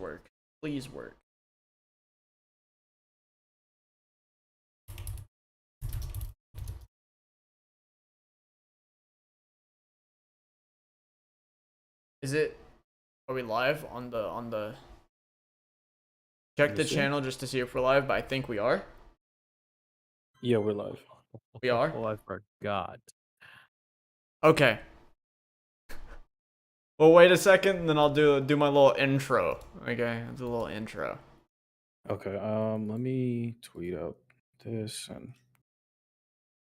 work. Please work. Is it? Are we live on the? Check the channel just to see if we're live, but I think we are. Yeah, we're live. We are? Oh, I forgot. Okay. Well, wait a second, and then I'll do my little intro. Okay, I'll do a little intro. Okay, let me tweet out this and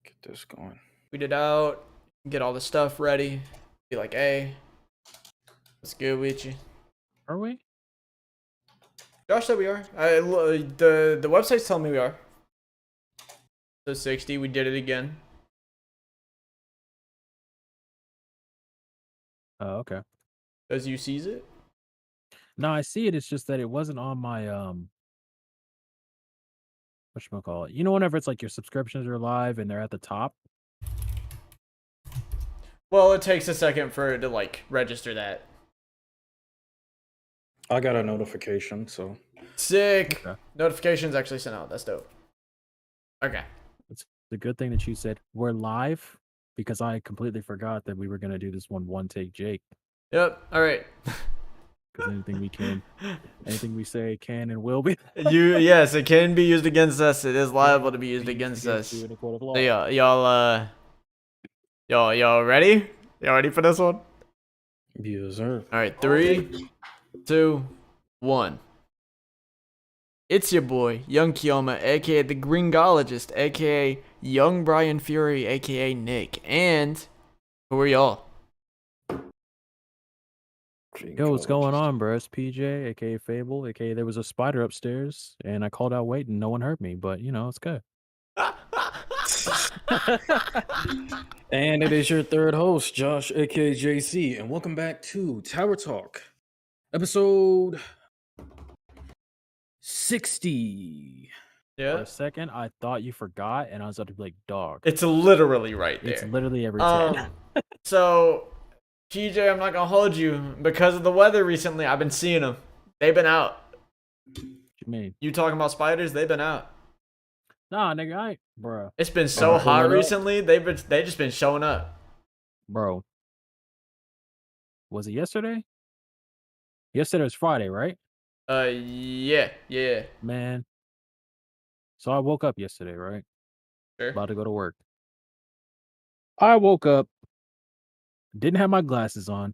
get this going. Tweet it out, get all the stuff ready. Be like, hey, what's good with you? Are we? Josh said we are. The website's telling me we are. So 60, we did it again. Oh, okay. Does you sees it? No, I see it. It's just that it wasn't on my whatchamacallit. You know, whenever it's like your subscriptions are live and they're at the top. Well, it takes a second for it to like register that. I got a notification, so Sick. Okay. Notifications actually sent out. That's dope. Okay. It's the good thing that you said we're live because I completely forgot that we were gonna do this one take Jake. Yep. All right. Because anything we say can and will be. Yes, it can be used against us. It is liable to be used against us. You in a court of law. So y'all ready? Y'all ready for this one? yes, sir. All right, 3, 2, 1. It's your boy, Young Kioma, aka the Gringologist, aka Young Brian Fury, aka Nick, and who are y'all? Yo, what's going on, bro? It's PJ, aka Phable, aka there was a spider upstairs, and I called out wait and no one heard me, but you know, it's good. And it is your third host, Josh, aka JC, and welcome back to Tower Talk, episode 60. For Yeah, a second, I thought you forgot, and I was about to be like, dog. it's literally right there. It's literally every time. So, PJ, I'm not gonna hold you because of the weather recently. I've been seeing them. They've been out. What you mean? You talking about spiders? They've been out. Nah, nigga, bro. It's been so Alright, hot hold up. recently. They just been showing up. Bro. Was it yesterday? Yesterday was Friday, right? Yeah. Man. So I woke up yesterday, right? Sure. About to go to work. I woke up, didn't have my glasses on,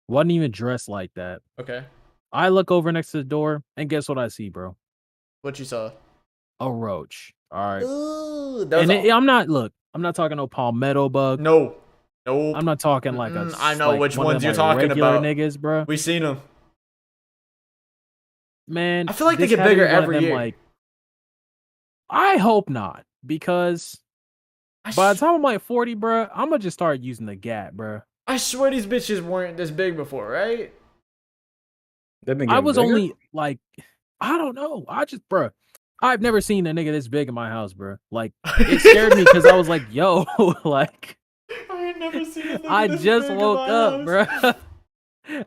wasn't even dressed like that. Okay. I look over next to the door, and guess what I see, bro? What you saw? A roach. All right. Ooh, I'm not talking no palmetto bug. No. I'm not talking like a. I know like which one of ones them, you're like, talking regular about. niggas, bro. We seen them. Man, I feel like they this get had to be bigger one of every them, year. Like, I hope not, because by the time I'm like 40, bro, I'm gonna just start using the Gat, bro. I swear these bitches weren't this big before, right? They've been I getting was bigger? only like, I don't know. Bro, I've never seen a nigga this big in my house, bro. Like, it scared me because I was like, yo, like, I ain't never seen a nigga I this just big in woke my up, house. bro.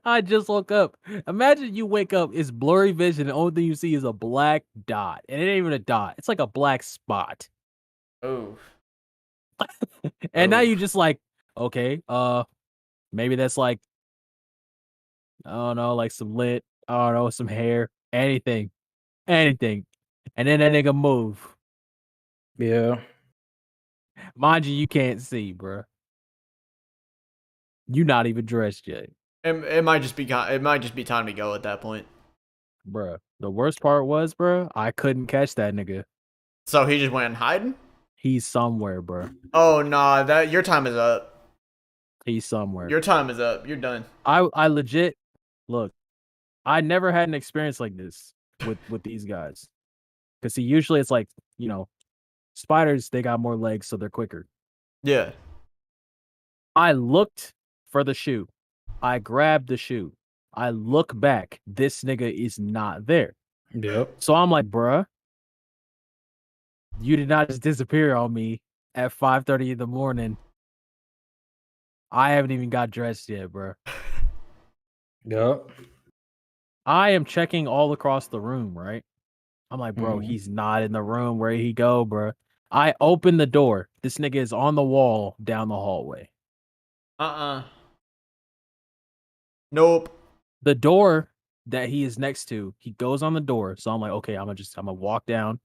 I just woke up. Imagine you wake up, it's blurry vision, the only thing you see is a black dot. And it ain't even a dot. It's like a black spot. Oh. And now Oh. you just like, okay, maybe that's like, I don't know, like some lit, I don't know, some hair, anything. And then that nigga move. Yeah. Mind you can't see, bro. You not even dressed yet. It might just be time to go at that point. Bruh. The worst part was, bro, I couldn't catch that nigga. So he just went and hiding? He's somewhere, bro. Oh nah, your time is up. He's somewhere. Your time is up. You're done. I legit look. I never had an experience like this with these guys. Cause see, usually it's like, you know, spiders, they got more legs, so they're quicker. Yeah. I looked for the shoe. I grabbed the shoe. I look back. This nigga is not there. Yep. So I'm like, bruh, you did not just disappear on me at 5:30 in the morning. I haven't even got dressed yet, bruh. Yep. I am checking all across the room, right? I'm like, bro, Mhm. he's not in the room. Where'd he go, bro? I open the door. This nigga is on the wall down the hallway. Nope. The door that he is next to, he goes on the door. So I'm like, okay, I'm gonna walk down,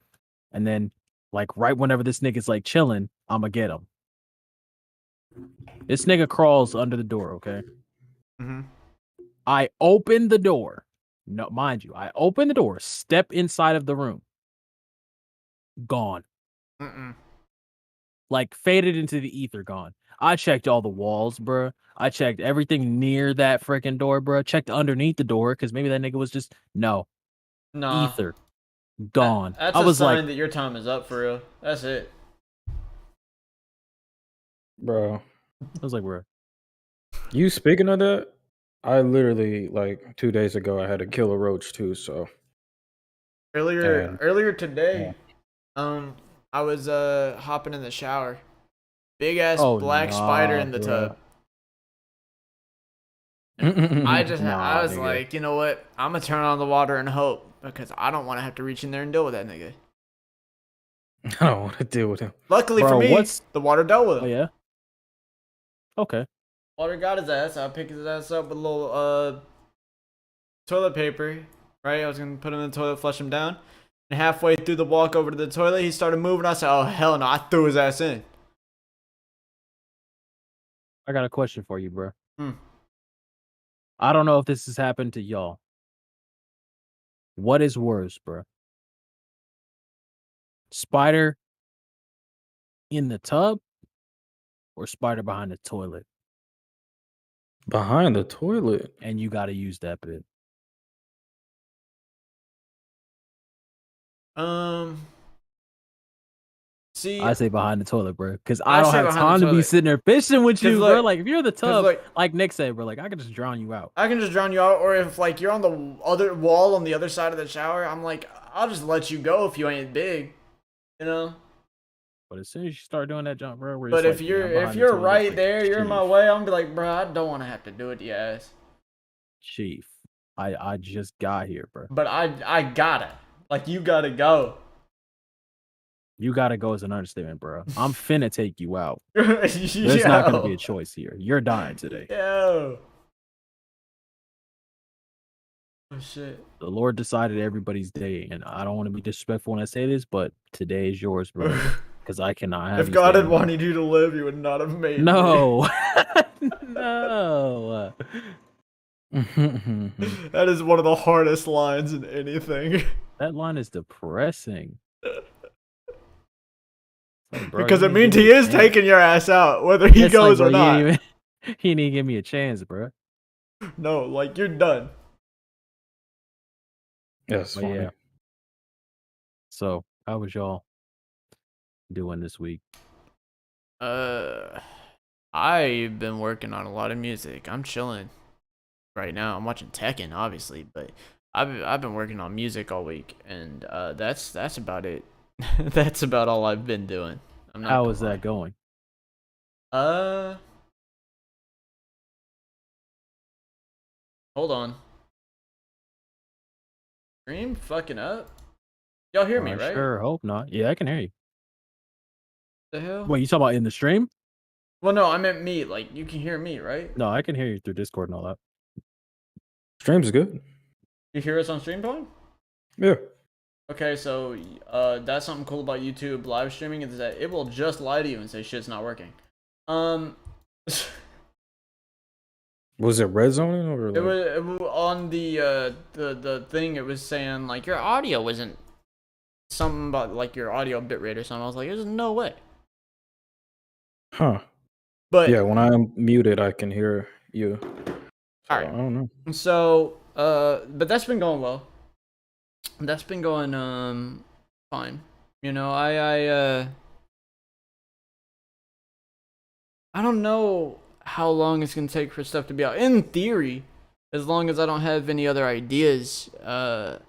and then like right whenever this nigga's like chilling, I'm gonna get him. This nigga crawls under the door, okay? Mm-hmm. I open the door. No, mind you, I open the door, step inside of the room. Gone. Mm-mm. Like faded into the ether, gone. I checked all the walls, bruh. I checked everything near that freaking door, bruh. Checked underneath the door because maybe that nigga was just no Nah. ether, gone. That's I a was like, sign that your time is up for real. That's it. Bro, bruh. you speaking of that, I literally like 2 days ago I had to kill a roach too. So and Earlier yeah. today, I was hopping in the shower. Big ass Oh black spider nah, in the bruh. tub. And I Nah, was nigga. like, you know what? I'm gonna turn on the water and hope because I don't want to have to reach in there and deal with that nigga. I don't want to deal with him. Luckily for Bro, me, what's the water dealt with oh him. yeah? Okay. Water got his ass. I picked his ass up with a little toilet paper. Right, I was gonna put him in the toilet, flush him down. And halfway through the walk over to the toilet, he started moving. I said, "Oh hell no!" I threw his ass in. I got a question for you, bro. Hmm. I don't know if this has happened to y'all. What is worse, bro? Spider in the tub or spider behind the toilet? Behind the toilet. And you got to use that bit. See, I say behind the toilet, bro, because I I don't say have behind the time to be toilet. sitting there fishing with 'Cause you, bro. look, Like if you're in the cause tub, look, like Nick said, bro, like I can just drown you out. I can just drown you out, or if like you're on the other wall on the other side of the shower, I'm like, I'll just let you go if you ain't big, you know. But as soon as you start doing that jump, bro, where But it's like, yeah, I'm if behind the you're toilet, it's right like, there, you're in my chief, way. I'm gonna be like, bro, I don't want to have to do it, yes. chief, I just got here, bro. But I gotta, like, you gotta go. You gotta go as an understatement, bro. I'm finna take you out. There's Yo, not gonna be a choice here. You're dying today. yo. Oh shit. The Lord decided everybody's day, and I don't want to be disrespectful when I say this, but today is yours, bro. Because I cannot have If you God had standing here. wanted you to live, He would not have made me. No, no. That is one of the hardest lines in anything. That line is depressing. Like, bro, Because you it didn't means give He me a is chance. taking your ass out, whether He It's like, goes bro, or not. he didn't give me a chance, bro. No, like, you're done. That's But funny. yeah. So, how was y'all doing this week? I've been working on a lot of music. I'm chilling right now. I'm watching Tekken, obviously, but I've been working on music all week, and that's about it. That's about all I've been doing. I'm not How gonna is lie. that going? Hold on. Stream fucking up. Y'all hear me, I right? sure hope not. Yeah, I can hear you. The hell? Wait, you talking about in the stream? Well, no, I meant me. Like, you can hear me, right? No, I can hear you through Discord and all that. Stream's good. You hear us on stream, Tone? Yeah. Okay, so that's something cool about YouTube live streaming is that it will just lie to you and say shit's not working. Was it red zoning or it like? was on the thing. It was saying like your audio isn't something about like your audio bitrate or something. I was like, there's no way. Huh. But Yeah, when I'm muted, I can hear you. So, all right. I don't know. So but that's been going well. That's been going fine. You know, I don't know how long it's gonna take for stuff to be out. In theory, as long as I don't have any other ideas, or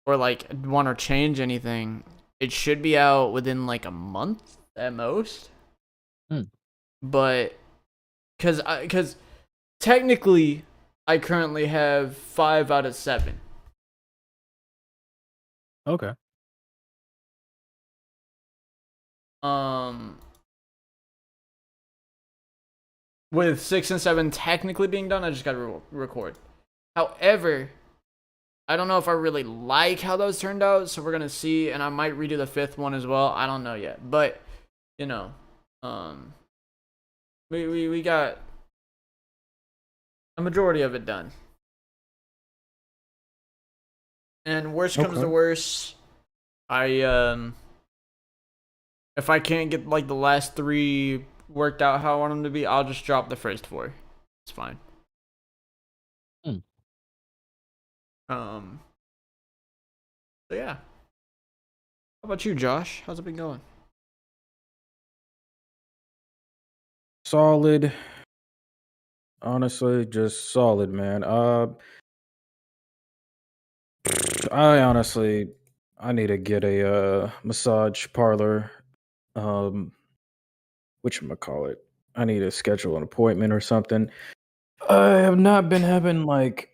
like want to change anything, it should be out within like a month at most. Hmm. But, cause technically, I currently have 5 out of 7. Okay. Um, with 6 and 7 technically being done, I just gotta record. However, I don't know if I really like how those turned out, so we're gonna see, and I might redo the 5th one as well. I don't know yet, but you know, um, we got a majority of it done. And worst comes to Okay. worst, I if I can't get like the last 3 worked out how I want them to be, I'll just drop the first 4. It's fine. Hmm. Um, so yeah. How about you, Josh? How's it been going? Solid. Honestly, just solid, man. I honestly, I need to get a massage parlor. Um, Whatchamacallit. I need to schedule an appointment or something. I have not been having like,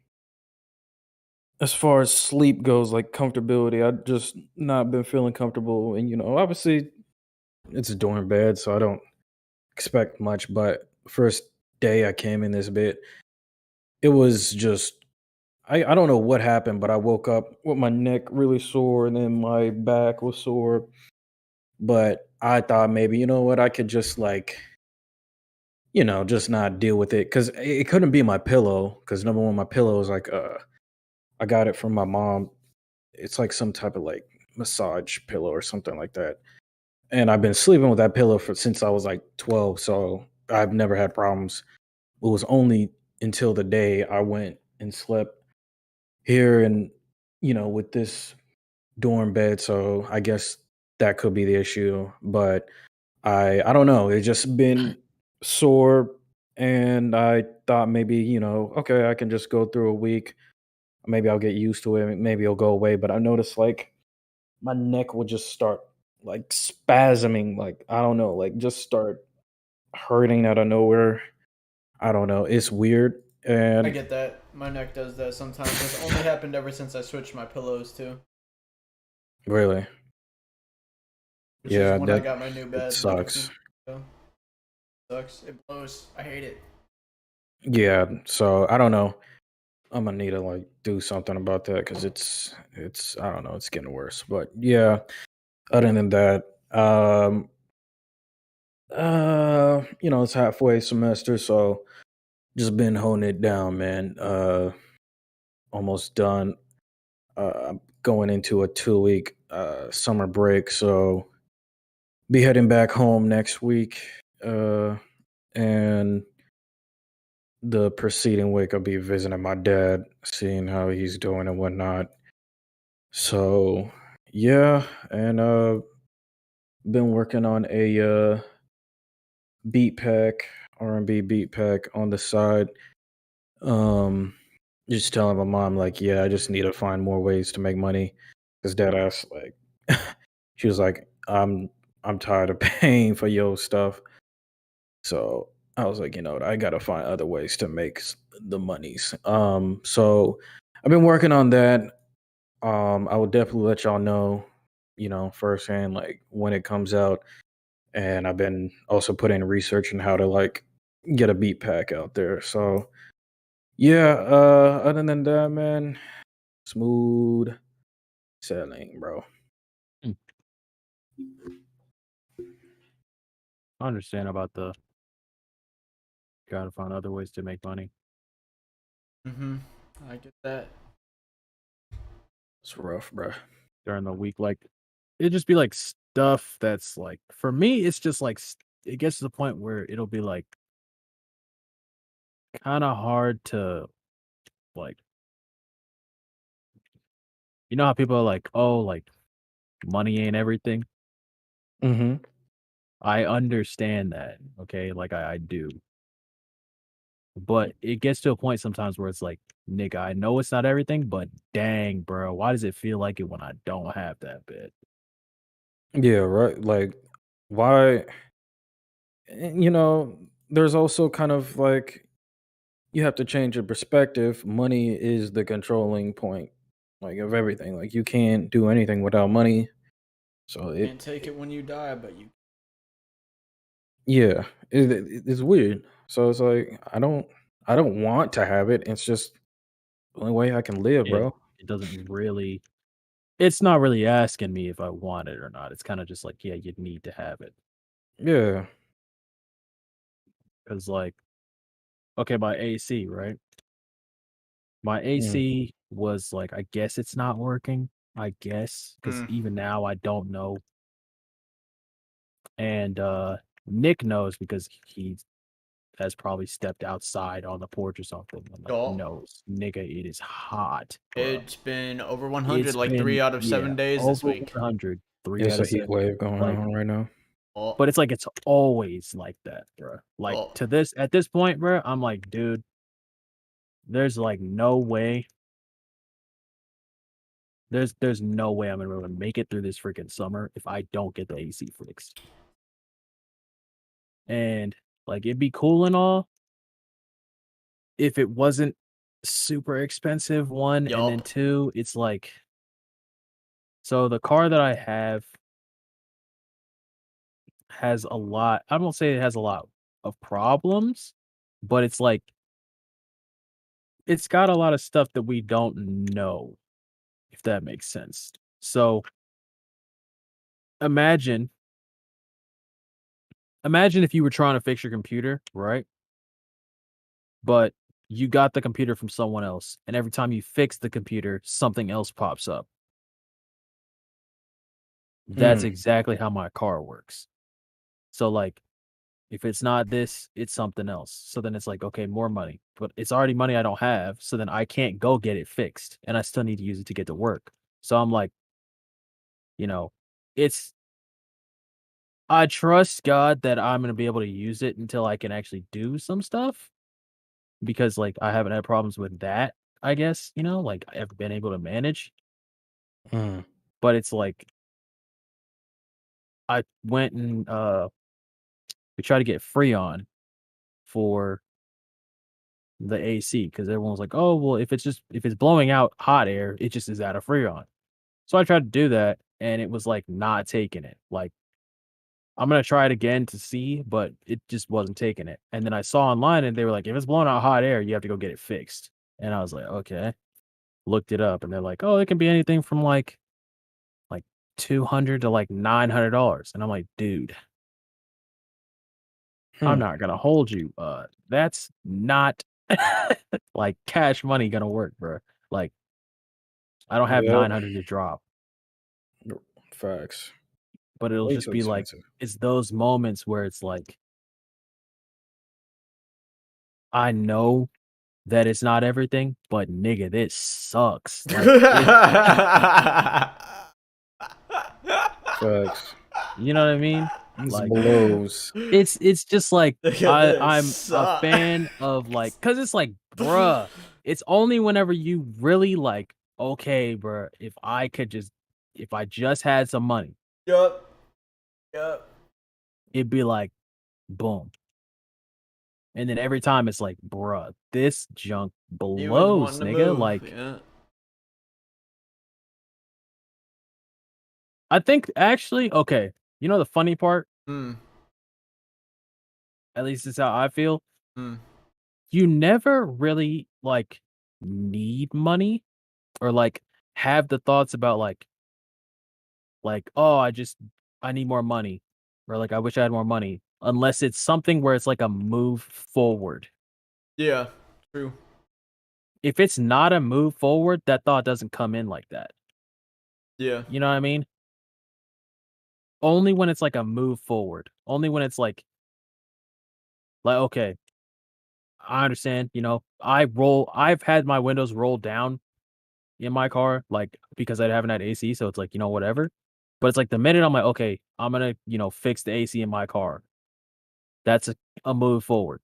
as far as sleep goes, like comfortability. I just not been feeling comfortable, and obviously it's a dorm bed, so I don't expect much. But first day I came in this bit, it was just I don't know what happened, but I woke up with my neck really sore and then my back was sore. But I thought maybe, you know what, I could just like, just not deal with it. Cause it couldn't be my pillow. Cause number one, my pillow is like I got it from my mom. It's like some type of like massage pillow or something like that. And I've been sleeping with that pillow for since I was like 12. So I've never had problems. It was only until the day I went and slept here and with this dorm bed, so I guess that could be the issue. But I don't know. It's just been sore, and I thought maybe okay, I can just go through a week. Maybe I'll get used to it. Maybe it'll go away. But I noticed like my neck will just start like spasming. Like I don't know, like just start hurting out of nowhere. I don't know. It's weird, I and get that. My neck does that sometimes. It's only happened ever since I switched my pillows too, really, which is yeah, when I that got my new it bed like a few sucks. months ago. Sucks. It blows. I hate it. Yeah, so I don't know. I'm gonna need to like do something about that because it's I don't know, it's getting worse. But yeah, other than that, it's halfway semester, so just been holding it down, man. Almost done. I'm going into a 2 week summer break, so be heading back home next week. And the preceding week I'll be visiting my dad, seeing how he's doing and whatnot. So yeah, and been working on a beat pack, R&B beat pack on the side. Um just telling my mom like, yeah, I just need to find more ways to make money. Cause dad asked like she was like, I'm tired of paying for your stuff. So I was like, what, I gotta find other ways to make the monies. So I've been working on that. I will definitely let y'all know, firsthand, like when it comes out. And I've been also putting research on how to like get a beat pack out there. So yeah, other than that, man, smooth sailing, bro. Hmm. I understand about the gotta find other ways to make money I get that. It's rough, bro. during the week. Like it just be like stuff that's like for me, it's just like it gets to the point where it'll be like kind of hard to like how people are like, oh, like money ain't everything. Mm-hmm. I understand that, okay, like I do, but it gets to a point sometimes where it's like, nigga, I know it's not everything, but dang, bro, why does it feel like it when I don't have that bit? Yeah, right. Like, why? And, there's also kind of like you have to change your perspective. Money is the controlling point, like, of everything. Like, you can't do anything without money. So Can't take it when you die, but you. yeah, it's weird. So it's like I don't want to have it. It's just the only way I can live, It bro. it doesn't really it's not really asking me if I want it or not. It's kinda just like, yeah, you need to have it. Yeah. Cause like, okay, my AC, right? My Mm. AC was like, I guess it's not working, I guess, because Mm. even now I don't know. And Nick knows because he has probably stepped outside on the porch or something and like Yup. knows, nigga, it is hot, bro. It's been over 100, It's like 3 been, out of yeah, 7 days this over week. 100, 3 It's out a of heat 7. wave going Like, on right now. Oh, but it's like it's always like that, bro. Like oh. at this point, bro, I'm like, dude, there's like no way. There's no way I'm gonna be able to make it through this freaking summer if I don't get the AC fixed. And like it'd be cool and all if it wasn't super expensive, one, and then Yup. two, it's like so the car that I have has a lot. I won't say it has a lot of problems, but it's like it's got a lot of stuff that we don't know, if that makes sense. So imagine imagine if you were trying to fix your computer, right? But you got the computer from someone else, and every time you fix the computer, something else pops up. That's Hmm. exactly how my car works. So, like, if it's not this, it's something else. So then it's like, okay, more money, but it's already money I don't have. So then I can't go get it fixed, and I still need to use it to get to work. So I'm like, you know, it's I trust God that I'm gonna be able to use it until I can actually do some stuff because, like, I haven't had problems with that. I guess like I've been able to manage, Mm. but it's like I went and we tried to get Freon for the AC because everyone was like, "Oh, well, if it's blowing out hot air, it just is out of Freon." So I tried to do that, and it was like not taking it. Like I'm gonna try it again to see, but it just wasn't taking it. And then I saw online, and they were like, "If it's blowing out hot air, you have to go get it fixed." And I was like, "Okay." Looked it up, and they're like, "Oh, it can be anything from like 200 to like $900." And I'm like, "Dude, I'm Hmm. not gonna hold you. That's not like cash money gonna work, bro. Like, I don't have Yep. 900 to drop, Facts. but it'll Way just too be like, expensive. it's those moments where it's like, I know that it's not everything, but nigga, this sucks. Like, it, Facts. you know what I mean? This Like, blows. it's just like Look at this. I'm a Suck. fan of like, cause it's like, bruh, it's only whenever you really like, okay, bruh, if I just had some money, Yup. Yup. it'd be like, boom. And then every time it's like, bruh, this junk He was blows, wanting to nigga. move. Like, Yeah. I think actually, okay, the funny part, Hmm. at least it's how I feel. Hmm. You never really like need money or like have the thoughts about oh, I need more money or like I wish I had more money unless it's something where it's like a move forward. Yeah. True. If it's not a move forward, that thought doesn't come in like that. Yeah. You know what I mean? Only when it's like a move forward. Only when it's like okay, I understand, I've had my windows rolled down in my car, like, because I haven't had AC, so it's like, whatever. But it's like the minute I'm like, okay, I'm gonna, fix the AC in my car. That's a move forward.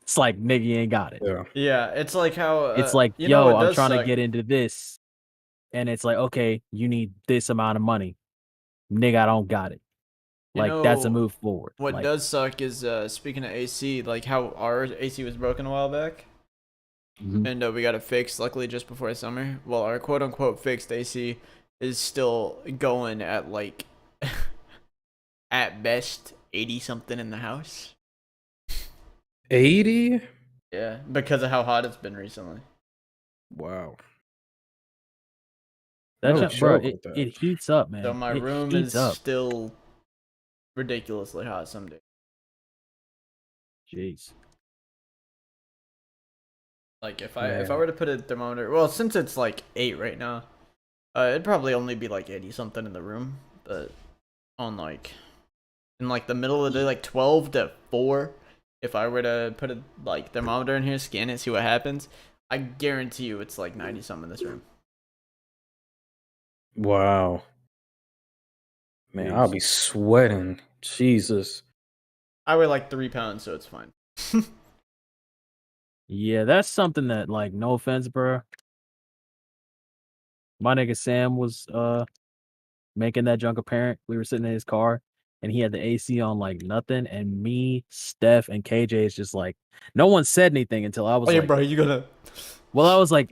It's like, nigga, you ain't got it. Yeah. Yeah. It's like how, It's like, you know yo, what I'm does trying to suck? get into this. And it's like, okay, you need this amount of money. Nigga, I don't got it. You Like that's a know move forward. what Like, does suck is speaking of AC, like how our AC was broken a while back, mhm. and we got it fixed. Luckily, just before summer. Well, our quote unquote fixed AC is still going at like at best 80 something in the house. 80? Yeah, because of how hot it's been recently. Wow. That No junk, bro, joke with it that. heats up, So man. my It room is heats up. still ridiculously hot some days. Jeez. Like if I Man. were to put a thermometer, well, since it's like 8 right now, it'd probably only be like 80 something in the room, but on like in like the middle of the day, like 12 to 4, if I were to put a like thermometer in here, scan it, see what happens, I guarantee you it's like 90 something in this room. Wow. Man, I'll Jeez. be sweating. Jesus. I weigh like 3 pounds, so it's fine. Yeah, that's something that, like, no offense, bro. My nigga Sam was making that junk apparent. We were sitting in his car and he had the AC on like nothing. And me, Steph, and KJ is just like, no one said anything until I was Oh yeah, like, bro, you gonna? well, I was like,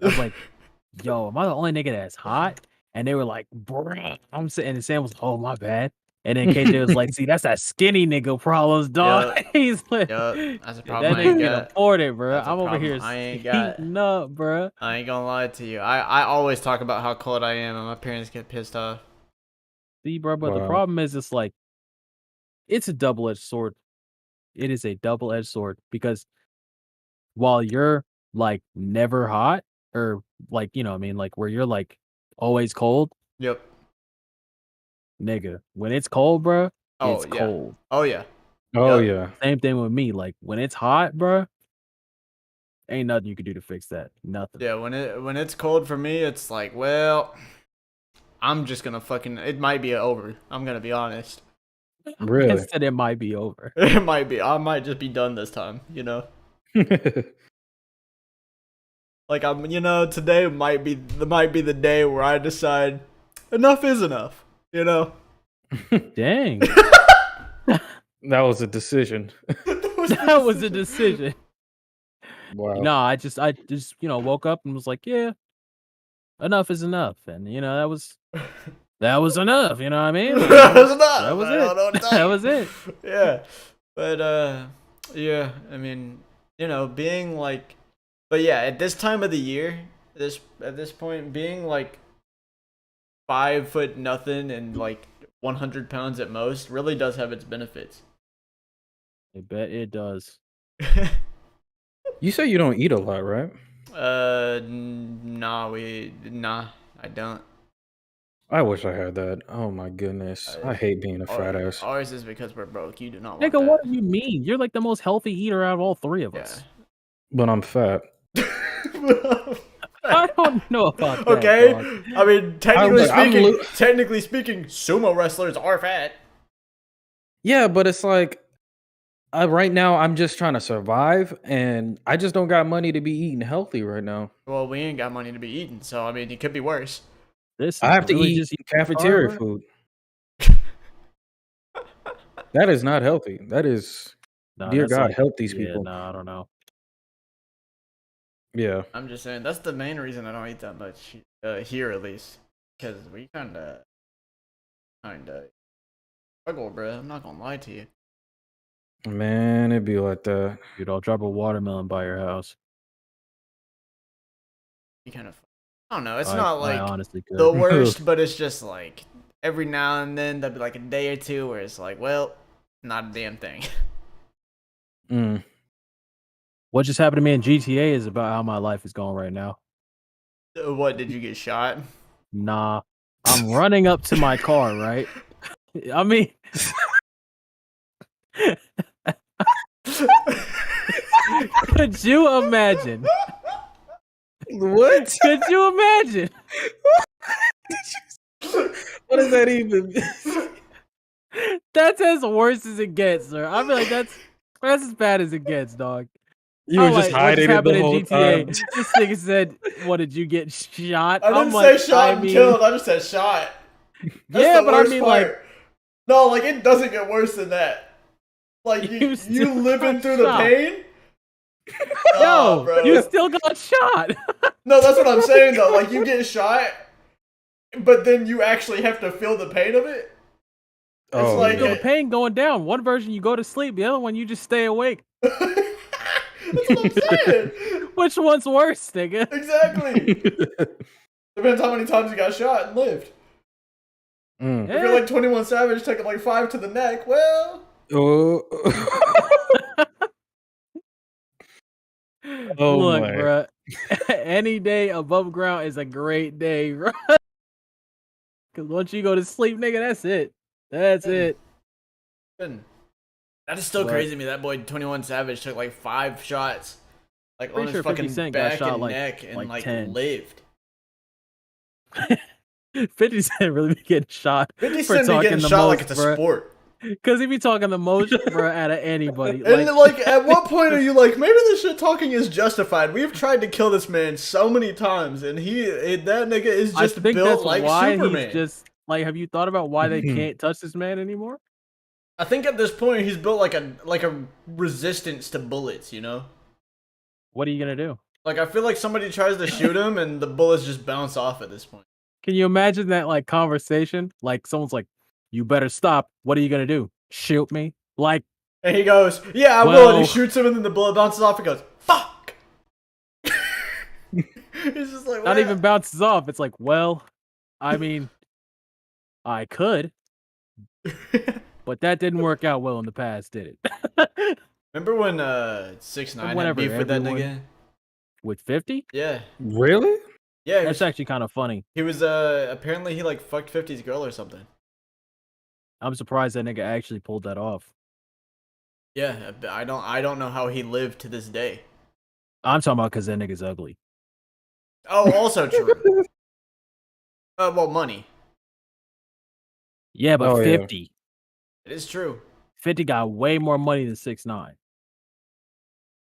yo, am I the only nigga that's hot? And they were like, bruh. I'm sitting and Sam was, oh, my bad. And then KJ was like, see, that's that skinny nigga problems, dog. Yup. He's like, Yup. That's a that problem I nigga ain't can got. afford it, bro. That's a I'm over problem here I ain't got. heating up, bro. I ain't gonna lie to you. I always talk about how cold I am, and my parents get pissed off. See, bro, but the Wow. problem is, it's like, it's a double-edged sword. It is a double-edged sword because while you're like never hot or like, you know what I mean, like where you're like always cold, Yep. nigga, when it's cold, bro, Oh it's yeah. cold. Oh yeah. Oh, Yep. yeah. Same thing with me. Like when it's hot, bro, ain't nothing you can do to fix that. Nothing. Yeah. When it's cold for me, it's like, well, I'm just gonna fucking. It might be over. I'm gonna be honest. Really? Instead, it might be over. It might be. I might just be done this time. You know. Like today might be the day where I decide enough is enough. You know. Dang. That was a decision. That was a decision. Wow. No, I just woke up and was like, yeah, enough is enough. And that was enough, you know what I mean? Like, That was enough. that was I don't know what to it. tell That you. was it. Yeah. But yeah, I mean, being like, but yeah, at this time of the year, at this point, being like 5 foot nothing and like 100 pounds at most really does have its benefits. I bet it does. You say you don't eat a lot, right? Nah, I don't. I wish I had that. Oh my goodness. I hate being a fat ass. Ours is because we're broke. You do not want Nigga, that. what do you mean? You're like the most healthy eater out of all three of us. But I'm fat. I don't know about that. Okay, dog. I mean, technically speaking, sumo wrestlers are fat. Yeah, but it's like right now I'm just trying to survive, and I just don't got money to be eating healthy right now. Well, we ain't got money to be eating, so I mean, it could be worse. This I have to really eat just cafeteria hard, food. That is not healthy. That is, No, dear that's God, like, help these yeah, people. no, I don't know. Yeah. I'm just saying that's the main reason I don't eat that much here, at least, because we kind of struggle, bro. I'm not gonna lie to you. Man, it'd be like that. Dude, I'll drop a watermelon by your house. You kind of, I don't know. It's I not like honestly could. the worst, but it's just like every now and then there'll be like a day or two where it's like, well, not a damn thing. Mm. What just happened to me in GTA is about how my life is going right now. What, did you get shot? Nah, I'm running up to my car, right? I mean, could you imagine? What? Could you imagine? What is that even? That's as worse as it gets, sir. I feel like that's as bad as it gets, dog. You were I'm just like, what hiding it the whole time. This nigga said, "What did you get shot?" I didn't I'm say like, shot and killed. I just said shot. That's yeah, the but I worst mean, part. like, No, like it doesn't get worse than that. Like You you still living got through the shot. pain. Yo, bro. you still got shot. No, that's what I'm saying though. Like you get shot, but then you actually have to feel the pain of it. It's Oh, like Feel yeah. the pain going down. One version you go to sleep, the other one you just stay awake. that's what I'm saying. Which one's worse, nigga? Exactly. Depends how many times you got shot and lived. Mm. If you're like 21 Savage taking like 5 to the neck, well. Oh. Oh Look, my. bruh. Any day above ground is a great day, bro. Cause once you go to sleep, nigga, that's it. That's it. That is still But- crazy to me. That boy 21 Savage took like 5 shots, like on Pretty his sure 50 fucking Cent got back shot, and like- neck, and like like 10. lived. 50 Cent really be getting shot 50 for Cent be talking getting the shot most, like it's a bruh. sport. Cause he be talking the most, bro, out of anybody. And like, at what point are you like, maybe this shit talking is justified? We've tried to kill this man so many times, and that nigga is I just think built that's like why Superman. he's just like. Have you thought about why they can't touch this man anymore? I think at this point he's built like a resistance to bullets, you know? What are you gonna do? Like I feel like somebody tries to shoot him and the bullets just bounce off at this point. Can you imagine that like conversation? Like someone's like, "You better stop. What are you gonna do? Shoot me?" Like, And he goes, "Yeah, I will." And Well- he shoots him, and then the bullet bounces off. He goes, "Fuck!" He's just like, not "Well." even bounces off. It's like, well, I mean, I could, but that didn't work out well in the past, did it? Remember when 6ix9ine had Whenever beef with that everyone- nigga? With 50, Yeah, Really? yeah. that's actually kind of funny. He was apparently he like fucked 50's girl or something. I'm surprised that nigga actually pulled that off. Yeah, I don't know how he lived to this day. I'm talking about because that nigga's ugly. Oh, also true. Well, money. Yeah, but Oh, yeah. 50. It is true. 50 got way more money than 6ix9ine.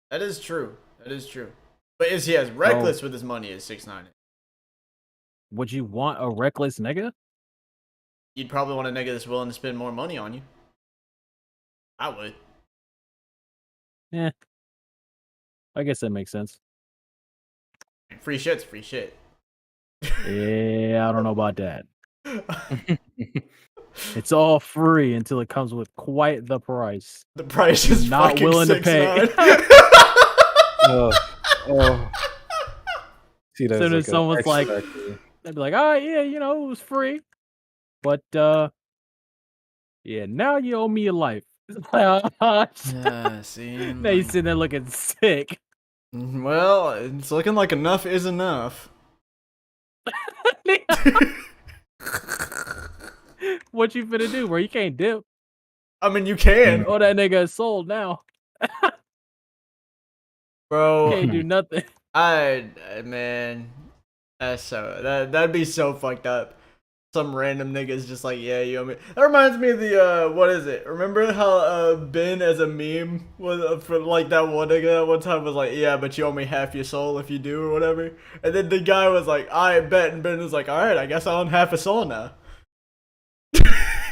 That is true. That is true. But is he as reckless with his money as 6ix9ine? Would you want a reckless nigga? You'd probably want a nigga that's willing to spend more money on you. I would. Yeah. I guess that makes sense. Free shit's free shit. Yeah, I don't know about that. It's all free until it comes with quite the price. The price is Not fucking willing to pay. 6ix9ine. Oh. See, that's Soon like as a someone's X like- factor. They'd be like, oh yeah, you know, it was free. But yeah, now you owe me your life. It's like, Yeah, see. now you sitting there looking sick. Well, it's looking like enough is enough. What you finna do, bro? You can't dip. I mean, you can, Oh, that nigga is sold now. bro. Can't do nothing. Man, that'd be so fucked up. Some random niggas just like, yeah, you owe me. That reminds me of the what is it? Remember how Ben as a meme was for like that one nigga that one time was like, yeah, but you owe me half your soul if you do or whatever. And then the guy was like, I bet, and Ben was like, all right, I guess I own half a soul now.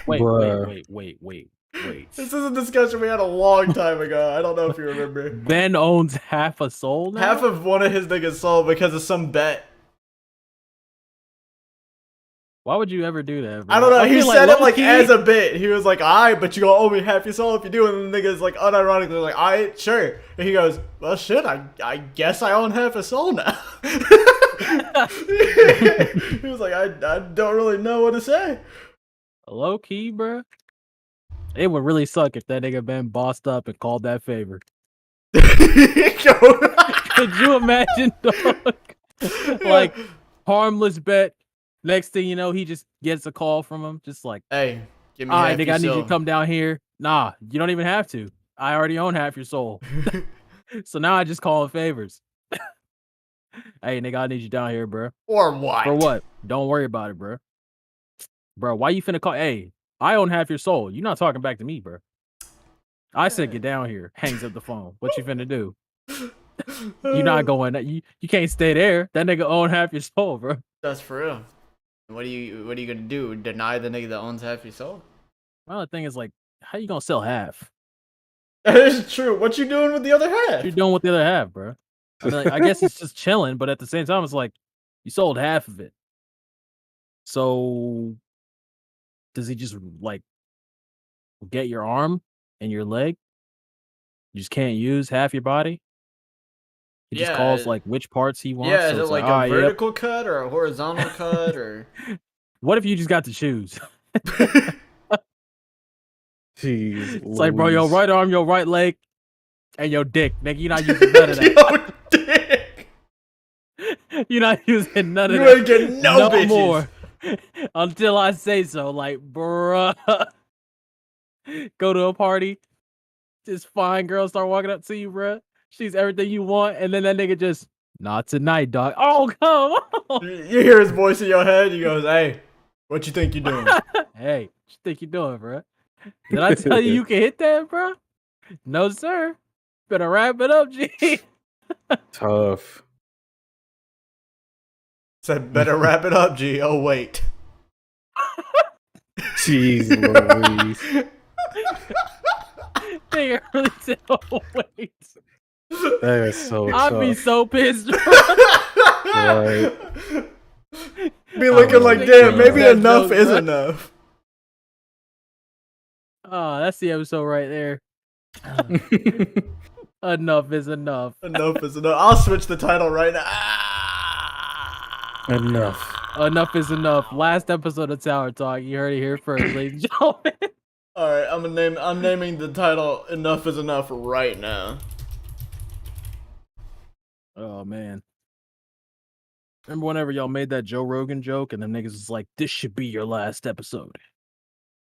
Wait, Bruh. wait. This is a discussion we had a long time ago. I don't know if you remember. Ben owns half a soul now. Half of one of his niggas' soul because of some bet. Why would you ever do that? Bro? I don't know. I He feel said it like low-key- as a bit. He was like, "Alright, but you gonna owe me half your soul if you do." And the nigga's like, unironically, like, "Alright, sure." And he goes, "Well, shit. I guess I own half a soul now." He was like, "I don't really know what to say." low key, bro. It would really suck if that nigga Ben bossed up and called that favor. Could you imagine, dog? Like harmless bet. Next thing you know, he just gets a call from him, just like, Hey, give me all right, half nigga, your I need you soul. to come down here. Nah, you don't even have to. I already own half your soul. So now I just call in favors. Hey, nigga, I need you down here, bro. Or what? For what? Don't worry about it, bro. Bro, why you finna call? Hey, I own half your soul. You're not talking back to me, bro. I said get down here. Hangs up the phone. What you finna do? You're not going. You can't stay there. That nigga own half your soul, bro. That's for real. What are you gonna do? Deny the nigga that owns half your soul? Well, the thing is, like, how you gonna sell half? That is true. What you doing with the other half? What you doing with the other half, bro? I mean, like, I guess he's just chilling, but at the same time, it's like you sold half of it. So does he just like get your arm and your leg? You just can't use half your body. He just calls Yeah. like which parts he wants. Yeah, So is it it's like like, a ah, yep. vertical cut or a horizontal cut or? What if you just got to choose? Jeez, It's like, bro, your Louise. right arm, your right leg, and your dick. Nigga, you're not using none of that. Yo, dick. You're not using none of You that. ain't getting no bitches. more until I say so. Like, bruh, go to a party, just fine girl start walking up to you, bruh. She's everything you want, and then that nigga just not tonight, dog. Oh, come on. You hear his voice in your head. He goes, "Hey, what you think you're doing?" Hey, what you think you doing, bruh? Did I tell you can hit that, bruh? No, sir. Better wrap it up, G. Tough. Said, "Better wrap it up, G." Oh wait. Jeez, Louise. Nigga really said, oh, wait. That is so I'd tough. be so pissed. Right. Be looking Oh like, my damn, God. maybe That enough joke, is bro. enough. Oh, that's the episode right there. Enough is enough. Enough is enough. I'll switch the title right now. Enough. Enough is enough. Last episode of Tower Talk. You heard it here first, ladies and gentlemen. All right, I'm naming the title "Enough is Enough" right now. Oh man. Remember whenever y'all made that Joe Rogan joke and the niggas was like, this should be your last episode.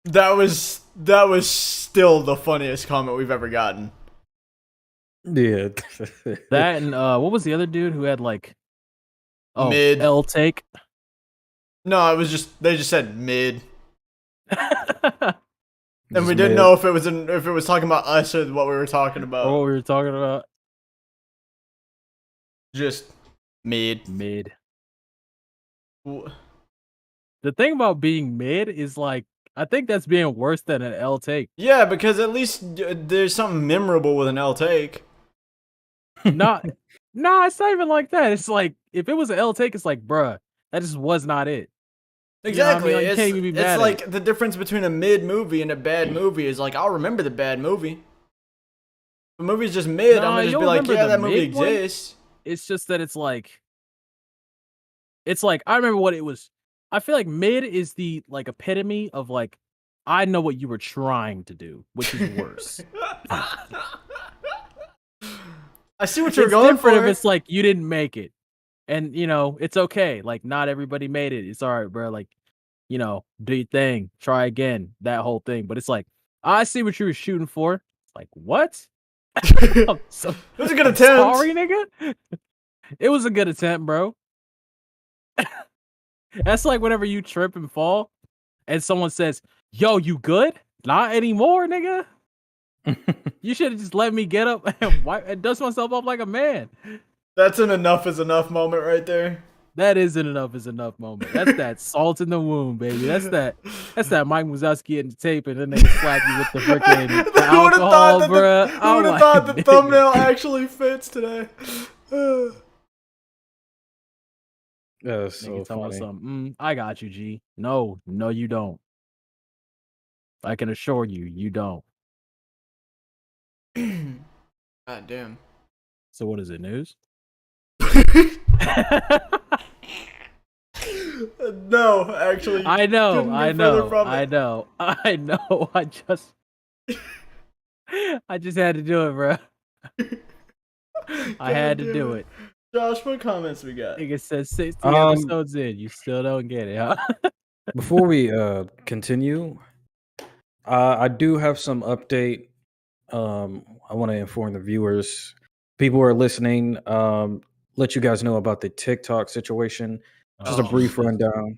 That was still the funniest comment we've ever gotten. Yeah. That and what was the other dude who had like Mid. L take? No, it was just they just said mid, and we Just didn't mid. know if it was talking about us or what we were talking Or about. what we were talking about? Just mid. Mid. The thing about being mid is like, I think that's being worse than an L take. Yeah, because at least there's something memorable with an L take. Nah, it's not even like that. It's like, if it was an L take, it's like, bruh, that just was not it. Exactly. You know what I mean? Like, you can't even be mad it's at like it. the difference between a mid movie and a bad movie is like I'll remember the bad movie. If the movie's just mid, I'm Nah, gonna just you'll be like, remember yeah, the that movie mid one. exists. It's just that it's like I remember what it was. I feel like mid is the like epitome of like, I know what you were trying to do, which is worse. I see what you're It's going different for. if it's like you didn't make it, and you know it's okay. Like not everybody made it. It's all right, bro. Like, you know, do your thing, try again, that whole thing. But it's like, I see what you were shooting for. It's like, what? It was a good attempt. Sorry, nigga. It was a good attempt, bro. That's like whenever you trip and fall, and someone says, "Yo, you good?" Not anymore, nigga. You should have just let me get up and dust myself up like a man. That's an enough is enough moment right there. That isn't enough is enough moment. That's that salt in the wound, baby. That's that Mike Wazowski getting the tape and then they slap you with the freaking Who alcohol, bruh. Who would have thought the thumbnail actually fits today? That's so Nigga talking about funny. something. I got you, G. No, you don't. I can assure you, you don't. God damn. So what is it, news? No, actually. I know. couldn't be further from it. I know. I just had to do it, bro. I had to do it. Josh, what comments we got? Nigga said 60 episodes in. You still don't get it, huh? Before we continue, I do have some update. I want to inform the viewers, people who are listening, let you guys know about the TikTok situation. Just a brief rundown.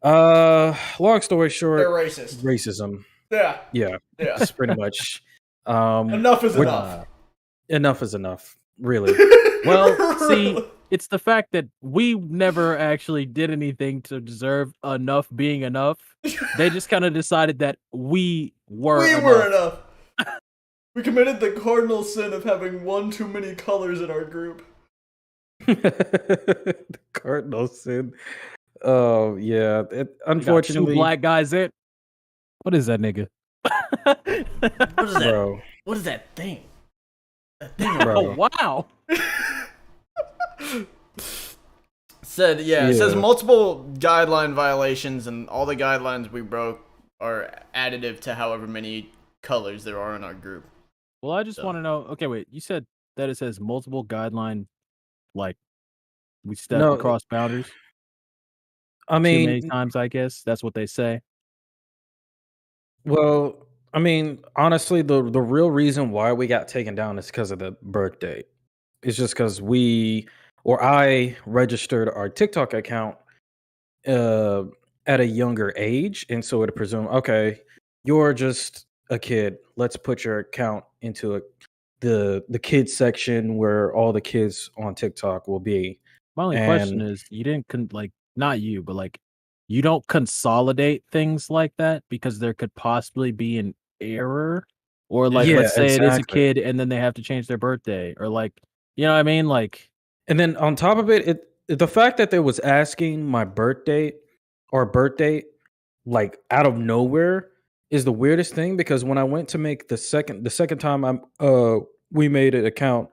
Long story short, They're racist. racism. Yeah. Yeah, Yeah. that's pretty much. Enough is we're- enough. Enough is enough. Really. Well, see, It's the fact that we never actually did anything to deserve enough being enough. They just kind of decided that we were We enough. were enough. We committed the cardinal sin of having one too many colors in our group. The cardinal sin. Oh yeah. We got 2 Unfortunately, black guys in. What is that nigga? What is that? bro. What is that thing? That thing Oh Bro. wow! said, it says Yeah. multiple guideline violations, and all the guidelines we broke are additive to however many colors there are in our group. Well, I just So- want to know. Okay, wait. You said that it says multiple guideline, like we stepped No, across boundaries I too many mean, times. I guess that's what they say. well, I mean, honestly, the real reason why we got taken down is because of the birth date. It's just because I registered our TikTok account uh, at a younger age, and so it presume, okay, you're just a kid. Let's put your account into the kids section where all the kids on TikTok will be. My only question And is, you didn't not you, but like you don't consolidate things like that because there could possibly be an error, or like yeah, let's say it is a exactly. kid and then they have to change their birthday, or like you know what I mean, like. And then on top of it, the fact that they was asking my birth date or birth date like out of nowhere is the weirdest thing, because when I went to make the second time we made an account,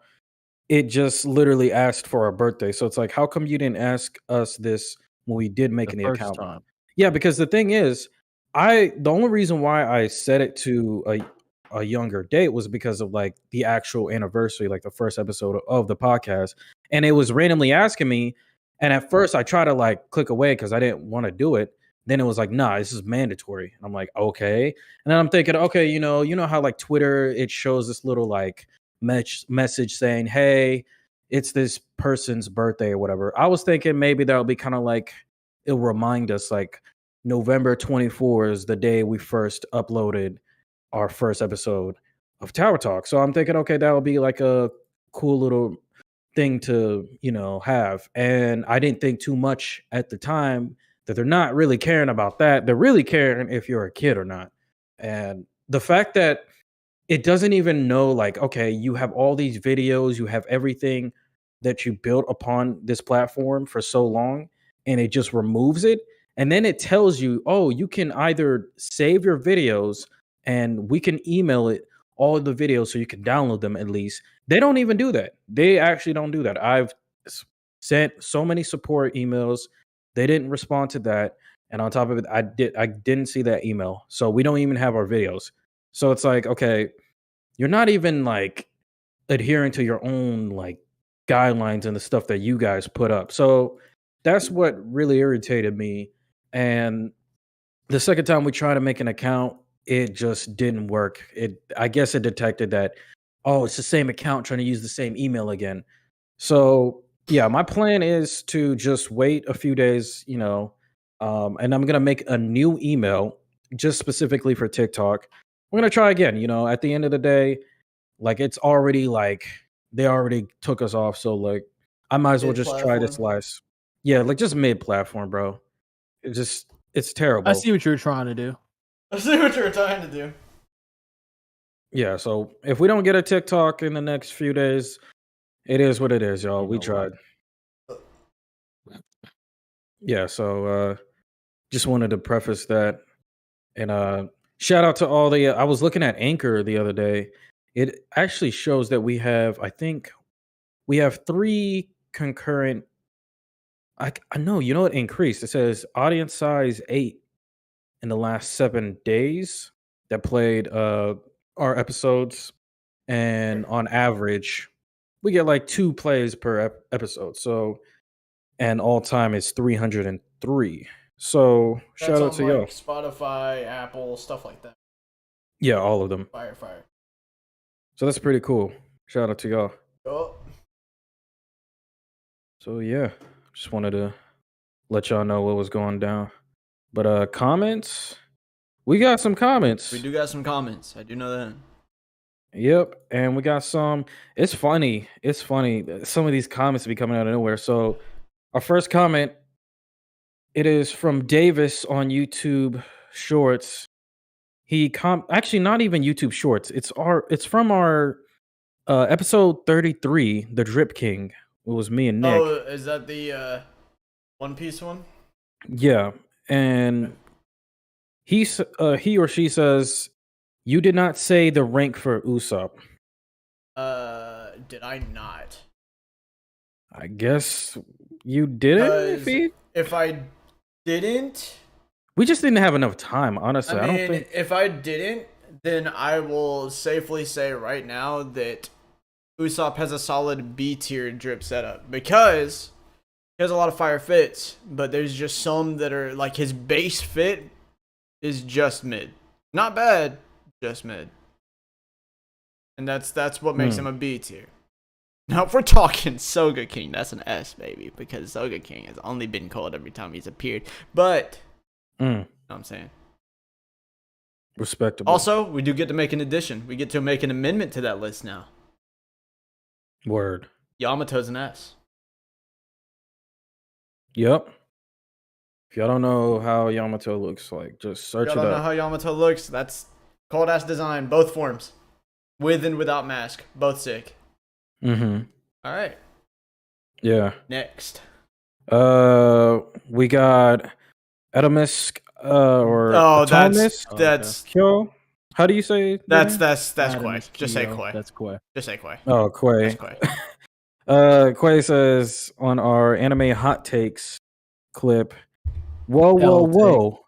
it just literally asked for our birthday. So it's like, how come you didn't ask us this when we did make The the first account? time. Yeah, because the thing is, the only reason why I set it to a younger date was because of like the actual anniversary, like the first episode of the podcast, and it was randomly asking me. And at first, I tried to like click away because I didn't want to do it. Then it was like, nah, this is mandatory. And I'm like, okay. And then I'm thinking, okay, you know how like Twitter, it shows this little like message saying, hey, it's this person's birthday or whatever. I was thinking maybe that would be kind of like, it'll remind us like November 24 is the day we first uploaded our first episode of Tower Talk. So I'm thinking, okay, that would be like a cool little thing to, have. And I didn't think too much at the time that they're not really caring about that. They're really caring if you're a kid or not. And the fact that it doesn't even know, like, okay, you have all these videos, you have everything that you built upon this platform for so long, and it just removes it. And then it tells you, oh, you can either save your videos and we can email it all the videos so you can download them at least. They don't even do that. They actually don't do that. I've sent so many support emails. They didn't respond to that. And on top of it, I didn't see that email. So we don't even have our videos. So it's like, okay, you're not even like adhering to your own like guidelines and the stuff that you guys put up. So that's what really irritated me. And the second time we tried to make an account, it just didn't work. I guess it detected that, oh, it's the same account trying to use the same email again. So yeah, my plan is to just wait a few days, and I'm gonna make a new email just specifically for TikTok. We're gonna try again. At the end of the day, like it's already like they already took us off, so like I might as well just try this Mid-platform. last. Yeah, like just mid platform, bro. It's I terrible. see what you're trying to do. I see what you're trying to do. Yeah, so if we don't get a TikTok in the next few days, it is what it is, y'all. You We know tried. what? Yeah, so just wanted to preface that. And shout out to all the I was looking at Anchor the other day. It actually shows that I think we have 3 concurrent. I know, it increased. It says audience size 8 in the last 7 days that played our episodes, and on average we get like 2 plays per episode. So, and all time is 303. So, That's shout out on to like y'all. Spotify, Apple, stuff like that. Yeah, all of them. Fire. So that's pretty cool. Shout out to y'all. Oh, So yeah, just wanted to let y'all know what was going down. But comments, we got some comments. we do got some comments. I do know that. Yep, and we got some. It's funny. It's funny. Some of these comments be coming out of nowhere. So our first comment, it is from Davis on YouTube Shorts. Actually not even YouTube Shorts. It's from our episode 33, The Drip King. It was me and Nick. Oh, is that the One Piece one? Yeah, and he or she says, "You did not say the rank for Usopp." Did I not? I guess you didn't. If I didn't, We just didn't have enough time, honestly. I don't think. if I didn't, then I will safely say right now that Usopp has a solid B tier drip setup because he has a lot of fire fits, but there's just some that are like his base fit is just mid. Not bad, just mid. And that's what makes him a B tier. Now, if we're talking Soga King, that's an S, baby, because Soga King has only been called every time he's appeared. But, you know what I'm saying? Respectable. Also, we do get to make an addition. We get to make an amendment to that list now. Word. Yamato's an S. Yep. If y'all don't know how Yamato looks like, just search Y'all it don't know up. how Yamato looks. That's cold ass design, both forms. With and without mask. Both sick. Mm-hmm. Alright. Yeah. Next. We got Adamus or Oh, Atomus. that's Kyo. How do you say that's name? Quay. Just say Kyo. Quay. That's Quay. Just say Quay. Oh, Quay. That's Quay. Quay says on our anime hot takes clip, whoa, Hell take. whoa.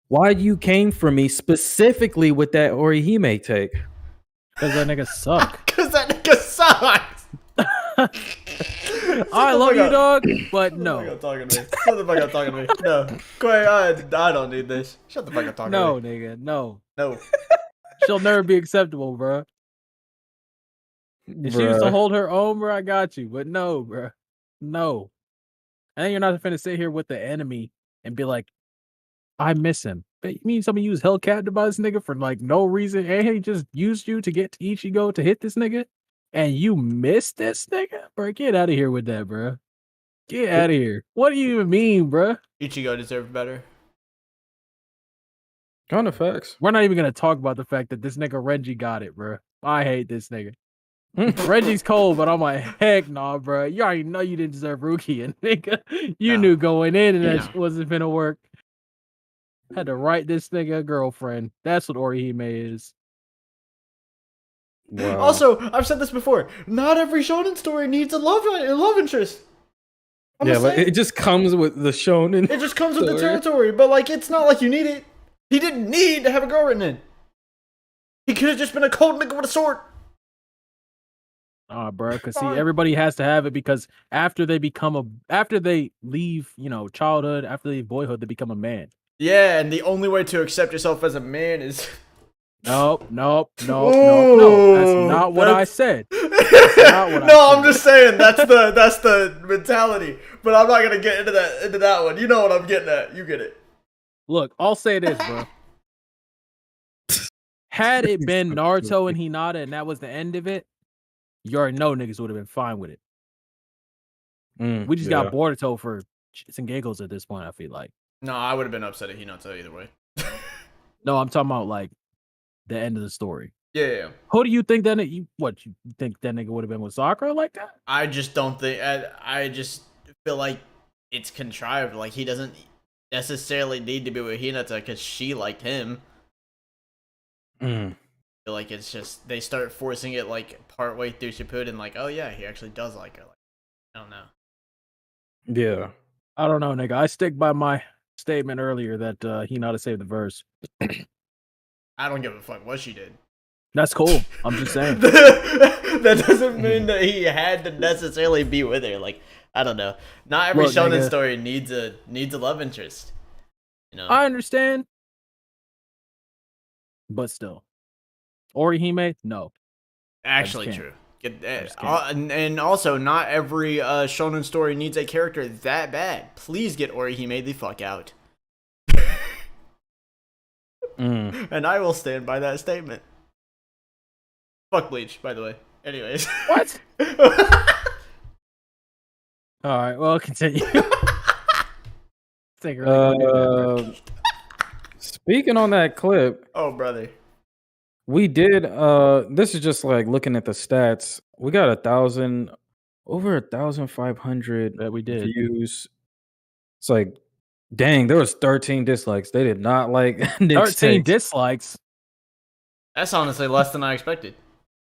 Why you came for me specifically with that Orihime take? Because that nigga suck. Because that nigga sucks. I love you, dog, but Shut the no. fuck up talking to me. Shut the fuck up talking to me. No. Quay, I don't need this. Shut the fuck up talking No, to me. nigga, no. No. She'll never be acceptable, bro. If she used to hold her own, bro, I got you. But no, bro. No. And then you're not finna sit here with the enemy and be like, I miss him. But you mean somebody used Hellcat to buy this nigga for like no reason, and he just used you to get to Ichigo to hit this nigga, and you missed this nigga? Bro, get out of here with that, bro. Get out of here. What do you even mean, bro? Ichigo deserved better. Kind of facts. We're not even gonna talk about the fact that this nigga Reggie got it, bro. I hate this nigga. Reggie's cold, but I'm like, heck nah, bro. You already know you didn't deserve Rukia, nigga. You knew going in and that wasn't finna work. Had to write this nigga a girlfriend. That's what Orihime is. Wow. Also, I've said this before. Not every shonen story needs a love interest. Yeah, but it just comes with the shonen. It just comes with the territory, but like it's not like you need it. He didn't need to have a girl written in. He could have just been a cold nigga with a sword. Bro, because see, everybody has to have it because after they leave, childhood, after they leave boyhood, they become a man. Yeah, and the only way to accept yourself as a man is. Nope. That's not what I said. I'm just saying that's the mentality. But I'm not gonna get into that one. You know what I'm getting at. You get it. Look, I'll say this, bro. Had it been Naruto and Hinata and that was the end of it, you already know niggas would have been fine with it. We just got Boruto for shits and giggles at this point, I feel like. No, I would have been upset at Hinata either way. No, I'm talking about like the end of the story. Yeah. Who do you think that you think that nigga would have been with Sakura like that? I just don't think. I just feel like it's contrived. Like he doesn't necessarily need to be with Hinata because she liked him. I feel like it's just they start forcing it like partway through Shippuden. Like, oh yeah, he actually does like her. Like, I don't know. Yeah. I don't know, nigga. I stick by my statement earlier that Hinata saved the verse. I don't give a fuck what she did. That's cool. I'm just saying. That doesn't mean that he had to necessarily be with her. Like, I don't know. Not every shonen story needs a love interest. You know. I understand, but still, Orihime, no. Actually, true. And also, not every shonen story needs a character that bad. Please get Orihime the fuck out. And I will stand by that statement. Fuck bleach, by the way. Anyways. What? All right, well, continue. Take a really do that, bro. Speaking on that clip, Oh, brother. we did. This is just like looking at the stats. We got over 1,500 That we did. views. It's like, dang, there was 13 dislikes. They did not like Nick's 13 takes. dislikes. That's honestly less than I expected.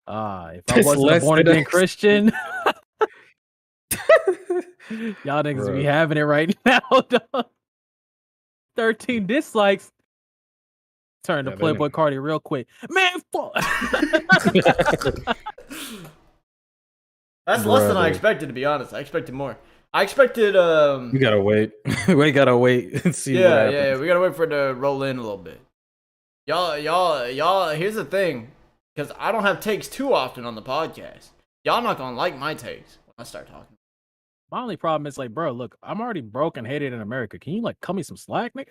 If I That's wasn't a less born than again I- Christian, y'all niggas be Bruh. having it right now, dog. 13 dislikes. Turn to Yeah, they Playboy didn't- Cardi real quick. Man, fuck. That's less than I Brother. expected, to be honest. I expected more. I expected, We gotta wait. We gotta wait and see what yeah, happens. yeah, we gotta wait for it to roll in a little bit. Y'all, here's the thing. Because I don't have takes too often on the podcast. Y'all not gonna like my takes when I start talking. My only problem is like, bro, look, I'm already broke and hated in America. Can you like cut me some slack, nigga?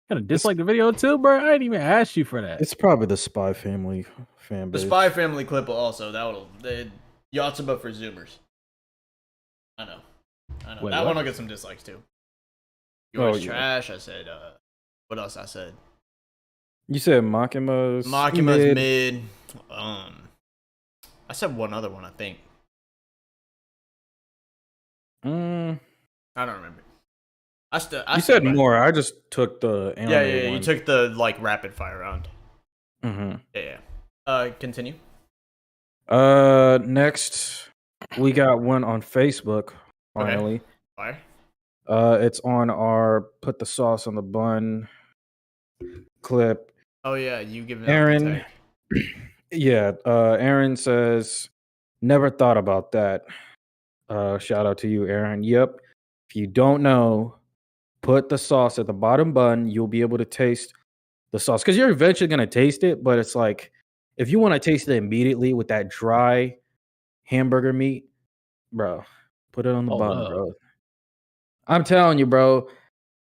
Gonna dislike the video too, bro? I didn't even ask you for that. It's probably the Spy Family fan The base. Spy Family clip also, Yatsuba for Zoomers. I know. Wait, that what? one will get some dislikes too. Yours trash. I said, what else I said? You said Makima's mid. I said one other one, I think. Mm, I don't remember. you said more. I just took the anime Yeah. one. You took the like rapid fire round. Mm-hmm. Yeah. Continue. Next, we got one on Facebook. Finally, Fire. it's on our "Put the Sauce on the Bun" clip. Oh yeah, you give it Aaron, yeah. Aaron says, "Never thought about that." Shout out to you, Aaron. Yep. If you don't know, put the sauce at the bottom bun. You'll be able to taste the sauce because you're eventually gonna taste it. But it's like if you want to taste it immediately with that dry hamburger meat, bro, put it on the Hold bun, up. bro. I'm telling you, bro.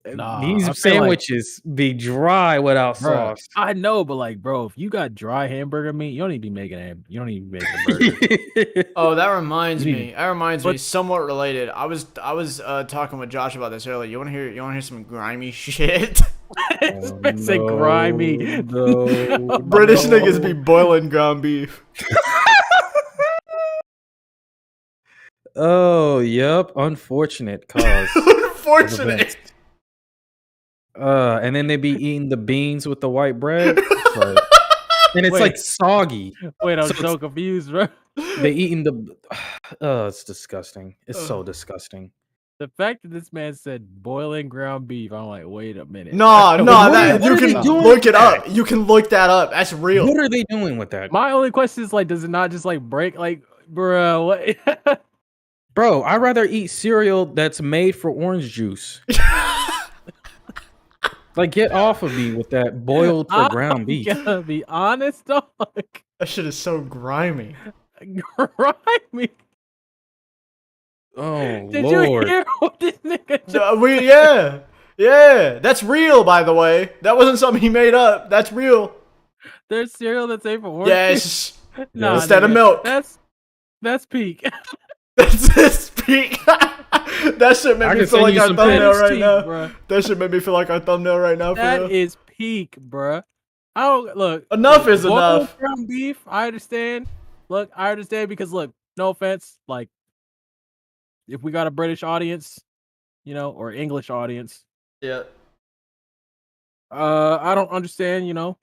Nah, I These feel like- sandwiches be dry without Bruh, sauce. I know, but like, bro, if you got dry hamburger meat, you don't need to be making it. You don't need to be making a burger. Oh, that reminds You me. need- That reminds me. But- Somewhat related. I was talking with Josh about this earlier. You want to hear some grimy shit? This man said grimy. no, British no. niggas be boiling ground beef. Oh, yep. Unfortunate cause. Unfortunate. And then they be eating the beans with the white bread. But- and it's Wait. like soggy. Wait, I'm So so it's- confused, bro. They eating the it's disgusting. It's so disgusting. The fact that this man said boiling ground beef, I'm like, wait a minute. No, What that are you they can doing look with it that? up. You can look that up. That's real. What are they doing with that? My only question is like, does it not just like break? Like, bro, what? Bro, I'd rather eat cereal that's made for orange juice. Like, get off of me with that boiled for ground beef. I'm gonna be honest, dog. That shit is so grimy. Grimy. Oh, Did Lord. you hear what this nigga just Yeah. That's real, by the way. That wasn't something he made up. That's real. There's cereal that's made for orange Yes. juice? Nah, Instead of nigga, milk. That's peak. That's his peak. That shit made I me can feel send like you our some thumbnail pics. right Peak, now. bruh. That shit made me feel like our thumbnail right now. For That real. is peak, bruh. I don't look. Enough is boiled enough. Ground beef. I understand. Look, I understand because look, no offense, like if we got a British audience, you know, or English audience, Yeah. I don't understand, you know,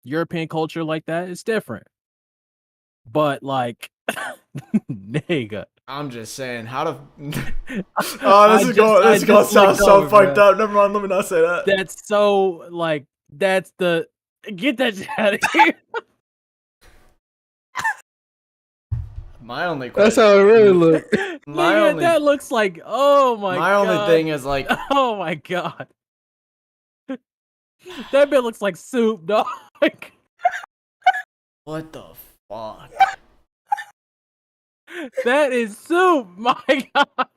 European culture like that. It's different. But nigga. I'm just saying how to. I This is just gonna sound looked so over, fucked bruh. up. Never mind. Let me not say that. That's so that's the get that shit out of here. My only That's question. how it really looks. My Nigga, only- that looks like oh my My god. only thing is like, Oh my god. That bit looks like soup, dog. what the fuck? That is soup, my god.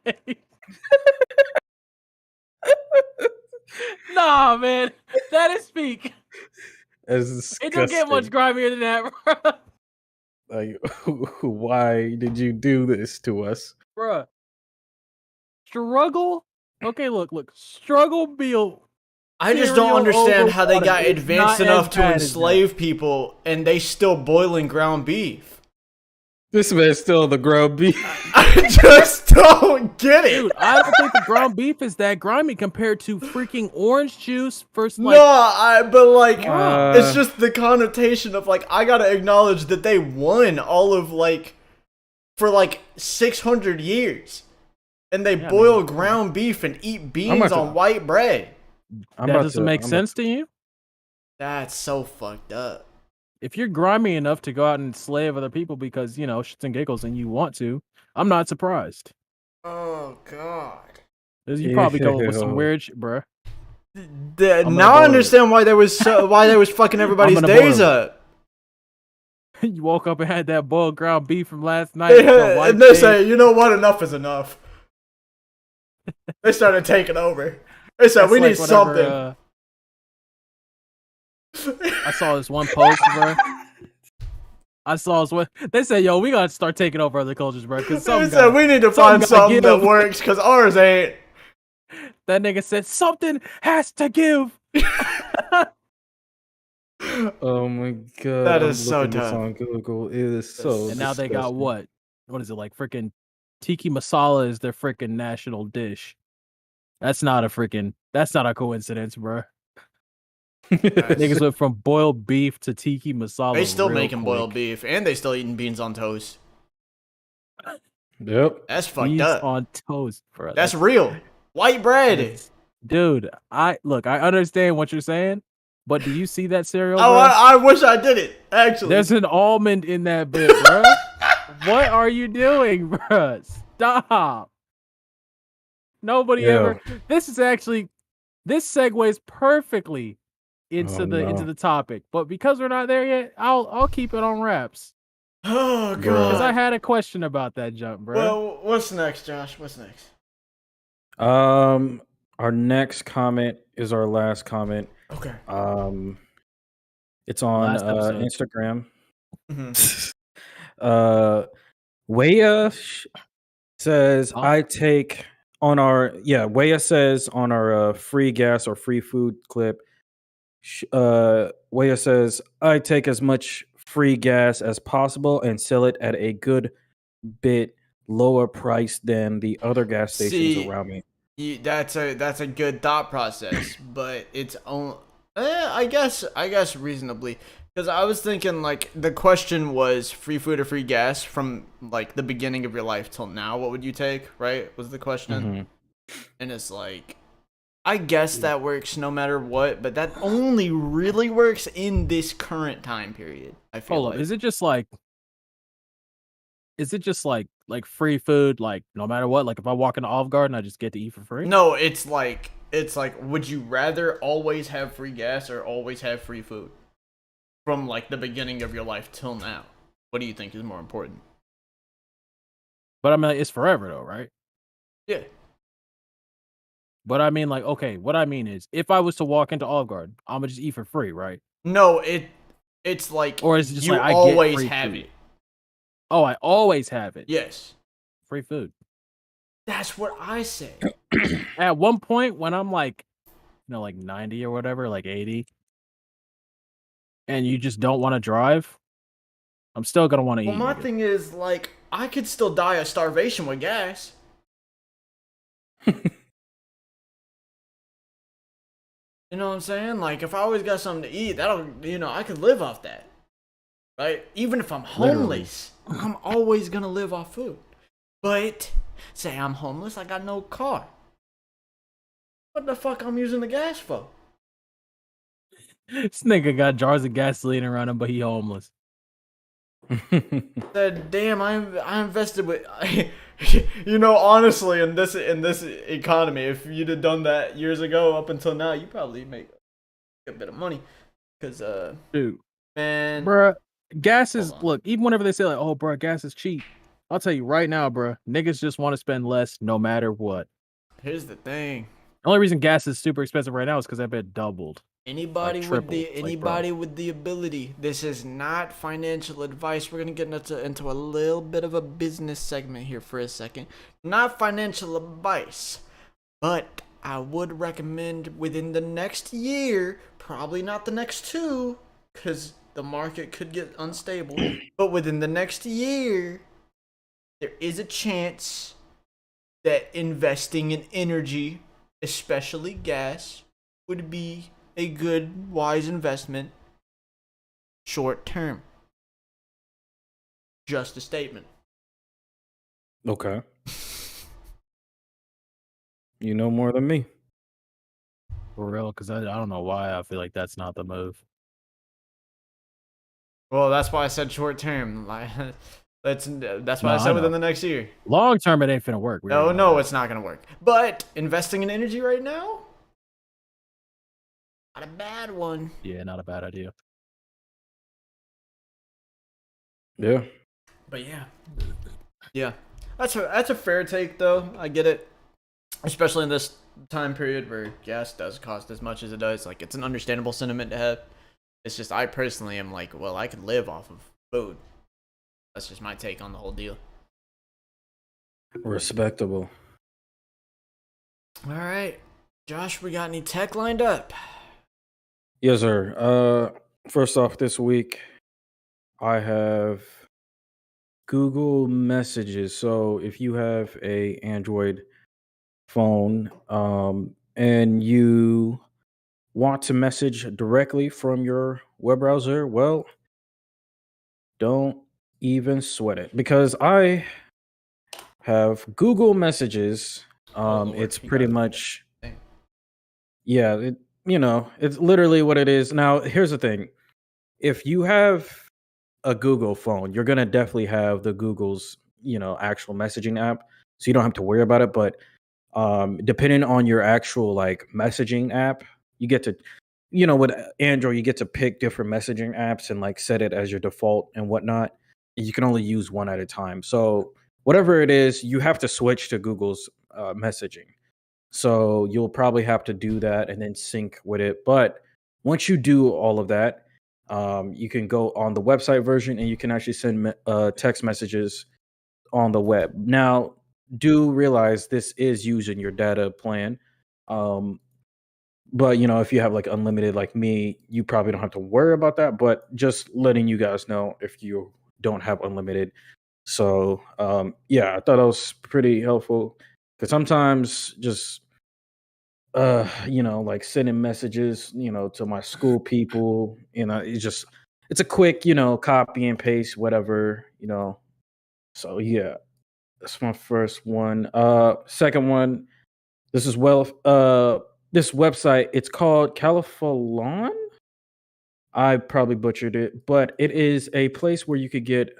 Nah, man. That is peak. That's It don't get much disgusting. grimier than that, bro. Like, why did you do this to us? Bruh. Struggle. Okay, look. Struggle meal I just don't cereal over understand how they water got is advanced not as enough to bad as that. enslave people and they still boiling ground beef. This man's still the ground beef. I just don't get it. Dude, I don't think the ground beef is that grimy compared to freaking orange juice versus No, like but like, it's Uh, just the connotation of like, I gotta acknowledge that they won all of like, for like 600 years. And they Yeah, I boil mean, ground beef and eat about beans to- on white bread. I'm that about doesn't to- make I'm sense to you? That's so fucked up. If you're grimy enough to go out and enslave other people because, you know, shits and giggles and you want to, I'm not surprised. Oh god. 'Cause you probably come up with some Ew. weird shit, bruh. Now gonna I boil understand why they was fucking everybody's gonna days boil it. up. You woke up and had that boiled ground beef from last night. the white And they tape. say, you know what, enough is enough. They started taking over. They said, That's we like need whenever, something. I saw this one post, bro. I saw this one. They said, "Yo, we gotta start taking over other cultures, bro." Because They said, we need to find something that give. works, because ours ain't. That nigga said something has to give. Oh my god. That I'm is so looking this tough. on Google. It is so And now they got disgusting. what? What is it like? Freaking tiki masala is their freaking national dish. That's not a coincidence, bro. Niggas went from boiled beef to tiki masala. They still real making boiled quick. beef, and they still eating beans on toast. Yep. That's fucked Beans up. on toast, bro. That's real. White bread. Dude, I understand what you're saying, but do you see that cereal? Oh, bro? I wish I did it, actually. There's an almond in that bit, bro. What are you doing, bro? Stop. Nobody ever. This segues perfectly into the topic, but because we're not there yet, I'll keep it on wraps. Oh, Because I God. had a question about that jump, bro. Well, what's next, Josh? What's next? Our next comment is our last comment. Okay. It's on Last episode. Instagram. Mhm. Waya says, Oh. Waya says on our free gas or free food clip, Waya says, I take as much free gas as possible and sell it at a good bit lower price than the other gas stations around me. That's a good thought process, but it's only, I guess reasonably, because I was thinking like the question was free food or free gas from like the beginning of your life till now. What would you take? Right? Was the question, and it's like, I guess that works no matter what, but that only really works in this current time period. I feel Hold like. up. Is it just like free food, like no matter what? Like if I walk into Olive Garden, I just get to eat for free? No, it's like would you rather always have free gas or always have free food? From like the beginning of your life till now. What do you think is more important? But I mean, it's forever though, right? Yeah. But I mean, like, okay, what I mean is, if I was to walk into Olive Garden, I'm gonna just eat for free, right? No, it's like, Or is it just you like I always get free have food? it. Oh, I always have it. Yes. Free food. That's what I say. At one point, when I'm like, like 90 or whatever, like 80, and you just don't want to drive, I'm still gonna want to Well, eat. my nigga. thing is like I could still die of starvation with gas. You know what I'm saying? Like if I always got something to eat, I could live off that. Right? Even if I'm homeless, I'm always gonna live off food. But say I'm homeless, I got no car. What the fuck I'm using the gas for? This nigga got jars of gasoline around him, but he homeless. Said, damn, I invested with, honestly, in this economy, if you'd have done that years ago up until now, you probably make a bit of money, cause Dude, man, bruh, gas is look. Even whenever they say like, "Oh, bruh, gas is cheap," I'll tell you right now, bruh, niggas just want to spend less, no matter what. here's the thing. The only reason gas is super expensive right now is because I bet doubled. Anybody with triple, the like, bro. anybody with the ability. This is not financial advice. We're gonna get into a little bit of a business segment here for a second. Not financial advice, but I would recommend within the next year, probably not the next two, because the market could get unstable. But within the next year, there is a chance that investing in energy, especially gas, would be a good, wise investment short term. Just a statement. Okay. You know more than me. For real, because I don't know why I feel like that's not the move. Well, that's why I said short term. That's why I No, said I within know. the next year. Long term, it ain't finna work. We already know No, that. it's not gonna work. But investing in energy right now, not a bad one. Yeah, not a bad idea. Yeah. But yeah, that's a fair take though. I get it, especially in this time period where gas does cost as much as it does. Like, it's an understandable sentiment to have. It's just I personally am like, well, I could live off of food. That's just my take on the whole deal. Respectable. All right, Josh, we got any tech lined up? Yes, sir. First off, this week I have Google Messages. So if you have a Android phone, and you want to message directly from your web browser, well, don't even sweat it because I have Google Messages. Oh Lord, It's you pretty got much, it. yeah, it's literally what it is. Now, here's the thing. If you have a Google phone, you're gonna definitely have the Google's, actual messaging app, so you don't have to worry about it. But depending on your actual like messaging app, you get to, with Android, you get to pick different messaging apps and like set it as your default and whatnot. You can only use one at a time. So whatever it is, you have to switch to Google's messaging. So you'll probably have to do that and then sync with it. But once you do all of that, you can go on the website version and you can actually send text messages on the web. Now, do realize this is using your data plan. Um, but if you have like unlimited like me, you probably don't have to worry about that. But just letting you guys know if you don't have unlimited. So yeah, I thought that was pretty helpful because sometimes just like sending messages, to my school people, it's a quick, copy and paste, whatever. So yeah, that's my first one. Second one, this is this website, it's called Califalon. I probably butchered it, but it is a place where you could get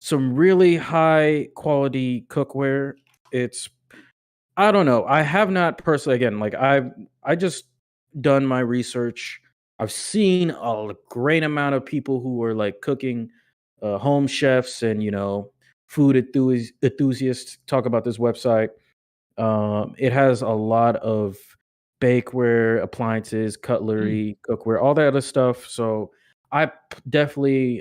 some really high quality cookware. It's I don't know. I have not personally, again, like I just done my research. I've seen a great amount of people who are like cooking, home chefs and food enthusiasts talk about this website. It has a lot of bakeware, appliances, cutlery, cookware, all that other stuff. So definitely,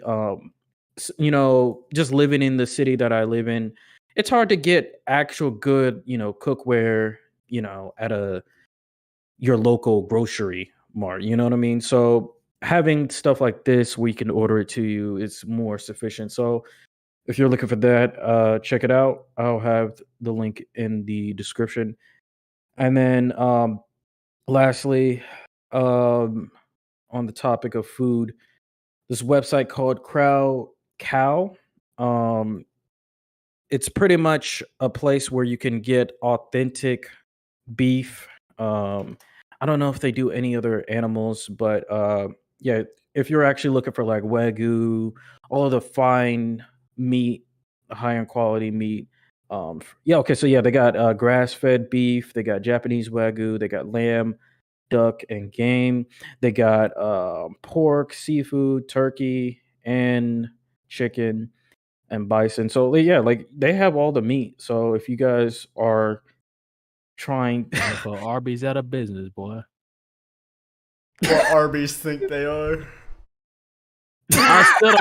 just living in the city that I live in, it's hard to get actual good, cookware, at your local grocery mart. You know what I mean? So having stuff like this, we can order it to you. It's more sufficient. So if you're looking for that, check it out. I'll have the link in the description. And then lastly, on the topic of food, this website called Crow Cow. Um, it's pretty much a place where you can get authentic beef. I don't know if they do any other animals, but yeah, if you're actually looking for like Wagyu, all of the fine meat, high end quality meat. Yeah, okay, so yeah, they got grass fed beef, they got Japanese Wagyu, they got lamb, duck, and game. They got pork, seafood, turkey, and chicken and bison. So yeah, like they have all the meat. So if you guys are trying Gonna put Arby's out of business, boy. what Arby's think they are. I still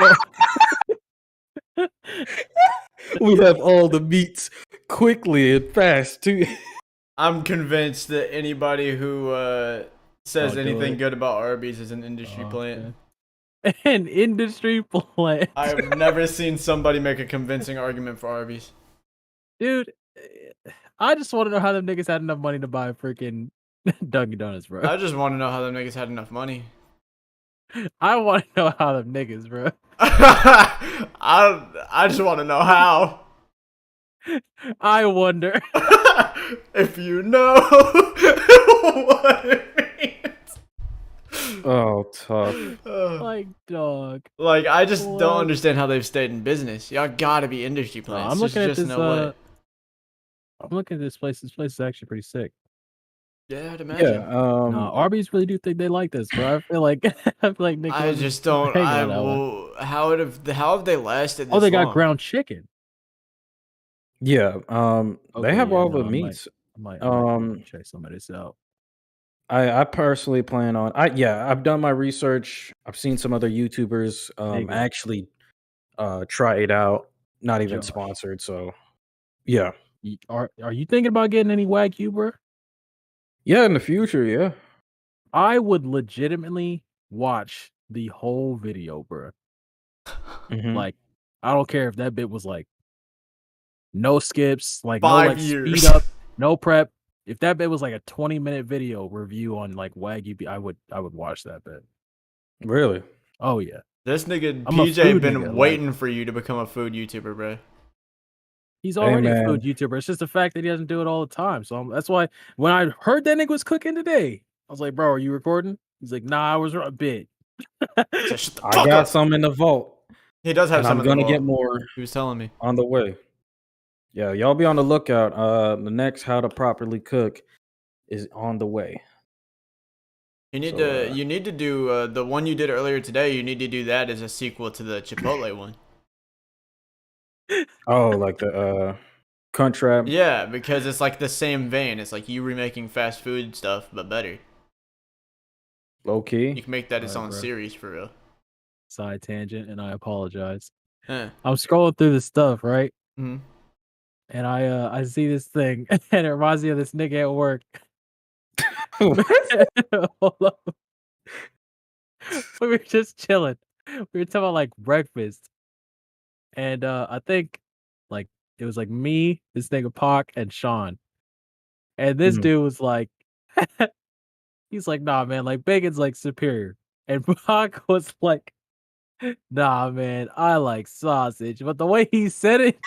don't. We have all the meats quickly and fast too. I'm convinced that anybody who says Don't do anything it. good about Arby's is an industry Oh, plant. man. An industry plant. I've never seen somebody make a convincing argument for Arby's. Dude, I just want to know how them niggas had enough money to buy freaking Dunkin' Donuts, bro. I just want to know how them niggas had enough money. I want to know how them niggas, bro. I just want to know how. I wonder. If you know what it means. Oh, tough. Like, dog. Like, I just What? don't understand how they've stayed in business. Y'all gotta be industry plants. I'm There's looking at just this. no way. I'm looking at this place. This place is actually pretty sick. Yeah, I'd imagine. Yeah. No, Arby's really do think they like this, bro. I feel like Nick. I just don't. banging on that one. How have they lasted this Oh, they got long? ground chicken. Yeah. They have yeah, all no, the I might- meats. I might check some of this out. I personally plan on. I've done my research. I've seen some other YouTubers Nigga. actually try it out. Not even Josh. sponsored. So yeah. Are you thinking about getting any Wagyu, bro? Yeah, in the future, yeah. I would legitimately watch the whole video, bro. Mhm. Like, I don't care if that bit was like no skips, like 5 no like years. speed up, no prep. If that bit was like a 20-minute video review on like Wagyu, I would watch that bit. Really? Oh yeah, This nigga I'm a PJ food been nigga, like- waiting for you to become a food YouTuber, bro. he's already a man. food YouTuber. It's just the fact that he doesn't do it all the time. So that's why when I heard that nigga was cooking today, I was like, "Bro, are you recording?" He's like, "Nah, I was a bit." So shut the I fuck got up. some in the vault, He does have and some I'm in the gonna get vault. more He was telling me. on the way. Yeah, y'all be on the lookout. The next how to properly cook is on the way. You need So, to do the one you did earlier today. You need to do that as a sequel to the Chipotle one. Oh, like the Crunchwrap. Yeah, because it's like the same vein. It's like you remaking fast food stuff, but better. Low You key. can make that its Alright, own bro. series for real. Side tangent, and I apologize. Huh. I'm scrolling through this stuff, right? Mhm. And I see this thing, and it reminds me of this nigga at work. Hold up. We were just chilling. We were talking about like breakfast. And I think like it was like me, this nigga Pac, and Sean. And this Mhm. dude was like, he's like, nah, man, like bacon's like superior. And Pac was like, nah, man, I like sausage. But the way he said it,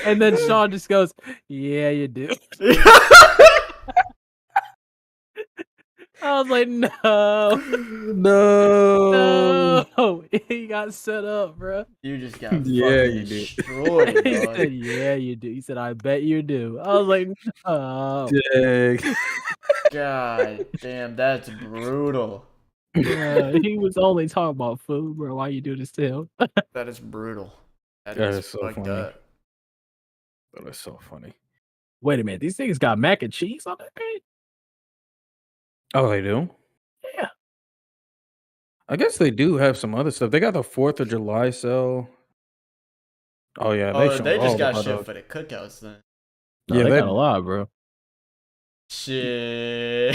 and then Sean just goes, yeah, you do. I was like, no, No. no. He got set up, bro. You just got Yeah, fucking you did. destroyed, He dog. said, yeah, you do. He said, I bet you do. I was like, no. Dang. God damn, that's brutal. He was only talking about food, bro. Why you do this to him? That is brutal. That That is is so fucked funny. up. That is so funny. Wait a minute. These things got mac and cheese on that page? Oh, they do? Yeah. I guess they do have some other stuff. They got the 4th of July sale. Oh yeah, Oh, showing they all just the got hot shit dogs. for the cookouts then. No, Yeah, they that- got a lot, bro. Shit.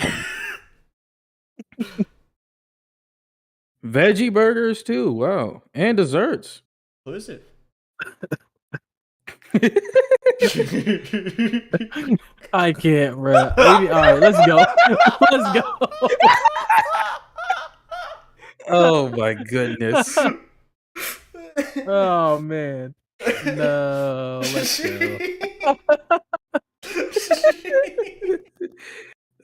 Veggie burgers too. Wow, and desserts. Exclusive. I can't, bro. All right, let's go. Let's go. Oh my goodness. Oh man. No, let's go.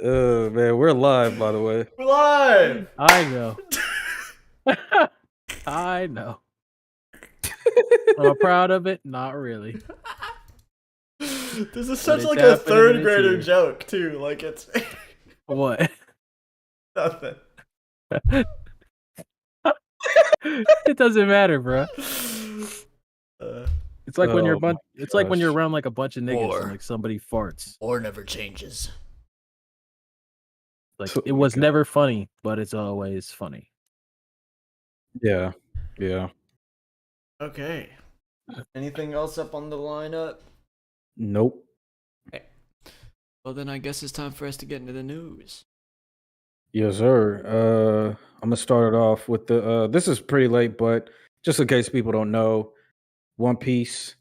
Oh man, we're live by the way. We're live. I know. I know. Am I proud of it? Not really. This is But such it's like a happening and third it's grader here. joke too. Like it's What? nothing. It doesn't matter, bro. It's like when you're Oh my it's like when you're gosh. around like a bunch of niggas Or- and like somebody farts. Or never changes. Like So- it was okay. never funny, but it's always funny. Yeah. Yeah. Okay. Anything else up on the lineup? Nope. Okay. Well, then I guess it's time for us to get into the news. Yes, sir. I'm gonna start it off with the. This is pretty late, but just in case people don't know, One Piece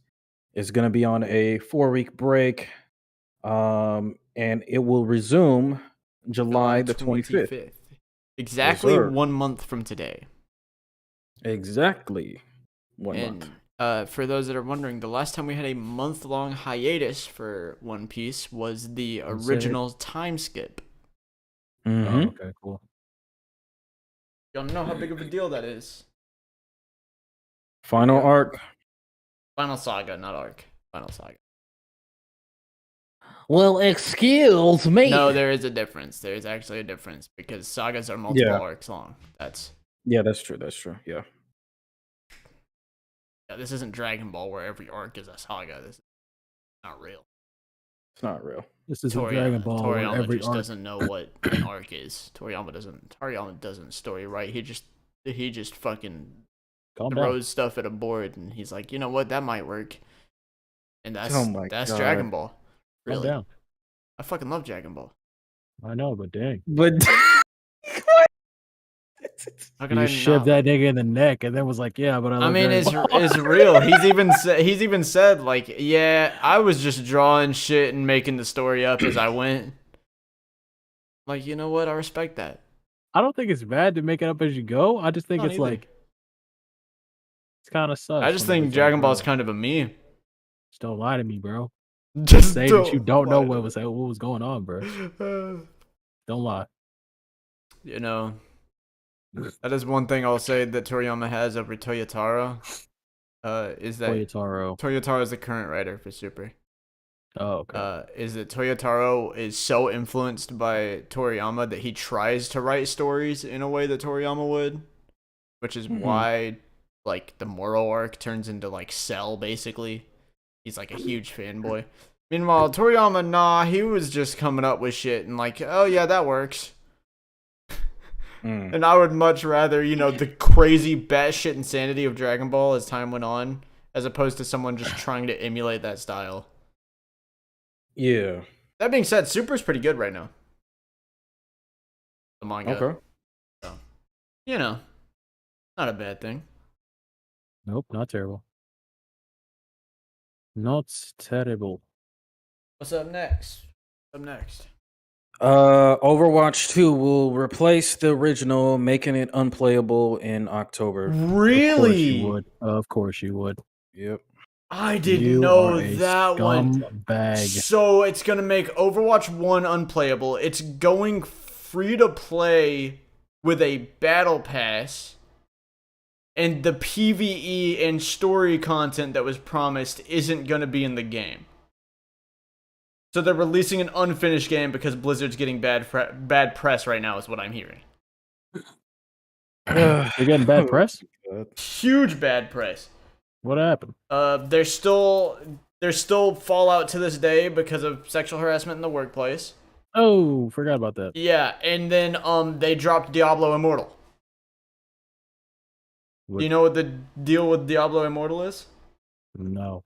is gonna be on a 4-week break, and it will resume July the 25th. Yes, Exactly sir. 1 month from today. Exactly 1 month. And for those that are wondering, the last time we had a month-long hiatus for One Piece was the original time skip. Mm-hmm. Oh, okay, cool. You don't know how big of a deal that is. Final Yep. arc. Final Saga, not arc. Final Saga. Well, excuse me. No, there is a difference. There is actually a difference because sagas are multiple arcs long. That's That's true. That's true. Yeah. this isn't Dragon Ball where every arc is a saga. This is not real. It's not real. This is a Dragon Ball where Toriyama every just arc. doesn't know what an arc is. Toriyama doesn't story right. He just fucking Calm down. throws stuff at a board and he's like, you know what, that might work. And that's Oh my God. Dragon Ball. Calm Really. down. I fucking love Dragon Ball. I know, but dang. But How can You I shoved not? that nigga in the neck and then was like, yeah, but I I love mean, Dragon Ball. it's real. He's even said like, yeah, I was just drawing shit and making the story up as I went. Like, you know what? I respect that. I don't think it's bad to make it up as you go. I just think Not it's either. like it's kind of sus. I just whenever think it's Dragon like, Ball is bro, kind of a meme. just don't lie to me, bro. Just Say that you don't know lie what to was going on, bro. me. Don't lie. You know, that is one thing I'll say that Toriyama has over Toyotaro. Is that Toyotaro is the current writer for Super. Oh, okay. Is that Toyotaro is so influenced by Toriyama that he tries to write stories in a way that Toriyama would, which is why like the Moro arc turns into like Cell basically. He's like a huge fanboy. Meanwhile, Toriyama, nah, he was just coming up with shit and like, oh yeah, that works. And I would much rather, the crazy batshit insanity of Dragon Ball as time went on, as opposed to someone just trying to emulate that style. Yeah. That being said, Super's pretty good right now. The manga. Okay. So, not a bad thing. Nope, not terrible. Not terrible. What's up next? Overwatch 2 will replace the original, making it unplayable in October. Really? Of course you would. Yep. I didn't You know are a that one. Bag. So it's gonna make Overwatch 1 unplayable. It's going free to play with a battle pass. And the PvE and story content that was promised isn't gonna be in the game. So they're releasing an unfinished game because Blizzard's getting bad press right now, is what I'm hearing. You're getting bad press? Huge bad press. What happened? There's still fallout to this day because of sexual harassment in the workplace. Oh, forgot about that. Yeah, and then they dropped Diablo Immortal. Do you know what the deal with Diablo Immortal is? No.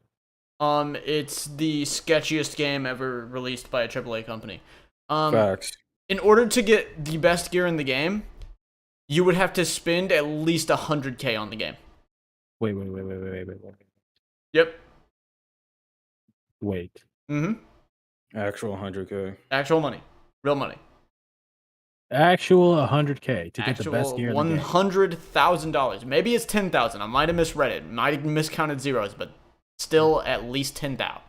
It's the sketchiest game ever released by a AAA company. Facts. In order to get the best gear in the game, you would have to spend at least $100K on the game. Wait. Yep. Wait. Actual 100K. Actual money. Real money. Actual 100K to get the best gear in the game. $100,000. Maybe it's 10,000. I might have misread it. Might have miscounted zeros, but still at least 10,000.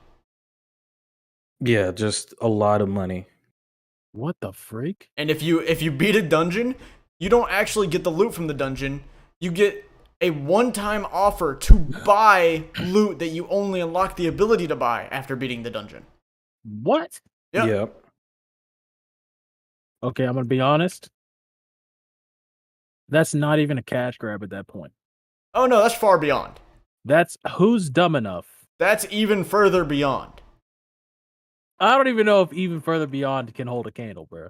Yeah, just a lot of money. What the freak? And if you beat a dungeon, you don't actually get the loot from the dungeon. You get a one-time offer to buy loot that you only unlock the ability to buy after beating the dungeon. What? Yep. Okay, I'm gonna be honest. That's not even a cash grab at that point. Oh no, that's far beyond. That's who's dumb enough. That's even further beyond. I don't even know if even further beyond can hold a candle, bro.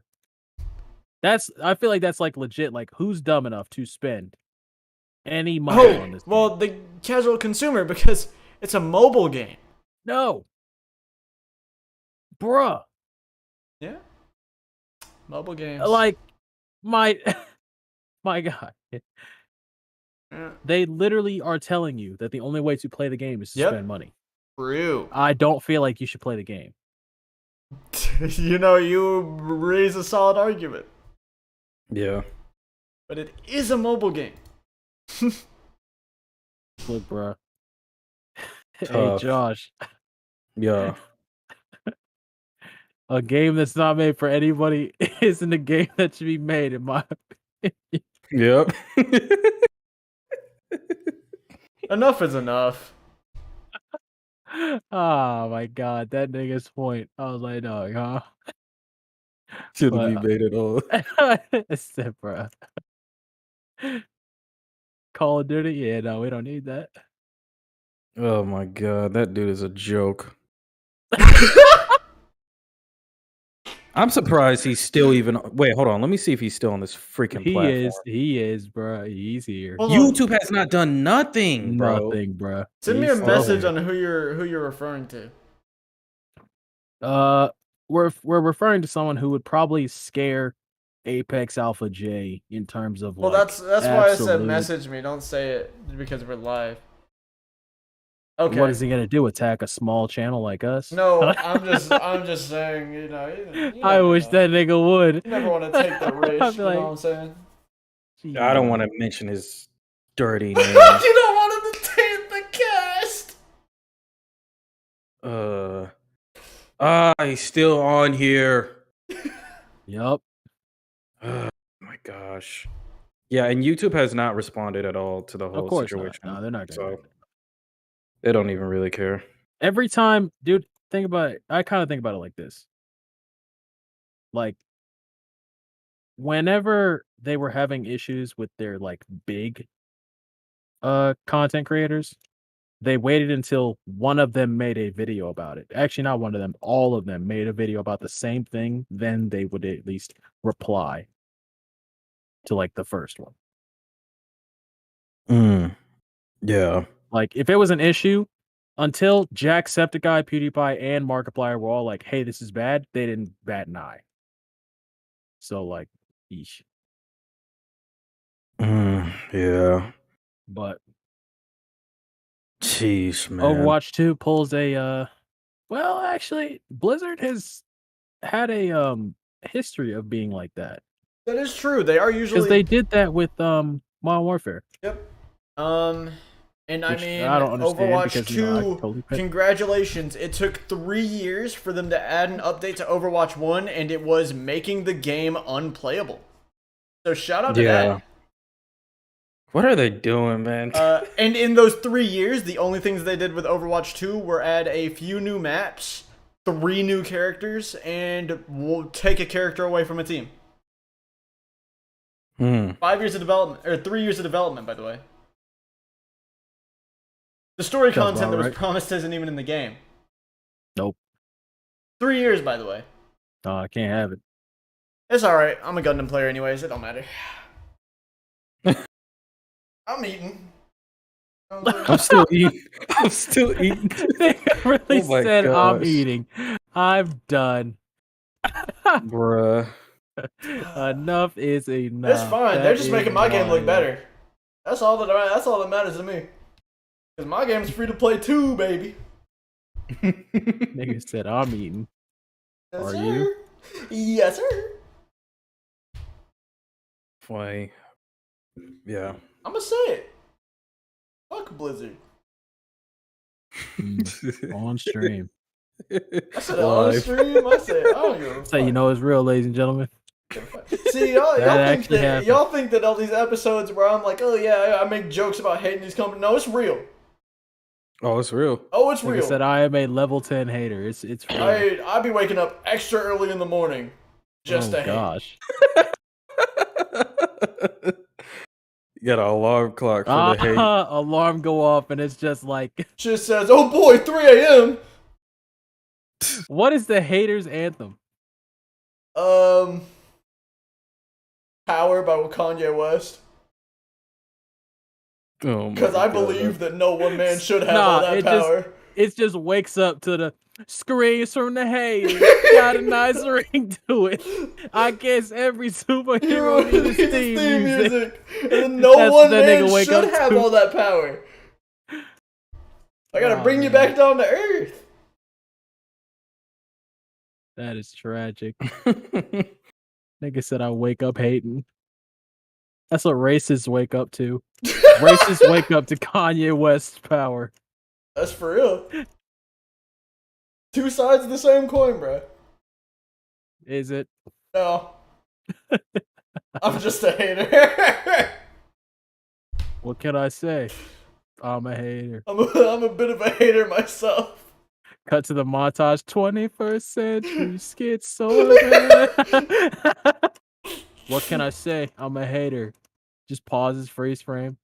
I feel like that's like legit. Like, who's dumb enough to spend any money on this? Well, the casual consumer, because it's a mobile game. No, bruh. Yeah. Mobile games. Like my my God. Yeah. They literally are telling you that the only way to play the game is to spend money. True. I don't feel like you should play the game. You raise a solid argument. Yeah. But it is a mobile game. Look, bro. Hey, Tough. Josh. Yeah. A game that's not made for anybody isn't a game that should be made, in my opinion. Yep. Enough is enough. Oh my God, that nigga's point. I was like, dog, huh? Shouldn't be But made at all. it's it, bro. Call of Duty? Yeah, no, we don't need that. Oh my god, that dude is a joke. I'm surprised he's still even. Wait, hold on. Let me see if he's still on this freaking platform. He is, bro. He's here. Hold on. YouTube has not done nothing, bro. Nothing, bro. Send me a He's still message here. on who you're referring to. We're referring to someone who would probably scare Apex Alpha J in terms of Well, like that's why I said absolute- message me. Don't say it because we're live. Okay. What is he gonna do? Attack a small channel like us? No, I'm just saying. You I never wish know. that nigga would. You never want to take the risk. I'd be You like, know what I'm saying? I don't want to mention his dirty name. You don't want him to take the cast. He's still on here. Yup. Oh my gosh. Yeah, and YouTube has not responded at all to the whole Of course situation. not. No, they're not gonna. So they don't even really care. Every time, dude, think about it. I kind of think about it like this. Like, whenever they were having issues with their like big content creators, they waited until one of them made a video about it. Actually, not one of them, all of them made a video about the same thing, then they would at least reply to like the first one. Yeah. Like, if it was an issue, until Jacksepticeye, PewDiePie, and Markiplier were all like, hey, this is bad, they didn't bat an eye. So, like, yeesh. Yeah. But Jeez, man. Overwatch 2 pulls a well, actually, Blizzard has had a history of being like that. That is true. They are usually Because they did that with Modern Warfare. Yep. And Which I mean, I don't understand Overwatch because, 2, you know, I totally picked- congratulations. It took 3 years for them to add an update to Overwatch 1, and it was making the game unplayable. So shout out to that. What are they doing, man? And in those 3 years, the only things they did with Overwatch 2 were add a few new maps, 3 new characters, and we'll take a character away from a team. 5 years of development, or 3 years of development, by the way. The story content that was promised isn't even in the game. Nope. 3 years, by the way. Oh, I can't have it. It's alright. I'm a Gundam player anyways. It don't matter. I'm eating. I'm still eating. I'm still eating. They really Oh my said, I'm gosh. eating. I'm done. Bruh. Enough is enough. It's fine. They're just making my game look better. That's all that matters to me. Because my game's free to play too, baby. Nigga said, I'm eating. Yes, Are sir. you? Yes, sir. Why? Yeah. I'm gonna say it. Fuck Blizzard. On stream. I said it on stream. I said, I don't give a fuck. So you know it's real, ladies and gentlemen. See, y'all actually happened. y'all think that all these episodes where I'm like, oh yeah, I make jokes about hating these companies. No, it's real. Oh, it's real. Oh, it's Like real. I said, I am a level 10 hater. It's real. I be waking up extra early in the morning just to hate. Gosh. You got an alarm clock for the hate. Alarm go off and it's just like, Just says, oh boy, 3 a.m. what is the haters anthem? Power by Kanye West. Oh my Because I God. believe that no one man should have all that power. It just wakes up to the screams from the haters. Got a nice ring to it. I guess every superhero needs his theme music. And then no That's one what that man nigga wake should up have to. all that power. I gotta Aw, bring you man. back down to earth. That is tragic. Nigga said I wake up hating. That's what racists wake up to. Racists wake up to Kanye West's power. That's for real. Two sides of the same coin, bro. Is it? No. I'm just a hater. What can I say? I'm a hater. I'm a bit of a hater myself. Cut to the montage. 21st century schizoid. What can I say? I'm a hater. Just pauses, freeze frame.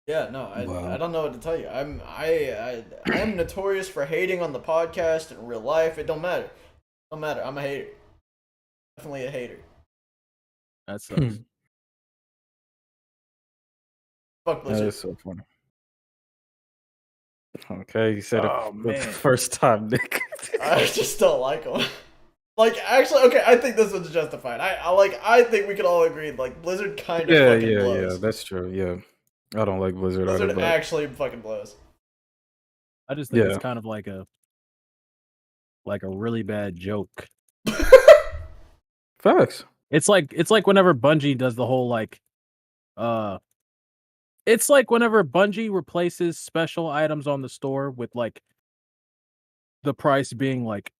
Yeah, no, Wow. I don't know what to tell you. I am notorious for hating on the podcast in real life. It don't matter. Don't matter. I'm a hater. Definitely a hater. That sucks. Fuck That Blizzard. is so funny. Okay, you said Oh, it the man. first time, Nick. I just don't like them. Like, actually, okay, I think this one's justified. I think we can all agree, like, Blizzard kind of yeah, fucking yeah, blows. yeah. That's true. Yeah, I don't like Blizzard Blizzard either, but actually fucking blows. I just think Yeah. it's kind of like a really bad joke. facts. It's like whenever Bungie does the whole it's like whenever Bungie replaces special items on the store with like the price being like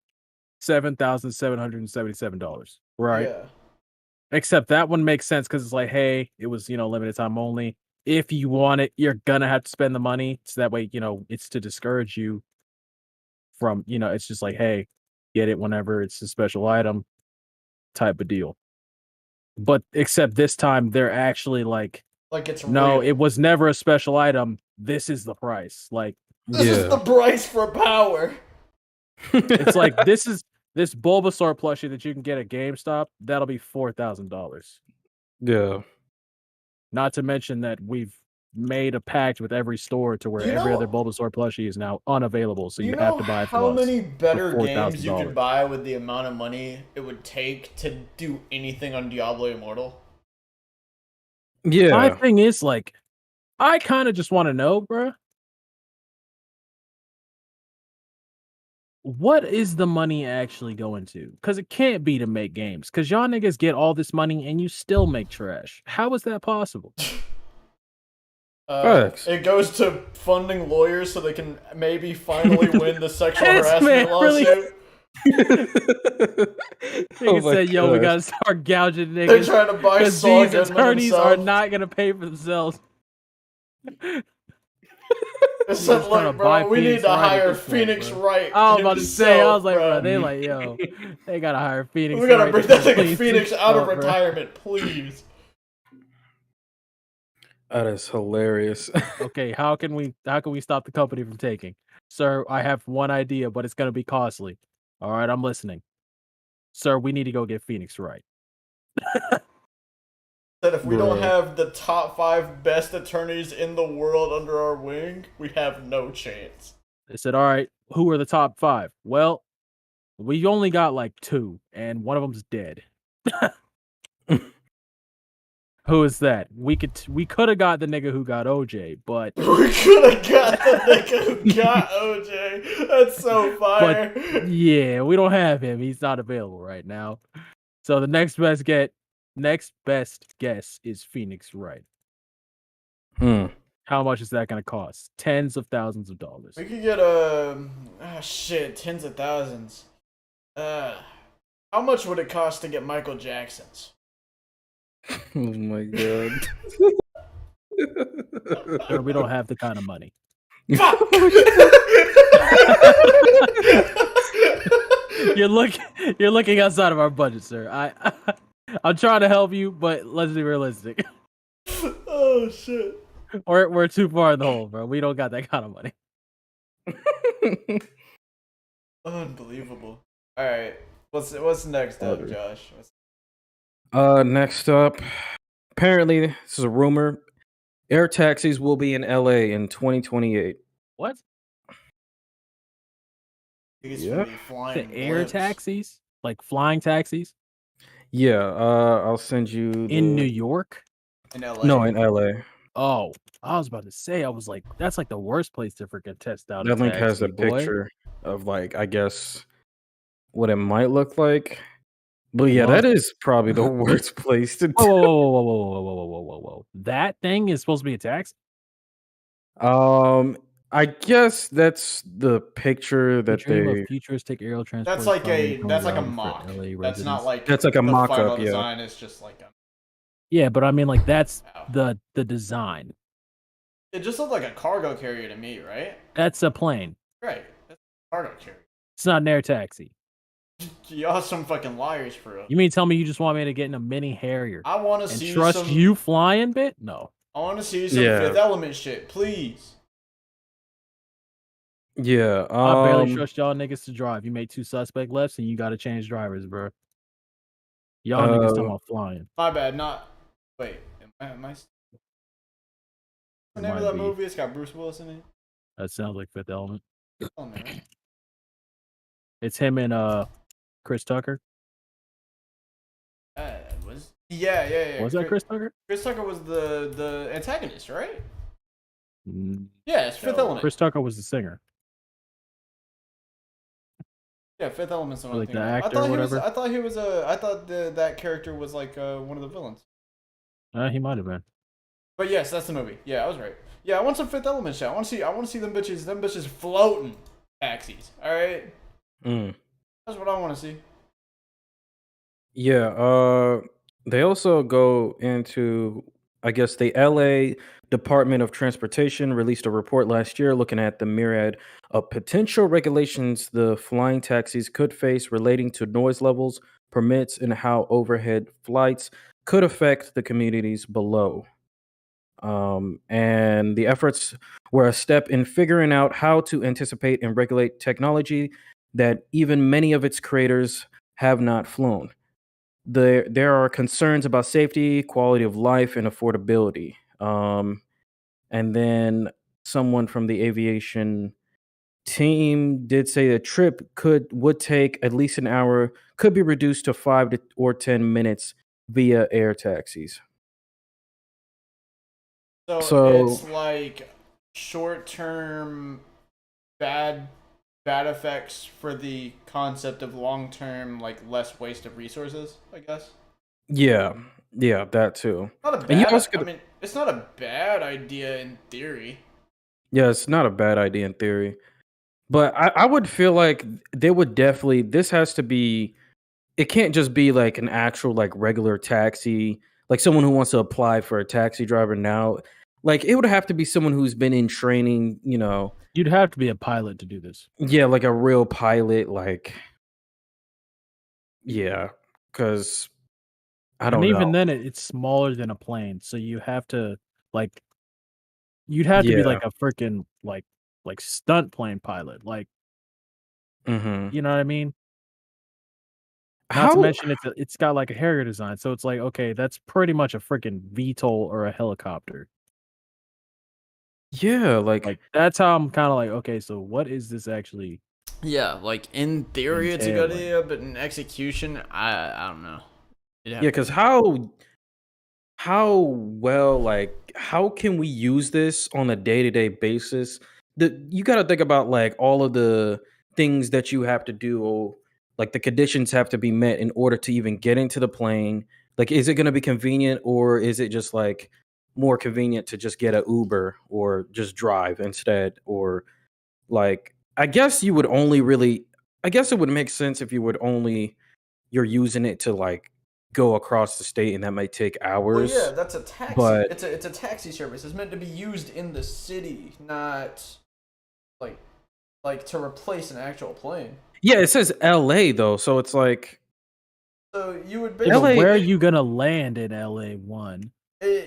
$7,777, right? Yeah. Except that one makes sense because it's like, hey, it was limited time only. If you want it, you're gonna have to spend the money. So that way, it's to discourage you from, it's just like, hey, get it whenever it's a special item type of deal. But except this time they're actually like, Like, it's no, real. it was never a special item. This is the price. Like, This is the price for power. it's like this Bulbasaur plushie that you can get at GameStop. That'll be $4,000. Yeah. Not to mention that we've made a pact with every store to where every other Bulbasaur plushie is now unavailable. So you have to buy it from how us many better for games you $4,000. could buy with the amount of money it would take to do anything on Diablo Immortal? Yeah. My thing is, like, I kind of just want to know, bruh. What is the money actually going to? Because it can't be to make games. Because y'all niggas get all this money and you still make trash. How is that possible? Facts. It goes to funding lawyers so they can maybe finally win the sexual This harassment man really- lawsuit. Nigga my said, yo, we gosh. gotta start gouging They're niggas. trying to buy Because Saul these Goodman attorneys are himself. not gonna pay for themselves. It's He's like, trying to look, buy bro, we Phoenix need to Wright at hire this point, Phoenix bro. Wright. I was about to say, I was like, bro, they like, yo, they gotta hire Phoenix. we gotta Wright bring to that nigga clean Phoenix some out of shit up, bro. retirement, please. That is hilarious. Okay, how can we stop the company from taking? Sir, I have one idea, but it's gonna be costly. All right, I'm listening. Sir, we need to go get Phoenix Wright. That if we don't Bruh. have the top 5 best attorneys in the world under our wing, we have no chance. They said, all right, who are the top 5? Well, we only got like 2, and one of them's dead. Who is that? We could have got the nigga who got OJ, but We could have got the nigga who got OJ. That's so fire. yeah, we don't have him. He's not available right now. So the next best guess is Phoenix Wright. How much is that going to cost? Tens of thousands of dollars. We could get shit, tens of thousands. How much would it cost to get Michael Jackson's? Oh my god. Sir, we don't have the kind of money. Fuck! You're looking outside of our budget, sir. I'm trying to help you, but let's be realistic. Oh shit. We're too far in the hole, bro. We don't got that kind of money. Unbelievable. Alright. What's next up, Josh? Next up, apparently this is a rumor. Air taxis will be in LA in 2028. What? It's Yeah. gonna be The flying air blimps taxis? Like flying taxis? Yeah, I'll send you In New the York? in LA. No, in LA. Oh, I was about to say, I was like, that's like the worst place to freaking test out a That link has a taxi, boy. picture of like I guess what it might look like. But yeah, Well, that is probably the worst place to whoa, whoa, whoa, whoa, whoa, whoa, whoa, whoa, whoa, whoa, whoa. That thing is supposed to be a taxi? I guess that's the picture We that dream of they futuristic aerial That's transport like finally a becoming that's like a reality for mock. LA That's not residents. like That's like a the mock-up, final yeah. design. It's just like a. Yeah, but I mean, like that's Wow. the design. It just looked like a cargo carrier to me, right? That's a plane. Right. That's a cargo carrier. It's not an air taxi. Y'all some fucking liars for real. You mean tell me you just want me to get in a mini Harrier I want to and see trust some. you flying, bit? No. I want to see some Yeah. Fifth Element shit, please. Yeah. I barely trust y'all niggas to drive. You made 2 suspect lefts and you got to change drivers, bro. Y'all niggas talking about flying. My bad. Not. Wait. Am I? What's the It name of might that be. movie? It's got Bruce Willis in it. That sounds like Fifth Element. Element, right? It's him and Chris Tucker. Was. Yeah. Was that Chris Tucker? Chris Tucker was the antagonist, right? Mm, Yeah, it's Fifth no, Element. Chris Tucker was the singer. Yeah, Fifth Element's the one Like I'm the thinking of. actor or whatever? I thought he was a. I thought that character was like one of the villains. He might have been. But yes, that's the movie. Yeah, I was right. Yeah, I want some Fifth Element shit. I want to see them bitches floating taxis. All right, that's what I want to see. Yeah, they also go into, I guess, the LA Department of Transportation released a report last year looking at the myriad of potential regulations the flying taxis could face relating to noise levels, permits, and how overhead flights could affect the communities below. And the efforts were a step in figuring out how to anticipate and regulate technology that even many of its creators have not flown. There are concerns about safety, quality of life, and affordability. And then someone from the aviation team did say the trip would take at least an hour, could be reduced to 5 or 10 minutes via air taxis. So So it's like short-term bad effects for the concept of long-term like less waste of resources, I guess. yeah, that too. Not a And you bad. also I could, mean, it's not a bad idea in theory. yeah, it's not a bad idea in theory, but I would feel like they would definitely. This has to be. It can't just be like an actual like regular taxi, like someone who wants to apply for a taxi driver now. Like it would have to be someone who's been in training, You'd have to be a pilot to do this. yeah, like a real pilot, like yeah, because I And don't know. even then, it's smaller than a plane, so you have to like you'd have to be Yeah. like a freaking like stunt plane pilot, like Hmm. you know what I mean? Not to How? mention it's got like a Harrier design, so it's like okay, that's pretty much a freaking VTOL or a helicopter. Yeah, like Like that's how I'm kind of like okay, so what is this actually? Yeah, like in theory it's a good Entailing. idea, but in execution, I don't know. yeah, because how well like how can we use this on a day-to-day basis? You got to think about like all of the things that you have to do, or like the conditions have to be met in order to even get into the plane. Like is it going to be convenient, or is it just like more convenient to just get a Uber or just drive instead? Or like I guess it would make sense if you would only you're using it to like go across the state, and that might take Well, yeah, hours. that's a taxi. But It's a taxi service. It's meant to be used in the city, not like to replace an actual plane. yeah, it says LA though, so it's like So you would Yeah, but LA. where are you gonna land in LA1?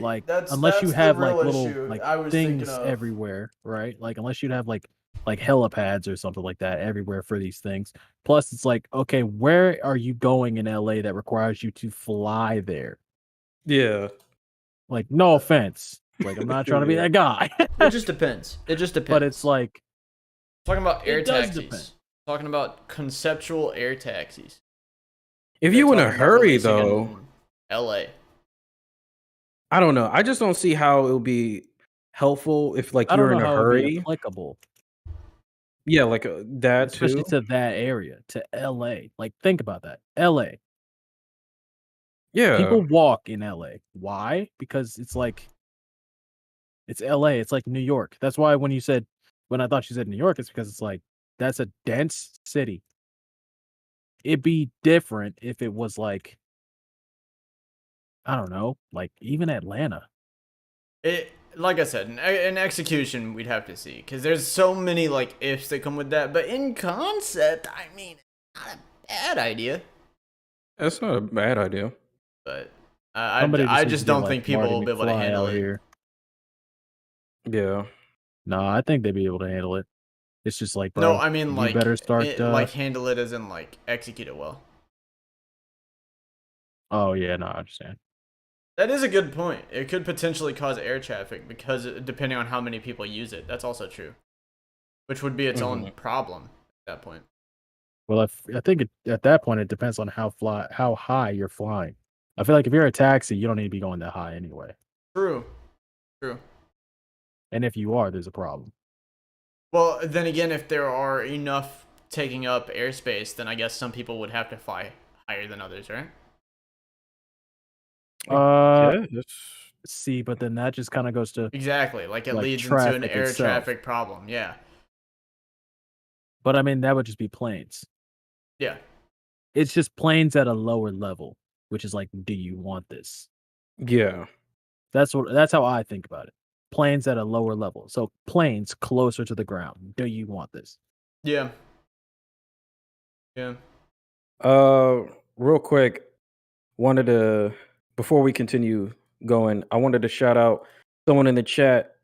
Like unless you that's the have like real little issue like I was thinking things of. everywhere, right? Like unless you'd have like like helipads or something like that everywhere for these things. Plus, it's like, okay, where are you going in LA that requires you to fly there? Yeah. Like, no offense. Like, I'm not trying to be Yeah. that guy. It just depends. It just depends. But it's like, talking about air it does taxis. depend. Talking about conceptual air taxis. If They're you in a talking about hurry releasing though, in LA. I don't know. I just don't see how it would be helpful if like I don't you're know in a how it would be hurry. applicable, Yeah, like that especially too. to that area, to LA. Like, think about that. LA. Yeah. People walk in LA. Why? Because it's like, it's LA. It's like New York. That's why when I thought you said New York, it's because it's like, that's a dense city. It'd be different if it was like, I don't know, like even Atlanta. It, like I said, in execution we'd have to see because there's so many like ifs that come with that. But in concept, I mean, it's not a bad idea. That's not a bad idea. But Somebody I needs just to get don't like think people Marty will be able to McFly handle out it. here. Yeah. No, I think they'd be able to handle it. It's just like, No, bro, I mean you like better start. like handle it as in like execute it well. Oh yeah, no, I understand. That is a good point. It could potentially cause air traffic because depending on how many people use it. That's also true. Which would be its own problem at that point. Well, I think at that point it depends on how high you're flying. I feel like if you're a taxi, you don't need to be going that high anyway. True. True. And if you are, there's a problem. Well, then again, if there are enough taking up airspace, then I guess some people would have to fly higher than others, right? Yes. See, but then that just kind of goes to Exactly. Like it like leads into an traffic air itself. traffic problem. Yeah. But I mean, that would just be planes. Yeah. It's just planes at a lower level, which is like, do you want this? Yeah. That's how I think about it. Planes at a lower level. So planes closer to the ground. Do you want this? Yeah. Yeah. Real quick, wanted to before we continue going, I wanted to shout out someone in the chat,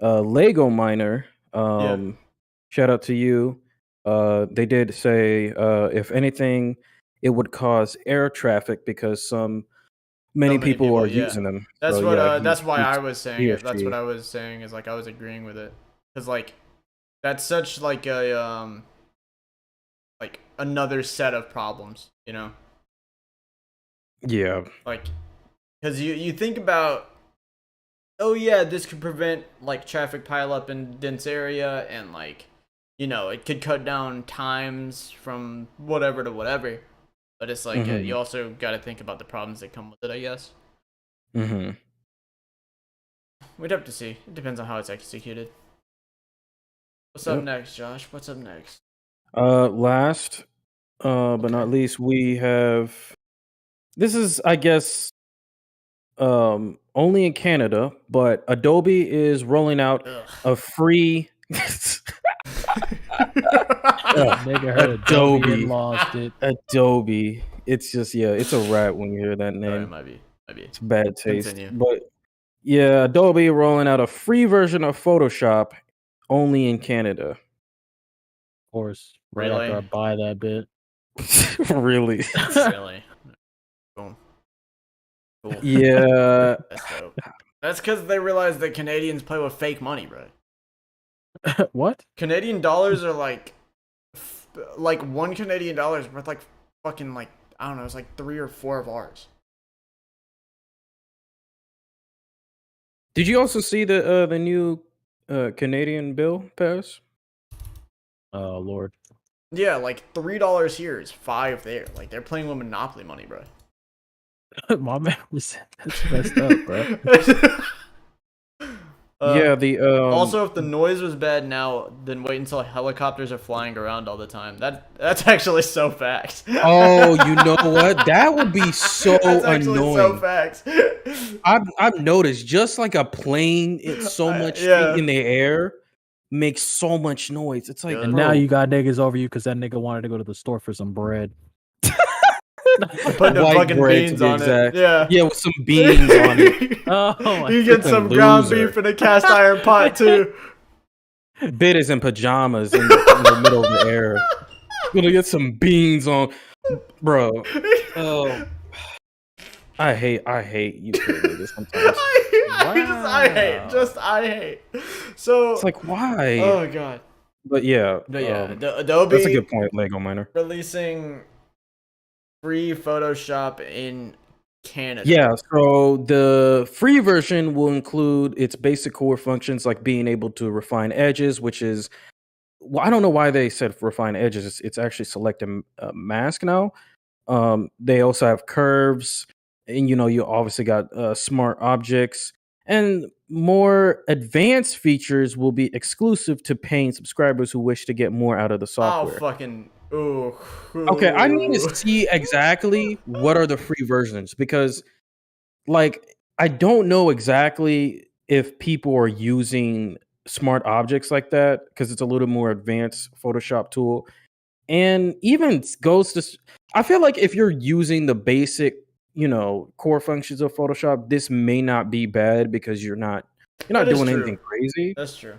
Lego Miner. Shout out to you. They did say if anything, it would cause air traffic because many people are yeah. using them. That's So what yeah, that's why he's- I was saying he or it. That's what she. I was saying is like I was agreeing with it. Cuz like that's such like a like another set of problems, you know? Yeah. Like cuz you think about oh yeah, this could prevent like traffic pileup in dense area and like you know, it could cut down times from whatever to whatever. But it's like you also got to think about the problems that come with it, I guess. Mm-hmm. We'd have to see. It depends on how it's executed. What's up next, Josh? What's up next? Last, but not least, we have. This is, I guess, only in Canada, but Adobe is rolling out a free. Nigga heard Adobe and lost it. Adobe. It's just it's a rat when you hear that name. It might be. It's bad taste. Continue. But yeah, Adobe rolling out a free version of Photoshop only in Canada. Of course, right Really? after I buy that bit. Really? Really? Boom. Cool. Yeah. That's dope. That's because they realize that Canadians play with fake money, bro. What? Canadian dollars are like $1 Canadian is worth like fucking like I don't know, it's like 3 or 4 of ours. Did you also see the new Canadian bill pass? Oh Lord. Yeah, like $3 here is 5 there. Like they're playing with monopoly money, bro. My man was that's messed up, bro. Yeah, the also, if the noise was bad now, then wait until helicopters are flying around all the time. That's actually so facts. Oh, you know what? That would be so That's actually annoying. so facts. I've noticed just like a plane, it's so much feet in the air makes so much noise. It's like, And bro. now you got niggas over you because that nigga wanted to go to the store for some bread. Put the White fucking bread, beans to be on exact. it. Yeah. Yeah, with some beans on it. Oh, you get some ground loser. beef in a cast iron pot too. Bit is in pajamas in the middle of the air. Gonna get some beans on, bro. Oh, I hate you kid niggas sometimes. I hate. It's So, like why? oh god. But yeah, But yeah, that's a Adobe good point, Lego Miner. releasing free Photoshop in Canada. Yeah, so the free version will include its basic core functions like being able to refine edges, which is well, I don't know why they said refine edges. It's actually select a mask now. They also have curves, and you obviously got smart objects, and more advanced features will be exclusive to paying subscribers who wish to get more out of the Oh software. fucking ooh. Okay, I need to Ooh. see exactly what are the free versions because, like, I don't know exactly if people are using smart objects like that because it's a little more advanced Photoshop tool. And even goes to I feel like if you're using the basic, core functions of Photoshop, this may not be bad because you're That not is doing true. anything crazy, That's true.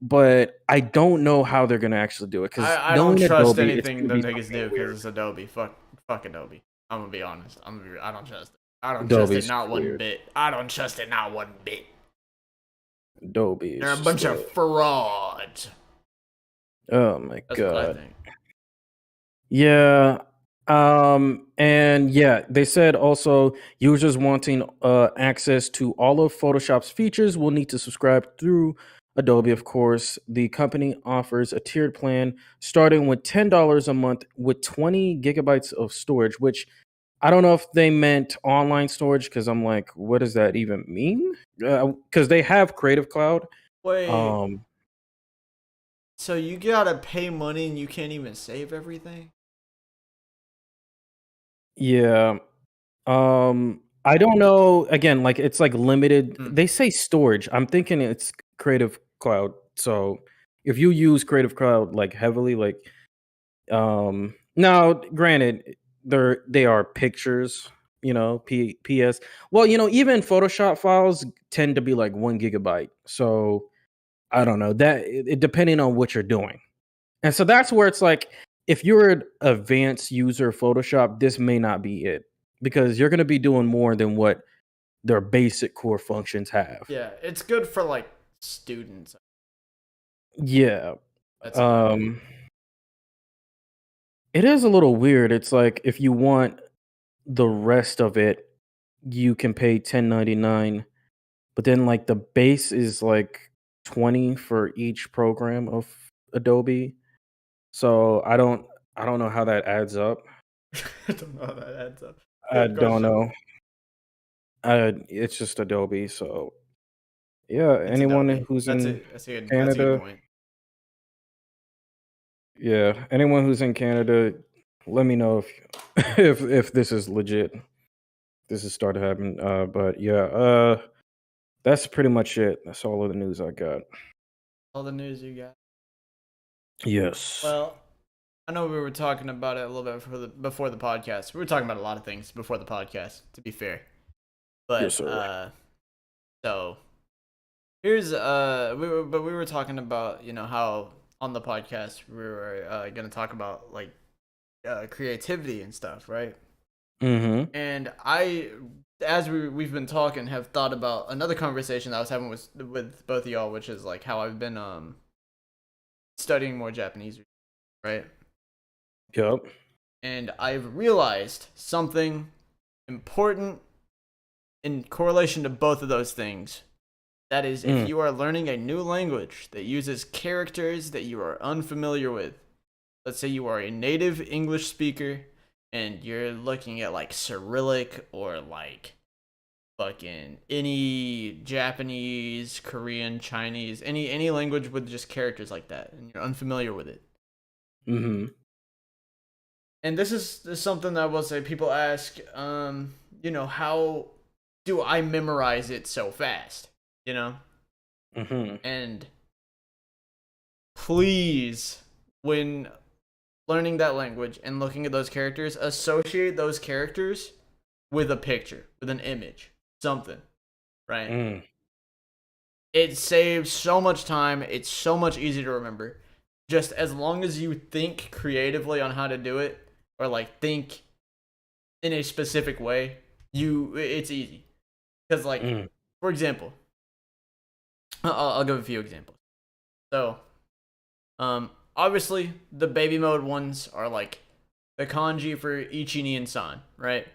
but I don't know how they're gonna actually do it because I don't knowing trust Adobe, it's anything gonna be them niggas something do because weird. it's Adobe. Fuck Adobe. I'm gonna be honest. I don't trust it. I don't trust it Adobe's not just one weird. bit. I don't trust it not one bit. Adobe They're is a just bunch of frauds. oh my That's what I god. think. Yeah. And yeah, they said also users wanting access to all of Photoshop's features will need to subscribe through Adobe, of course. The company offers a tiered plan starting with $10 a month with 20 gigabytes of storage, which I don't know if they meant online storage because I'm like, what does that even mean? Because they have Creative Cloud. Wait, Um, so you gotta pay money and you can't even save everything? yeah. I don't know. Again, like it's like limited. Hmm. They say storage. I'm thinking it's Creative Cloud. So if you use Creative Cloud like heavily, like now, granted, they are pictures. PS. Well, even Photoshop files tend to be like 1 gigabyte. So I don't know that depending on what you're doing. And so that's where it's like, if you're an advanced user of Photoshop, this may not be it because you're going to be doing more than what their basic core functions have. Yeah, it's good for like students. Yeah. That's about it. Um, it is a little weird. It's like if you want the rest of it, you can pay 10.99, but then like the base is like 20 for each program of Adobe. So I don't know how that adds up. I don't know how that adds up. I Good don't question. know. It's just Adobe, so yeah, It's anyone Adobe. who's in That's a good Canada, point. yeah, anyone who's in Canada, let me know if if this is legit. This has started happening. But yeah, that's pretty much it. That's all of the news I got. All the news you got. Yes. Well, I know we were talking about it a little bit before the podcast. We were talking about a lot of things before the podcast, to be fair. Yes, But sir. so here's we were talking about how on the podcast we were gonna talk about like creativity and stuff, right? Mm-hmm. And as we've been talking, have thought about another conversation that I was having with both of y'all, which is like how I've been studying more Japanese, right? Yep. And I've realized something important in correlation to both of those things. That is, if Mm. you are learning a new language that uses characters that you are unfamiliar with, let's say you are a native English speaker and you're looking at like Cyrillic or like fucking any Japanese, Korean, Chinese, any language with just characters like that, and you're unfamiliar with it. Mm-hmm. And this is something that I will say people ask, how do I memorize it so fast? Mm-hmm. And please, when learning that language and looking at those characters, associate those characters with a picture, with an image, something, right? Mm. it saves so much time. It's so much easier to remember. Just as long as you think creatively on how to do it, or like think in a specific way, it's easy. Because like, for example, I'll give a few examples. So, obviously the baby mode ones are like the kanji for Ichi, Ni, and San, right?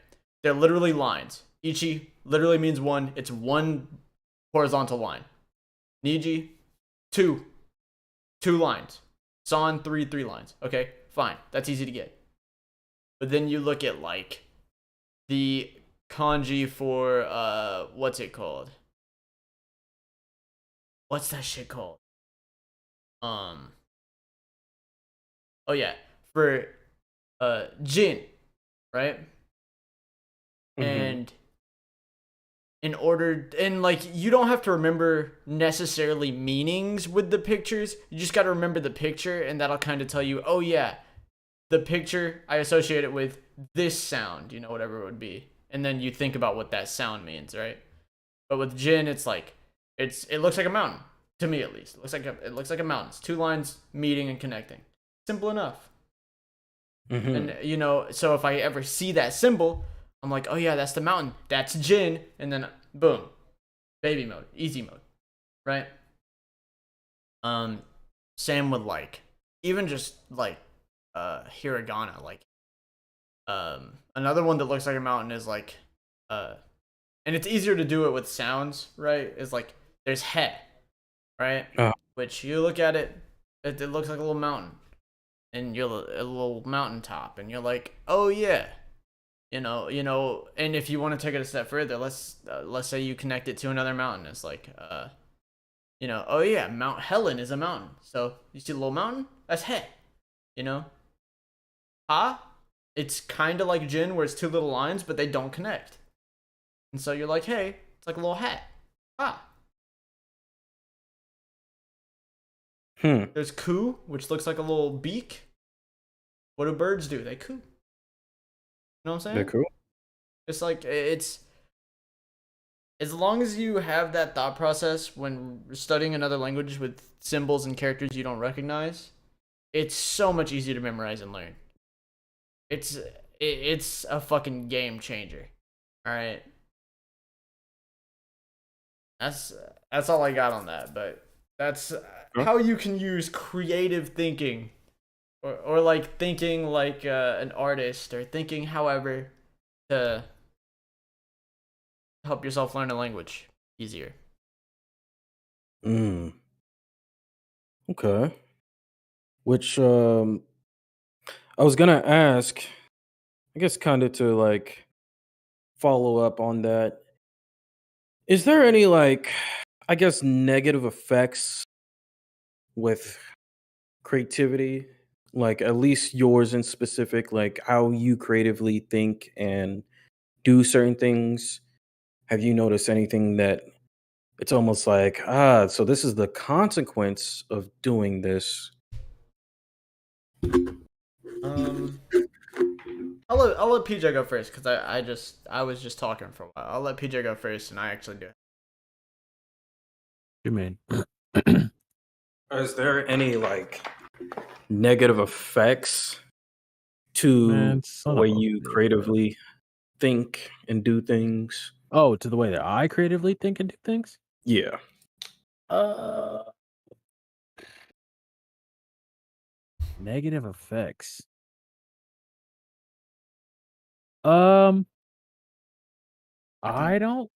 They're literally lines. Ichi literally means one. It's one horizontal line. Niji, two lines. San, three lines. Okay, fine. That's easy to get. But then you look at like the kanji for what's it called? What's that shit called? Oh yeah, for Jin, right? And like you don't have to remember necessarily meanings with the pictures. You just got to remember the picture, and that'll kind of tell you, oh yeah, the picture I associate it with this sound, whatever it would be, and then you think about what that sound means, right? But with Jin, it's like it looks like a mountain to me, at least. It looks like a mountain. It's two lines meeting and connecting. Simple enough. And so if I ever see that symbol, I'm like, oh yeah, that's the mountain. That's Jin, and then boom, baby mode, easy mode, right? Same with like even just like hiragana, like another one that looks like a mountain is like and it's easier to do it with sounds, right? Is like there's he, right? Which you look at it, it looks like a little mountain, and you're a little mountaintop, and you're like, oh yeah, and if you want to take it a step further, let's say you connect it to another mountain. It's like, oh yeah, Mount Helen is a mountain. So you see the little mountain? That's he, Ha, it's kind of like Jin, where it's two little lines, but they don't connect. And so you're like, hey, it's like a little hat. Ha. There's Ku, which looks like a little beak. What do birds do? They coo. You know what I'm saying? They're cool. It's like, it's as long as you have that thought process when studying another language with symbols and characters you don't recognize, it's so much easier to memorize and learn. It's a fucking game changer. All right. That's all I got on that, but that's how you can use creative thinking, or like thinking like an artist, or thinking however to help yourself learn a language easier. Okay. Which I was gonna ask, I guess kind of to like follow up on that. Is there any like I guess negative effects with creativity? Like at least yours in specific, like how you creatively think and do certain things. Have you noticed anything that it's almost like, so this is the consequence of doing this? I'll let PJ go first, because I was just talking for a while. I'll let PJ go first, and I actually do. You mean? Is there any like negative effects to Man, the son way of a you bitch. creatively think and do things? Oh, to the way that I creatively think and do things? Yeah. Negative effects. I don't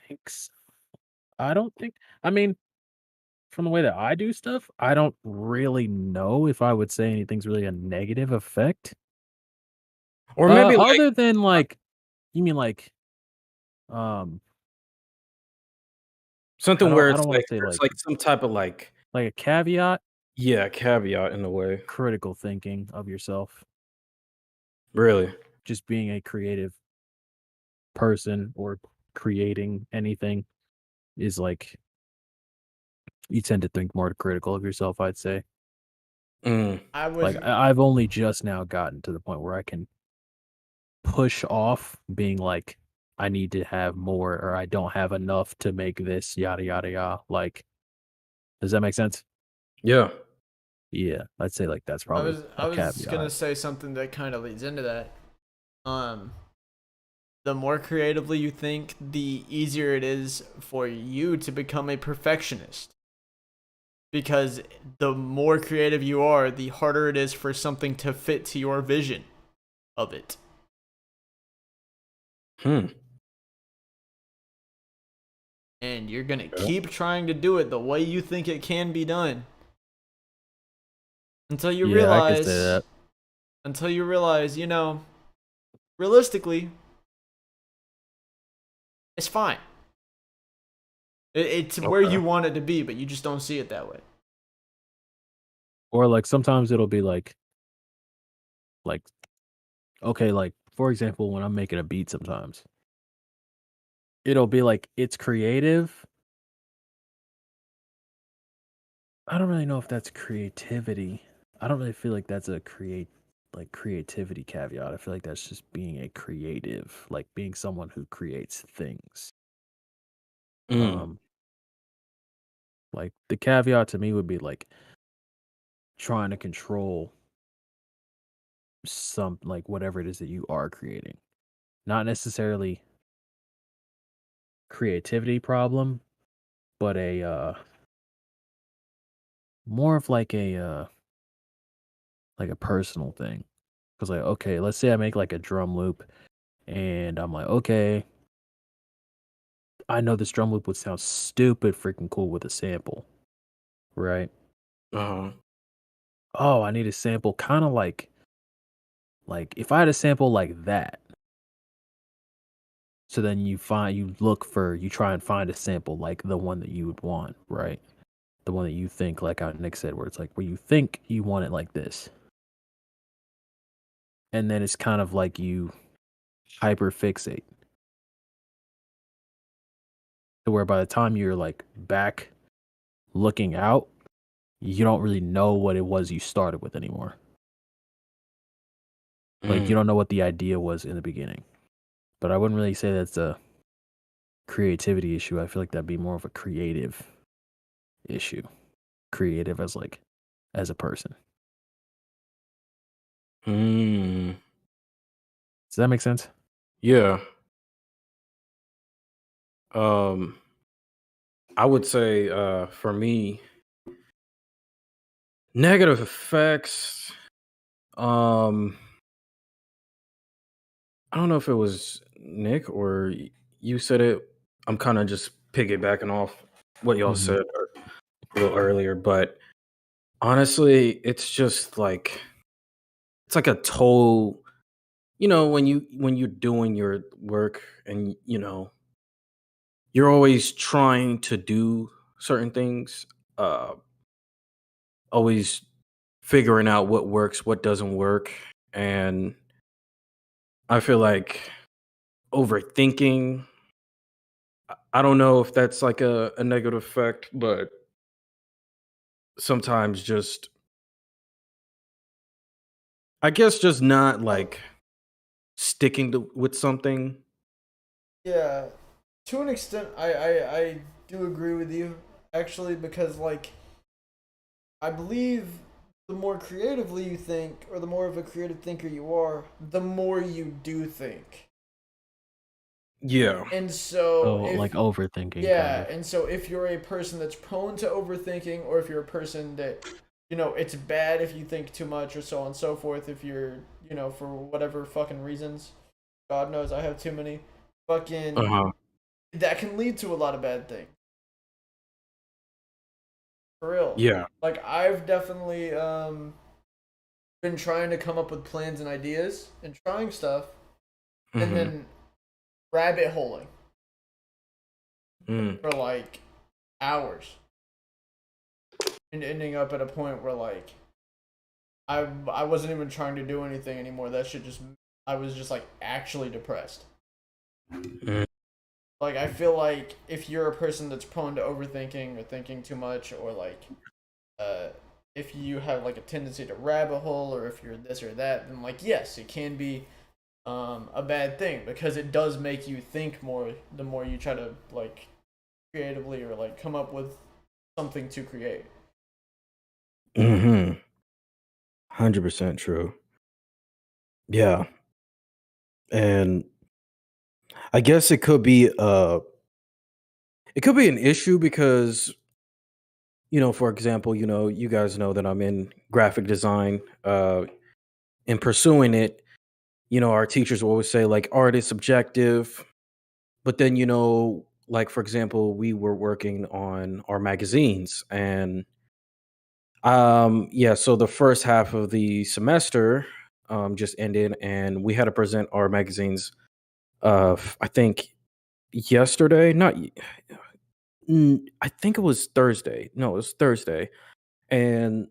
think so. I mean, from the way that I do stuff, I don't really know if I would say anything's really a negative effect. Or maybe like Other than like, you mean like, um, something where I don't want to say there's like like some type of like a caveat, caveat in a way. critical thinking of yourself, Really? just being a creative person or creating anything is like you tend to think more critical of yourself, I'd say. I Like would. I've only just now gotten to the point where I can push off being like I need to have more or I don't have enough to make this yada yada yada. Like Does that make sense? Yeah. Yeah, I'd say like that's I probably was a I was gonna caveat. say something that kind of leads into that. Um, the more creatively you think, the easier it is for you to become a perfectionist. Because the more creative you are, the harder it is for something to fit to your vision of it. Hmm. And you're gonna Yeah. keep trying to do it the way you think it can be done until you Yeah, I could say realize that. you know, realistically, it's fine. It's where Okay. you want it to be, but you just don't see it that way. Or like sometimes it'll be like okay, like for example, when I'm making a beat sometimes, it'll be like it's creative. I don't really know if that's creativity. I don't really feel like that's a creativity caveat. I feel like that's just being a creative, like being someone who creates things. Mm. Um like the caveat to me would be like trying to control some like whatever it is that you are creating. Not necessarily creativity problem, but a more of like a personal thing. Cuz like okay, let's say I make like a drum loop and I'm like, okay, I know this drum loop would sound stupid freaking cool with a sample, right? Uh-huh. Oh, I need a sample kind of like if I had a sample like that. So then you try and find a sample like the one that you would want, right? The one that you think, like how Nick said, where it's like where you think you want it like this. And then it's kind of like you hyper fixate to where by the time you're like back looking out, you don't really know what it was you started with anymore. Like you Mm. don't know what the idea was in the beginning. But I wouldn't really say that's a creativity issue. I feel like that'd be more of a creative issue. Creative as a person. Mm. Does that make sense? Yeah. Um, I would say for me, negative effects. Um, I don't know if it was Nick or you said it. I'm kind of just piggybacking off what y'all Mm-hmm. said a little earlier, but honestly, it's like a toll. When you're doing your work and you're always trying to do certain things, uh, always figuring out what works, what doesn't work, and I feel like overthinking. I don't know if that's like a negative effect, but sometimes just I guess just not like sticking with something. Yeah, to an extent, I do agree with you actually because like I believe the more creatively you think, or the more of a creative thinker you are, the more you do think. Yeah. And so So if like overthinking kind yeah, of. and so if you're a person that's prone to overthinking, or if you're a person that, it's bad if you think too much, or so on and so forth, if you're, for whatever fucking reasons, God knows I have too many, fucking, Uh-huh. that can lead to a lot of bad things. For real. Yeah. Like, I've definitely, been trying to come up with plans and ideas and trying stuff, and Mhm. then rabbit holing Mm. for like hours, and ending up at a point where like I wasn't even trying to do anything anymore. That shit just I was just like actually depressed. Mm. Like I feel like if you're a person that's prone to overthinking or thinking too much, or like uh if you have like a tendency to rabbit hole, or if you're this or that, then like yes, it can be a bad thing, because it does make you think more the more you try to like creatively or like come up with something to create. 100% true. Yeah. And I guess it could be an issue because, for example, you guys know that I'm in graphic design, and pursuing it, our teachers will always say like art is subjective, but then, like for example, we were working on our magazines and yeah, so the first half of the semester just ended and we had to present our magazines I think yesterday, not I think it was Thursday. No, it was Thursday. And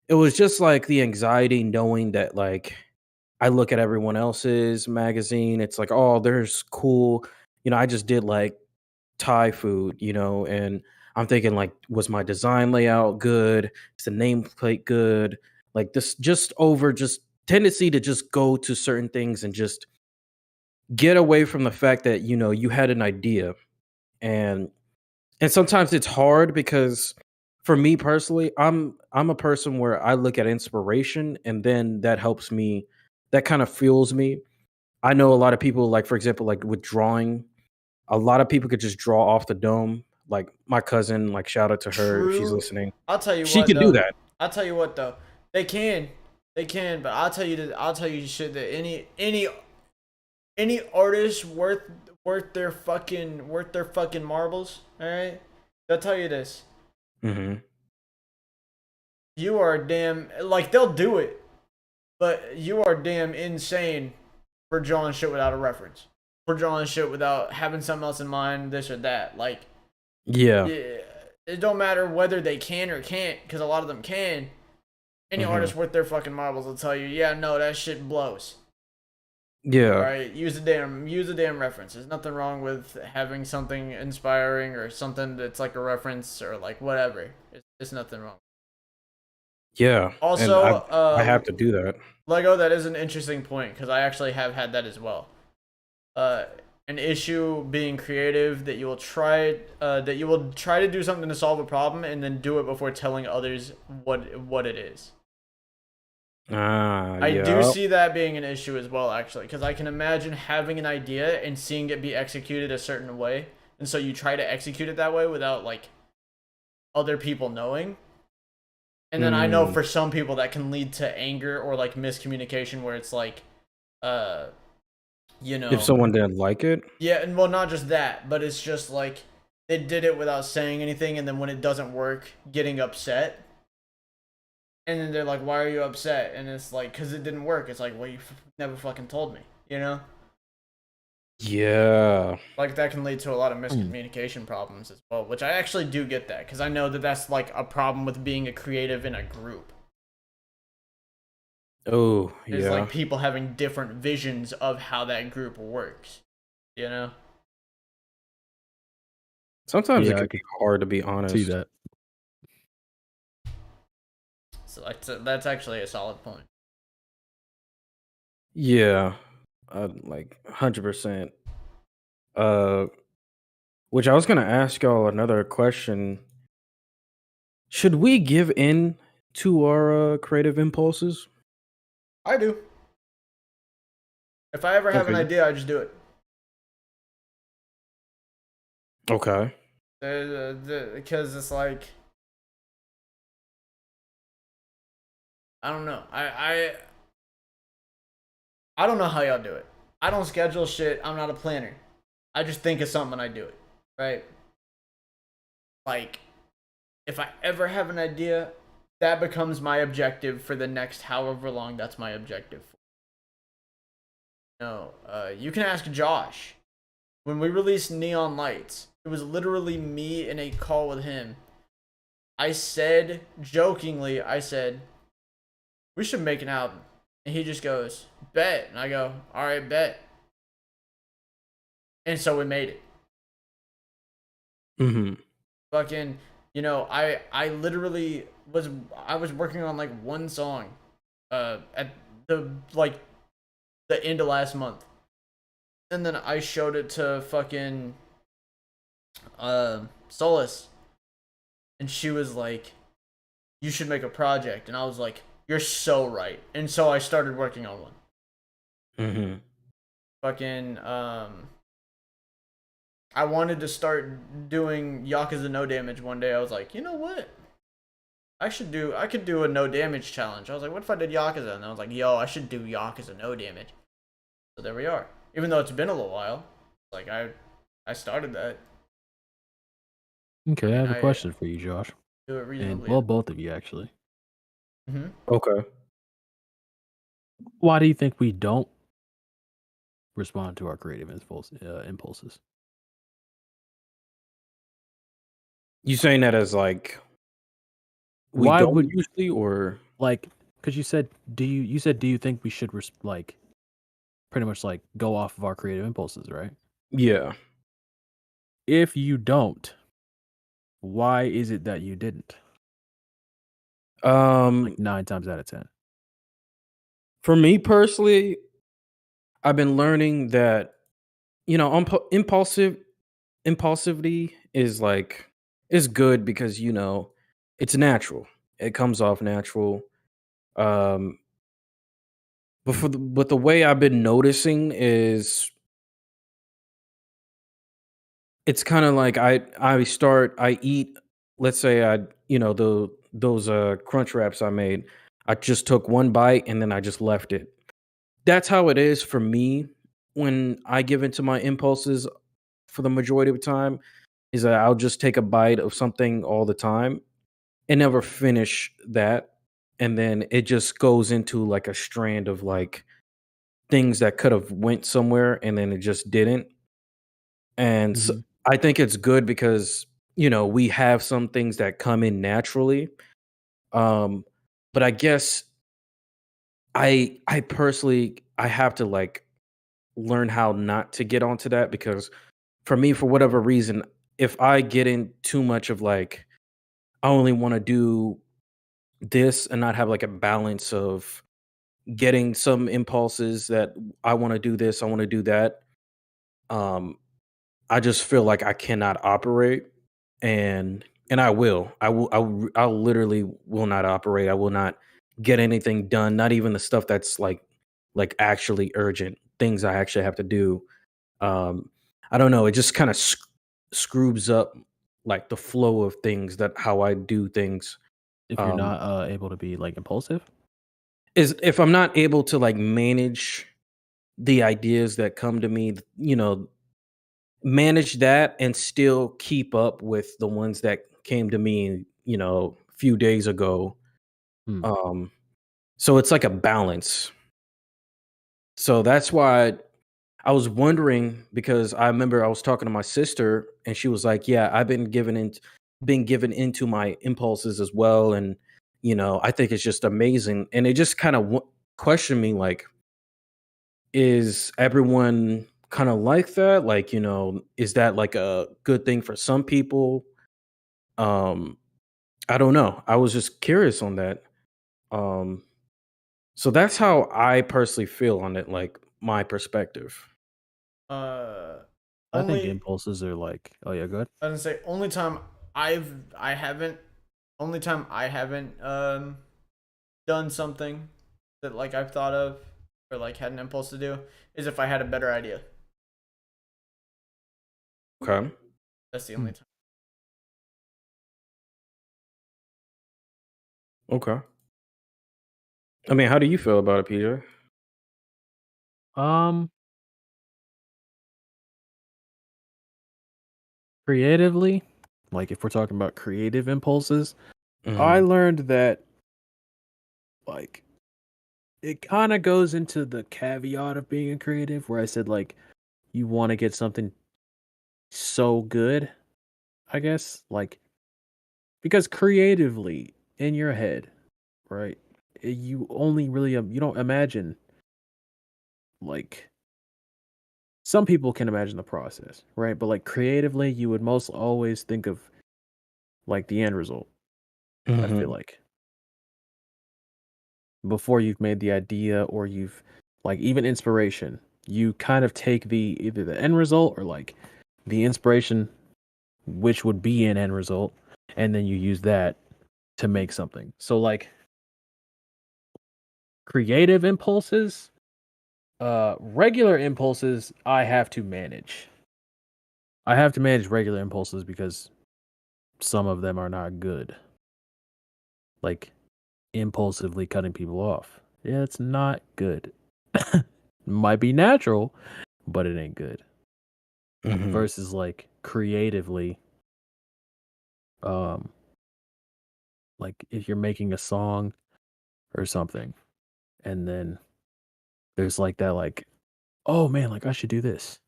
it was just like the anxiety knowing that like I look at everyone else's magazine, it's like, oh, there's cool. I just did like Thai food, and I'm thinking like, was my design layout good? Is the nameplate good? Like this just tendency to just go to certain things and just get away from the fact that, you had an idea. And sometimes it's hard because for me personally, I'm a person where I look at inspiration and then that helps me, that kind of fuels me. I know a lot of people, like for example, like with drawing, a lot of people could just draw off the dome. Like my cousin, like shout out to her if she's True. listening. I'll tell you She what can do though. that. I'll tell you what though. They can, but I'll tell you shit that any artist worth their fucking marbles, all right? They'll tell you this. Hmm. You are damn like they'll do it, but you are damn insane for drawing shit without a reference. For drawing shit without having something else in mind, this or that. Like, Yeah. yeah, it don't matter whether they can or can't, because a lot of them can. Any Hmm. artist worth their fucking marbles will tell you, yeah, no, that shit blows. All Yeah. right, use the damn reference. There's nothing wrong with having something inspiring or something that's like a reference or like whatever. It's nothing wrong. Yeah. And Also, I have to do that. Lego, that is an interesting point because I actually have had that as well. Uh, an issue being creative that you will try to do something to solve a problem and then do it before telling others what it is. I do Yeah. see that being an issue as well, actually, because I can imagine having an idea and seeing it be executed a certain way, and so you try to execute it that way without like other people knowing. And then I know Mm. for some people that can lead to anger or like miscommunication, where it's like, uh, you If know, someone didn't like it. yeah, and well, not just that, but it's just like they did it without saying anything, and then when it doesn't work, getting upset. And then they're like, "Why are you upset?" And it's like, "Cause it didn't work." It's like, "Well, you never fucking told me," you know? Yeah. Like that can lead to a lot of miscommunication problems as well, which I actually do get that because I know that that's like a problem with being a creative in a group. Oh, Is yeah. like people having different visions of how that group works, you know? Sometimes it Yeah, I can could be hard to be see honest. that. So that's actually a solid point. Yeah. Like 100%. Uh, which I was gonna ask y'all another question. Should we give in to our creative impulses? I do. If I ever have an Okay. idea, I just do it. Okay. Because it's like I don't know. I don't know how y'all do it. I don't schedule shit. I'm not a planner. I just think of something and I do it. Right? Like, if I ever have an idea, that becomes my objective for the next however long that's my objective. No, you can ask Josh. When we released Neon Lights, it was literally me in a call with him. I said, jokingly, we should make an album. And he just goes, bet. And I go, all right, bet. And so we made it. Mm-hmm. Fucking, I literally I was working on like one song at the like the end of last month. And then I showed it to fucking Solus. and she was like, "You should make a project," and I was like, "You're so right," and so I started working on one. Mm-hmm. Fucking I wanted to start doing Yakuza no damage one day. I was like, you know what? I could do a no damage challenge. I was like, what if I did Yakuza? And I was like, yo, I should do Yakuza no damage. So there we are. Even though it's been a little while, like I started that. Okay, I have a I question for you, Josh, do it and reasonably. well, both of you actually. Mm-hmm. Okay. Why do you think we don't respond to our creative impulses? You saying that as like we Why don't would usually, or like? Because you said, do you think we should like pretty much like go off of our creative impulses, right? yeah. If you don't, why is it that you didn't? Um, Like 9 times out of 10. for me personally, I've been learning that impulsivity is like is good because it's natural. It comes off natural. Um, but the way I've been noticing is it's kind of like I eat, let's say those crunch wraps I made. I just took one bite and then I just left it. That's how it is for me when I give into my impulses for the majority of the time, is that I'll just take a bite of something all the time and never finish that. And then it just goes into like a strand of like things that could have went somewhere and then it just didn't. And so Mm-hmm. I think it's good because we have some things that come in naturally. Um, but I guess I personally I have to like learn how not to get onto that because for me, for whatever reason, if I get in too much of like I only want to do this and not have like a balance of getting some impulses that I want to do this, I want to do that. Um, I just feel like I cannot operate, and I will. I literally will not operate. I will not get anything done, not even the stuff that's like actually urgent, things I actually have to do. Um I don't know, it just kind of screws up like the flow of things, that how I do things. If you're Um not able to be like impulsive. is if I'm not able to like manage the ideas that come to me, manage that and still keep up with the ones that came to me, a few days ago. Hmm. Um, so it's like a balance. So that's why I was wondering, because I remember I was talking to my sister and she was like, "Yeah, I've been given into my impulses as well, and I think it's just amazing." And it just kind of questioned me, like, is everyone kind of like that? Like, is that like a good thing for some people? Um, I don't know. I was just curious on that. Um, so that's how I personally feel on it, like my perspective. Uh, I think only impulses are like, oh yeah, good. I was gonna say only time I haven't only time I haven't done something that like I've thought of or like had an impulse to do is if I had a better idea. Okay. That's the Hmm. only time. Okay. I mean, how do you feel about it, Peter? Um, Creatively, like if we're talking about creative impulses, I Hmm. learned that like it kind of goes into the caveat of being a creative, where I said like you want to get something so good, I guess, like because creatively in your head, right? You only really you don't imagine like some people can imagine the process, right? But like creatively, you would most always think of like the end result. I feel Hmm. like before you've made the idea or you've like even inspiration, you kind of take the either the end result or like the inspiration, which would be an end result, and then you use that to make something. So like creative impulses, regular impulses, I have to manage. I have to manage regular impulses because some of them are not good. Like impulsively cutting people off. Yeah, it's not good. Might be natural, but it ain't good. Versus like creatively, um, like if you're making a song or something, and then there's like that, like, oh man, like I should do this.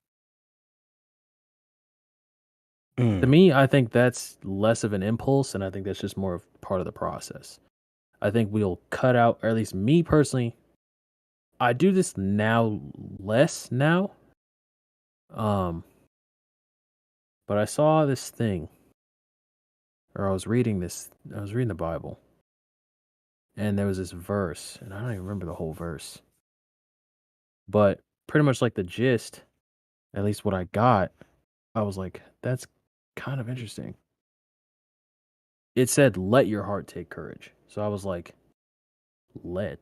To me, I think that's less of an impulse, and I think that's just more of part of the process. I think we'll cut out, or at least me personally, I do this now less now. But I saw this thing, or I was reading the Bible, and there was this verse, and I don't even remember the whole verse. But pretty much like the gist, at least what I got, I was like, that's kind of interesting. It said, let your heart take courage. So I was like, why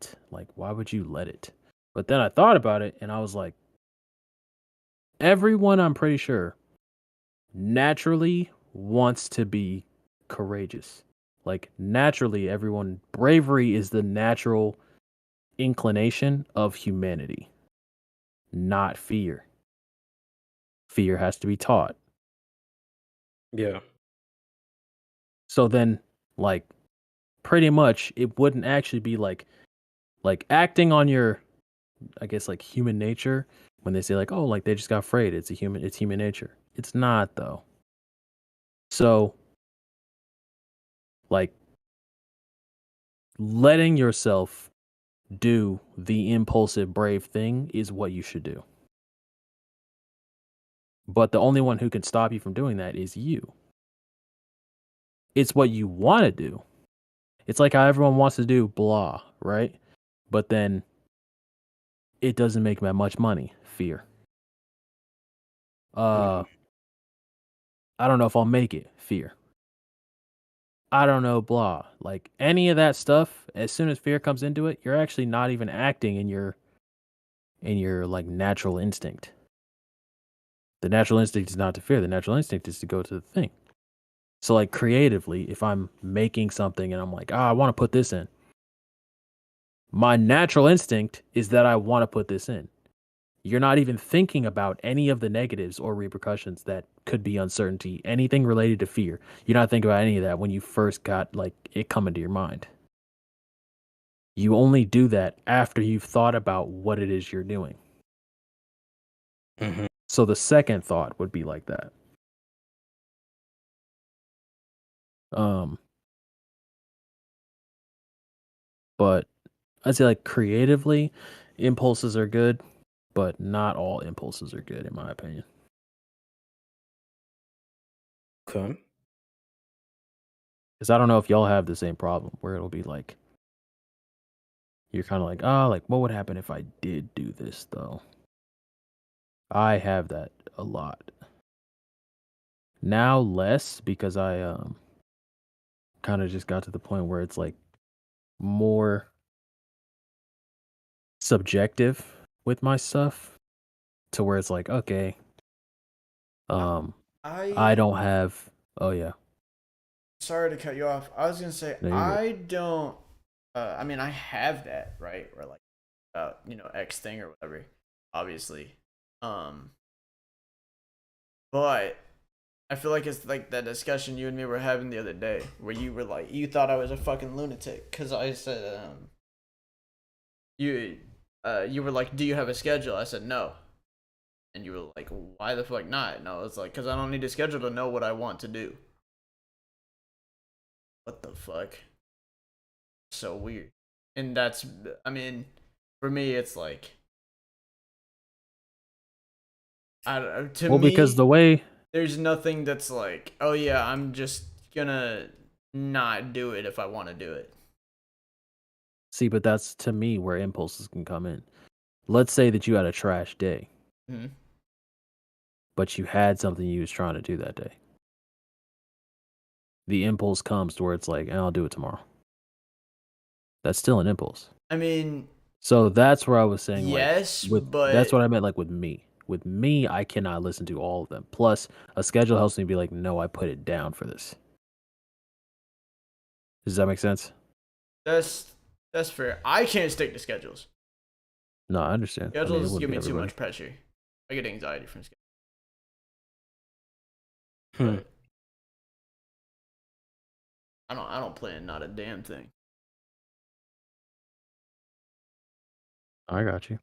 would you let it? But then I thought about it and I was like, everyone, I'm pretty sure, naturally wants to be courageous. Like, naturally, everyone, bravery is the natural inclination of humanity, not fear. Fear has to be taught. Yeah. So then, like, pretty much it wouldn't actually be like acting on your, I guess, like human nature when they say like, oh, like they just got afraid. It's human nature. It's not though. So like letting yourself do the impulsive brave thing is what you should do. But the only one who can stop you from doing that is you. It's what you want to do. It's like how everyone wants to do blah, right? But then it doesn't make that much money. Fear. I don't know if I'll make it. Fear. I don't know, blah. Like any of that stuff, as soon as fear comes into it, you're actually not even acting in your like natural instinct. The natural instinct is not to fear. The natural instinct is to go to the thing. So like creatively, if I'm making something and I'm like, I want to put this in. My natural instinct is that I want to put this in. You're not even thinking about any of the negatives or repercussions that could be uncertainty, anything related to fear. You're not thinking about any of that when you first got like it come into your mind. You only do that after you've thought about what it is you're doing. So the second thought would be like that. But I'd say like creatively, impulses are good, but not all impulses are good in my opinion. Okay. Because I don't know if y'all have the same problem where it'll be like you're kind of like, oh, like what would happen if I did do this though? I have that a lot. Now less because I kind of just got to the point where it's like more subjective with my stuff to where it's like, okay, I don't have, oh yeah, Sorry to cut you off. I was gonna say no, you're good. I don't. I mean, I have that right, or like, X thing or whatever, obviously. But I feel like it's like that discussion you and me were having the other day, where you were like, you thought I was a fucking lunatic because I said, you were like, do you have a schedule? I said no, and you were like, why the fuck not? No, it's like because I don't need a schedule to know what I want to do. What the fuck? So weird. And that's, I mean, for me, it's like, I don't know, to Well, me, because the way, there's nothing that's like, oh yeah, I'm just gonna not do it if I want to do it. see, but that's to me where impulses can come in. Let's say that you had a trash day, Mm-hmm. but you had something you was trying to do that day. the impulse comes to where it's like, I'll do it tomorrow. That's still an impulse. I mean, So that's where I was saying, yes, like, that's but what I meant, like, with me. With me, I cannot listen to all of them. Plus, a schedule helps me be like, no, I put it down for this. Does that make sense? that's fair. I can't stick to schedules. No, I understand. I mean, it Schedules wouldn't give be me too everybody. much pressure. I get anxiety from schedules. Hmm. But I don't plan not a damn thing. I got you.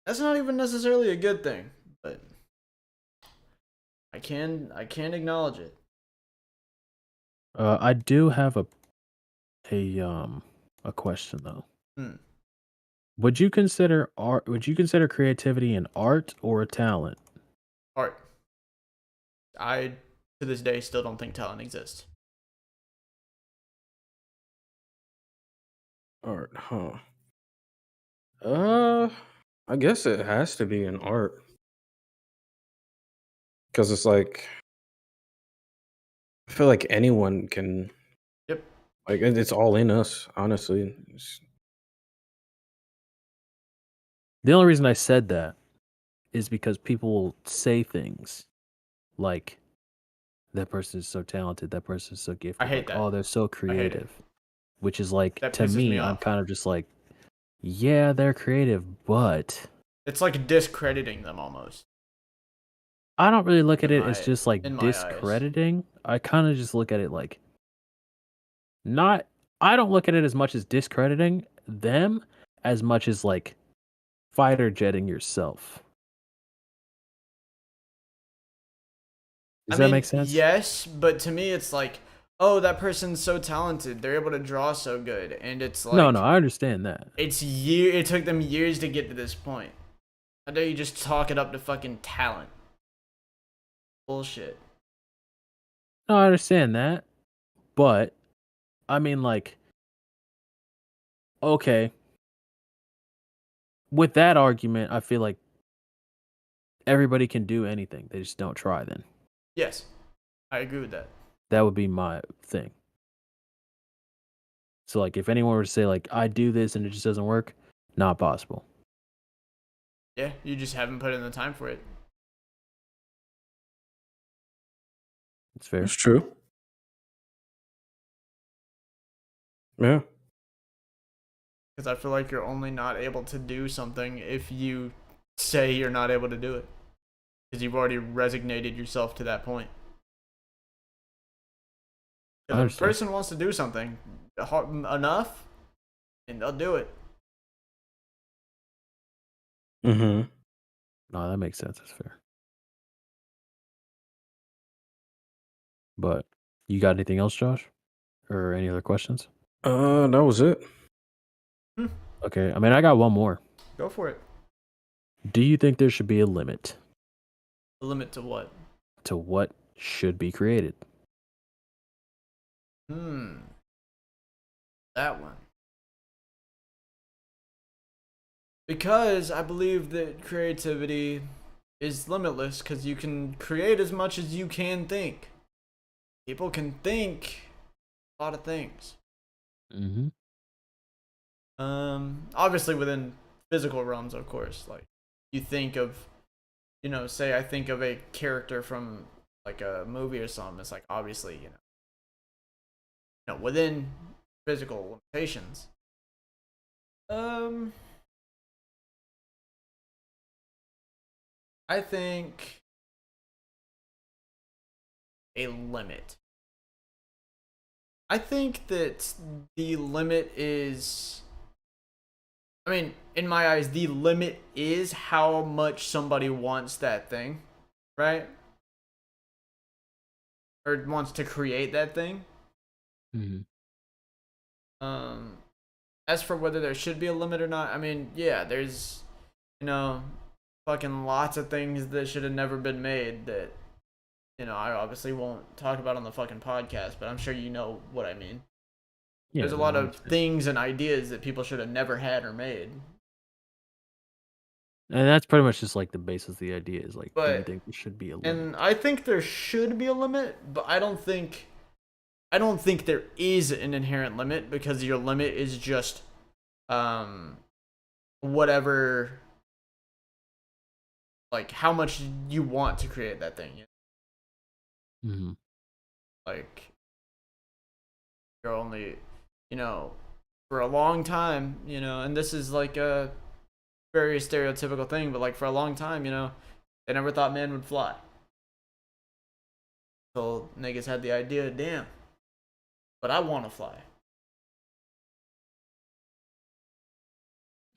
That's not even necessarily a good thing, but I can acknowledge it. I do have a question though. Hmm. Would you consider art? Would you consider creativity an art or a talent? Art. I to this day still don't think talent exists. Art, huh? I guess it has to be an art because it's like I feel like anyone can Yep. like it's all in us, honestly. The only reason I said that is because people will say things like, that person is so talented, that person is so I gifted, hate like, that. oh, they're so I hate it. creative. Which is like, That to pisses me me, I'm off. kind of just like, yeah, they're creative, but It's like discrediting them almost. I don't really look at In it as just in like my eyes. discrediting. I kind of just look at it like not, I don't look at it as much as discrediting them as much as like fighter jetting yourself. Does I that mean, make sense? yes, but to me it's like, oh, that person's so talented. They're able to draw so good, and it's No, no, like I understand that. it took them years to get to this point. How dare you just talk it up to fucking talent? Bullshit. No, I understand that. But I mean, like, okay, with that argument, I feel like everybody can do anything. They just don't try then. Yes, I agree with that. That would be my thing. So like if anyone were to say like I do this and it just doesn't work, not possible. Yeah, you just haven't put in the time for it. It's fair. That's true. Yeah. Because I feel like you're only not able to do something if you say you're not able to do it. Because you've already resignated yourself to that point. I If a understand. person wants to do something enough, and they'll do it. Mm-hmm. No, that makes sense. That's fair. But you got anything else, Josh? Or any other questions? That was it. Okay. I mean, I got one more. Go for it. Do you think there should be a limit The limit to what? to what should be created? That one. Because I believe that creativity is limitless because you can create as much as you can think. People can think a lot of things. Mm-hmm. Obviously within physical realms, of course. Like you think of, say I think of a character from like a movie or something. It's like obviously, within physical limitations. I think a limit. I think that the limit is, I mean, in my eyes, the limit is how much somebody wants that thing, right? Or wants to create that thing. Mm-hmm. As for whether there should be a limit or not, I mean, yeah, there's, fucking lots of things that should have never been made that, I obviously won't talk about on the fucking podcast, but I'm sure you know what I mean. Yeah, There's a no, lot I of understand. things and ideas that people should have never had or made. And that's pretty much just like the basis of the idea is like, do you But think there should be a limit? and I think there should be a limit, but I don't think there is an inherent limit, because your limit is just whatever, like how much you want to create that thing. Mm-hmm. Like you're only, for a long time, and this is like a very stereotypical thing, but like for a long time, they never thought man would fly. So niggas had the idea, damn, but I want to fly.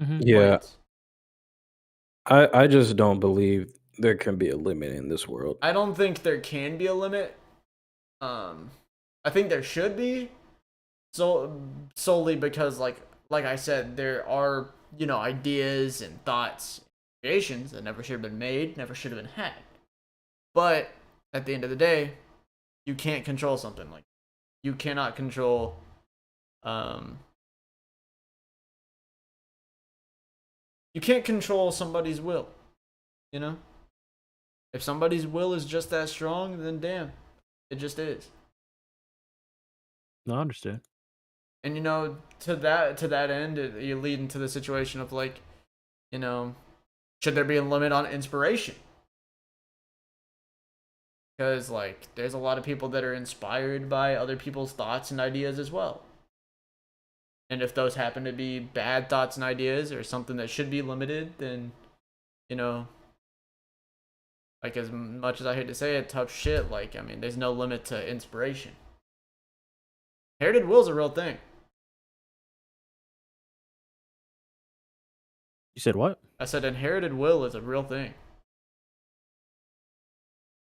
Mm-hmm. Yeah, Point. I just don't believe there can be a limit in this world. I don't think there can be a limit. I think there should be, solely because like I said, there are ideas and thoughts, creations that never should have been made, never should have been had. But at the end of the day, you can't control something like you cannot control you can't control somebody's will, you know? If somebody's will is just that strong, then damn, it just is. No, I understand. And to that end, you lead into the situation of like, should there be a limit on inspiration? Because like there's a lot of people that are inspired by other people's thoughts and ideas as well. And if those happen to be bad thoughts and ideas or something that should be limited, then you know, like as much as I hate to say it, tough shit. Like I mean, there's no limit to inspiration. Inherited will is a real thing. You said what? I said inherited will is a real thing.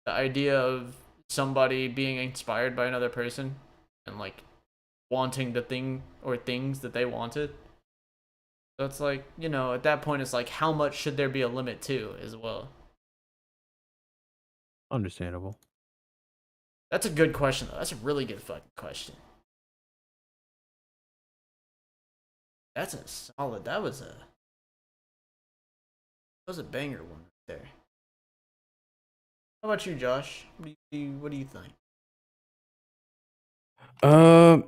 The idea of somebody being inspired by another person and like wanting the thing or things that they wanted. So it's like, at that point it's like how much should there be a limit to as well? Understandable. That's a good question though. That's a really good fucking question. That's a solid. That was a banger one right there. How about you, Josh? What do you think? Um,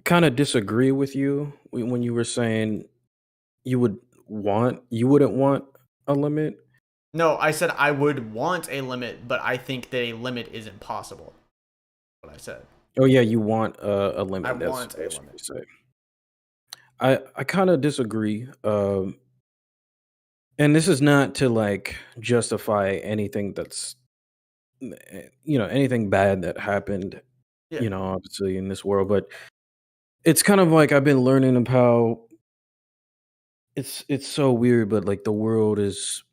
kind of disagree with you when you were saying you wouldn't want a limit. No, I said I would want a limit, but I think that a limit is impossible. What I said. Oh yeah, you want a I limit. want a That's what limit. you say. I kind of disagree. And this is not to like justify anything that's anything bad that happened, Yeah. obviously in this world, but it's kind of like I've been learning of how it's so weird, but like the world is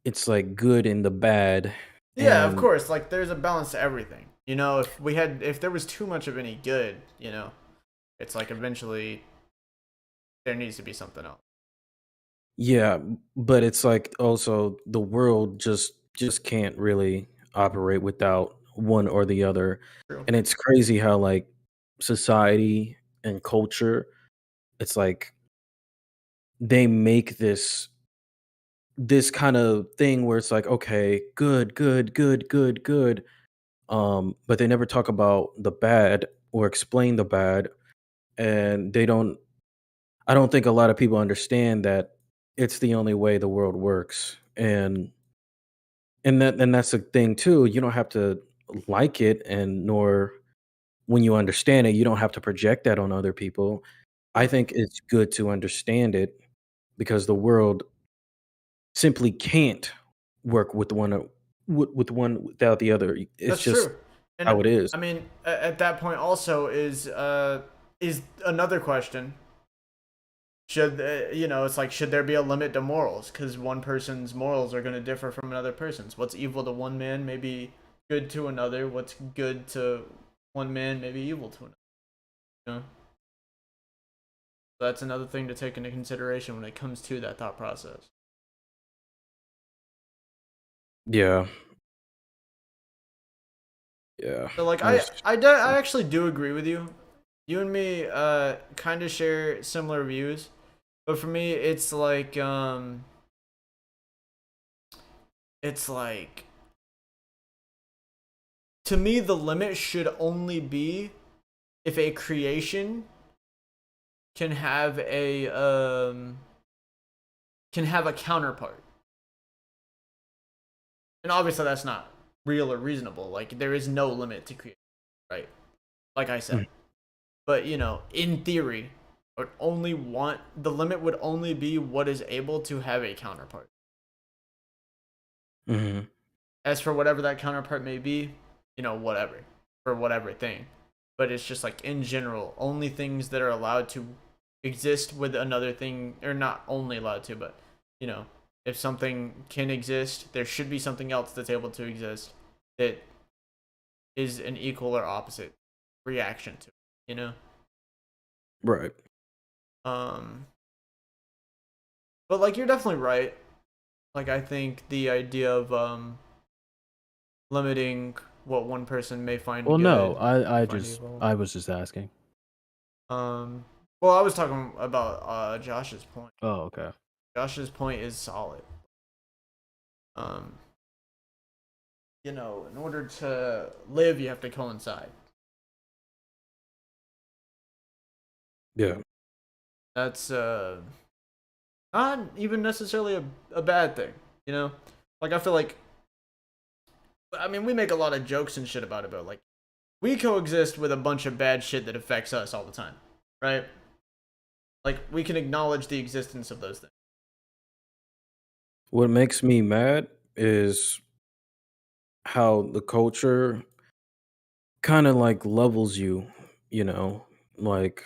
it's like good and the bad, Yeah, of and course. Like there's a balance to everything. If there was too much of any good, it's like eventually there needs to be something else. yeah, but it's like also the world just can't really operate without one or the other. True. And it's crazy how like society and culture, it's like they make this kind of thing where it's like, okay, good, good, good, good, good. But they never talk about the bad or explain the bad. And I don't think a lot of people understand that it's the only way the world works. And that's the thing too. You don't have to like it, and nor when you understand it, you don't have to project that on other people. I True. think it's good to understand it because the world simply can't work with one without the other. It's That's just true. And how it is. I mean, at that point also is another question. Should it's like should there be a limit to morals? Because one person's morals are going to differ from another person's. What's evil to one man may be good to another. What's good to one man may be evil to another. You know? That's another thing to take into consideration when it comes to that thought process. Yeah, yeah. So like I It's I, do, I actually do agree with you. You and me kind of share similar views. But for me, it's like to me the limit should only be if a creation can have a counterpart. And obviously that's not real or reasonable. Like there is no limit to creation, right? Like I said. But in theory, the limit would only be what is able to have a counterpart. Mm-hmm. As for whatever that counterpart may be, whatever. For whatever thing. But it's just like in general, only things that are allowed to exist with another thing, or not only allowed to, but if something can exist, there should be something else that's able to exist that is an equal or opposite reaction to it. Right. But like you're definitely right. Like I think the idea of limiting what one person may find Well, good, no, find evil. I was just asking. Well, I was talking about Josh's point. Oh, okay. Josh's point is solid. In order to live, you have to coincide. Yeah. That's not even necessarily a bad thing. Like I feel like, I mean, we make a lot of jokes and shit about it, but like we coexist with a bunch of bad shit that affects us all the time, right? Like we can acknowledge the existence of those things. What makes me mad is how the culture kind of like levels you, you know, like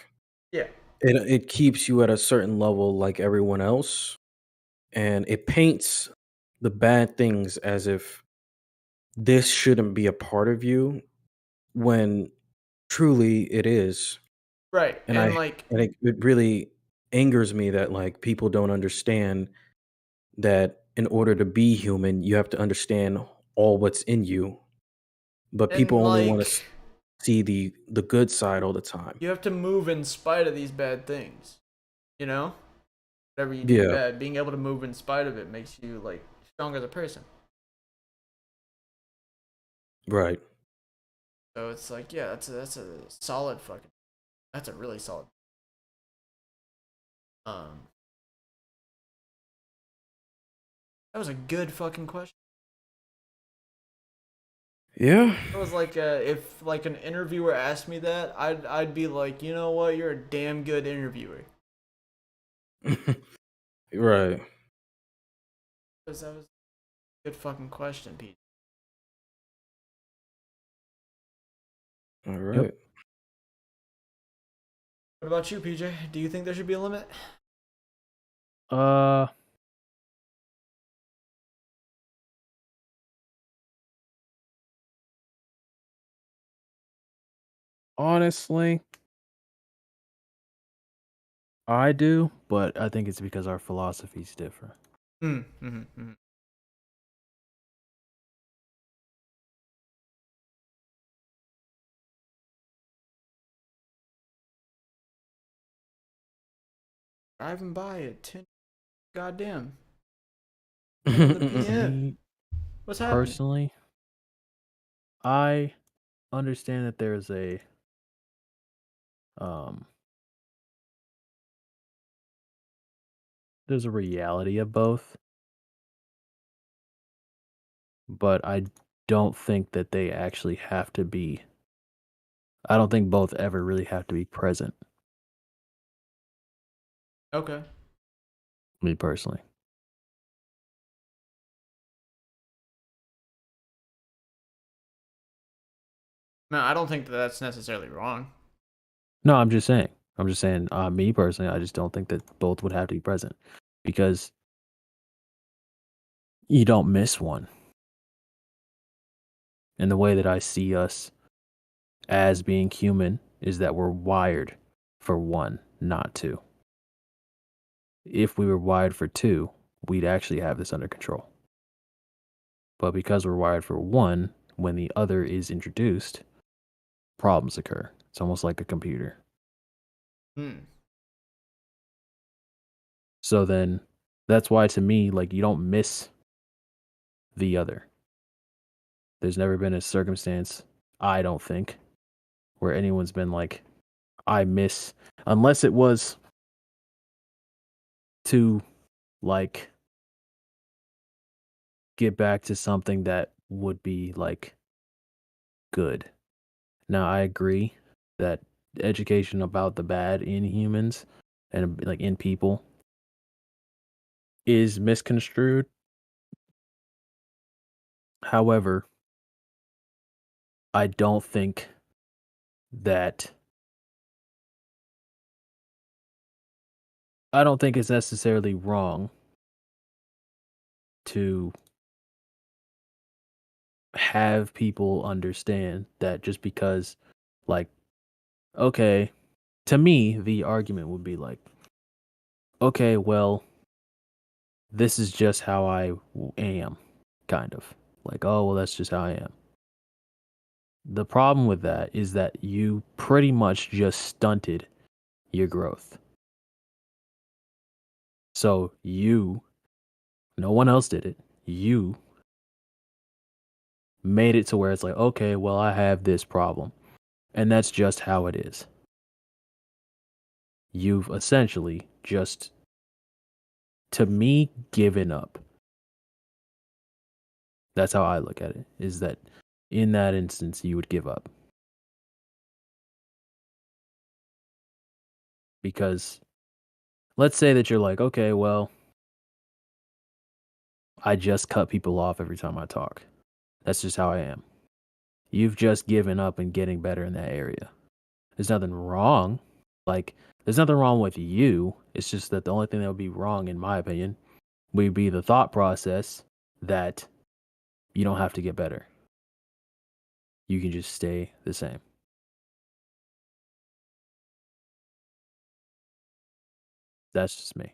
Yeah. it keeps you at a certain level like everyone else, and it paints the bad things as if this shouldn't be a part of you when truly it is. Right. And And I like and it really angers me that like people don't understand that in order to be human, you have to understand all what's in you, but people and only want to like see the good side all the time. you have to move in spite of these bad things. You know? Whatever you do Yeah, bad, being able to move in spite of it makes you like strong as a person. right. So it's like, yeah, that's a solid fucking that's a really solid. Um that was a good fucking question. Yeah. It was like if like an interviewer asked me that, I'd be like, you know what, you're a damn good interviewer. Right. Because that was a good fucking question, Pete. All Yep. right. What about you, PJ? Do you think there should be a limit? Uh, honestly, I do, but I think it's because our philosophy's different. Mm. Driving by at 10 goddamn 10 of the PM. Me What's happening? personally, I understand that um there's a reality of both, but I don't think that they actually have to be. I don't think both ever really have to be present. Okay. Me personally. No, I don't think that that's necessarily wrong. No, I'm just saying. I'm just saying. Me personally, I just don't think that both would have to be present because you don't miss one. And the way that I see us as being human is that we're wired for one, not two. If we were wired for two, we'd actually have this under control. But because we're wired for one, when the other is introduced, problems occur. It's almost like a computer. Hmm. So then that's why to me, like, you don't miss the other. There's never been a circumstance, I don't think, where anyone's been like, I miss, unless it was to like get back to something that would be like good. Now, I agree that education about the bad in humans and like in people is misconstrued. However, I don't think that I don't think it's necessarily wrong to have people understand that just because, like, okay, to me, the argument would be like, okay, well, this is just how I am, kind of. Like, oh, well, that's just how I am. The problem with that is that you pretty much just stunted your growth. So no one else did it. You made it to where it's like, okay, well, I have this problem. And that's just how it is. You've essentially just, to me, given up. That's how I look at it, is that in that instance, you would give up. Because let's say that you're like, okay, well, I just cut people off every time I talk. That's just how I am. You've just given up and getting better in that area. There's nothing wrong. Like, there's nothing wrong with you. It's just that the only thing that would be wrong, in my opinion, would be the thought process that you don't have to get better. You can just stay the same. That's just me.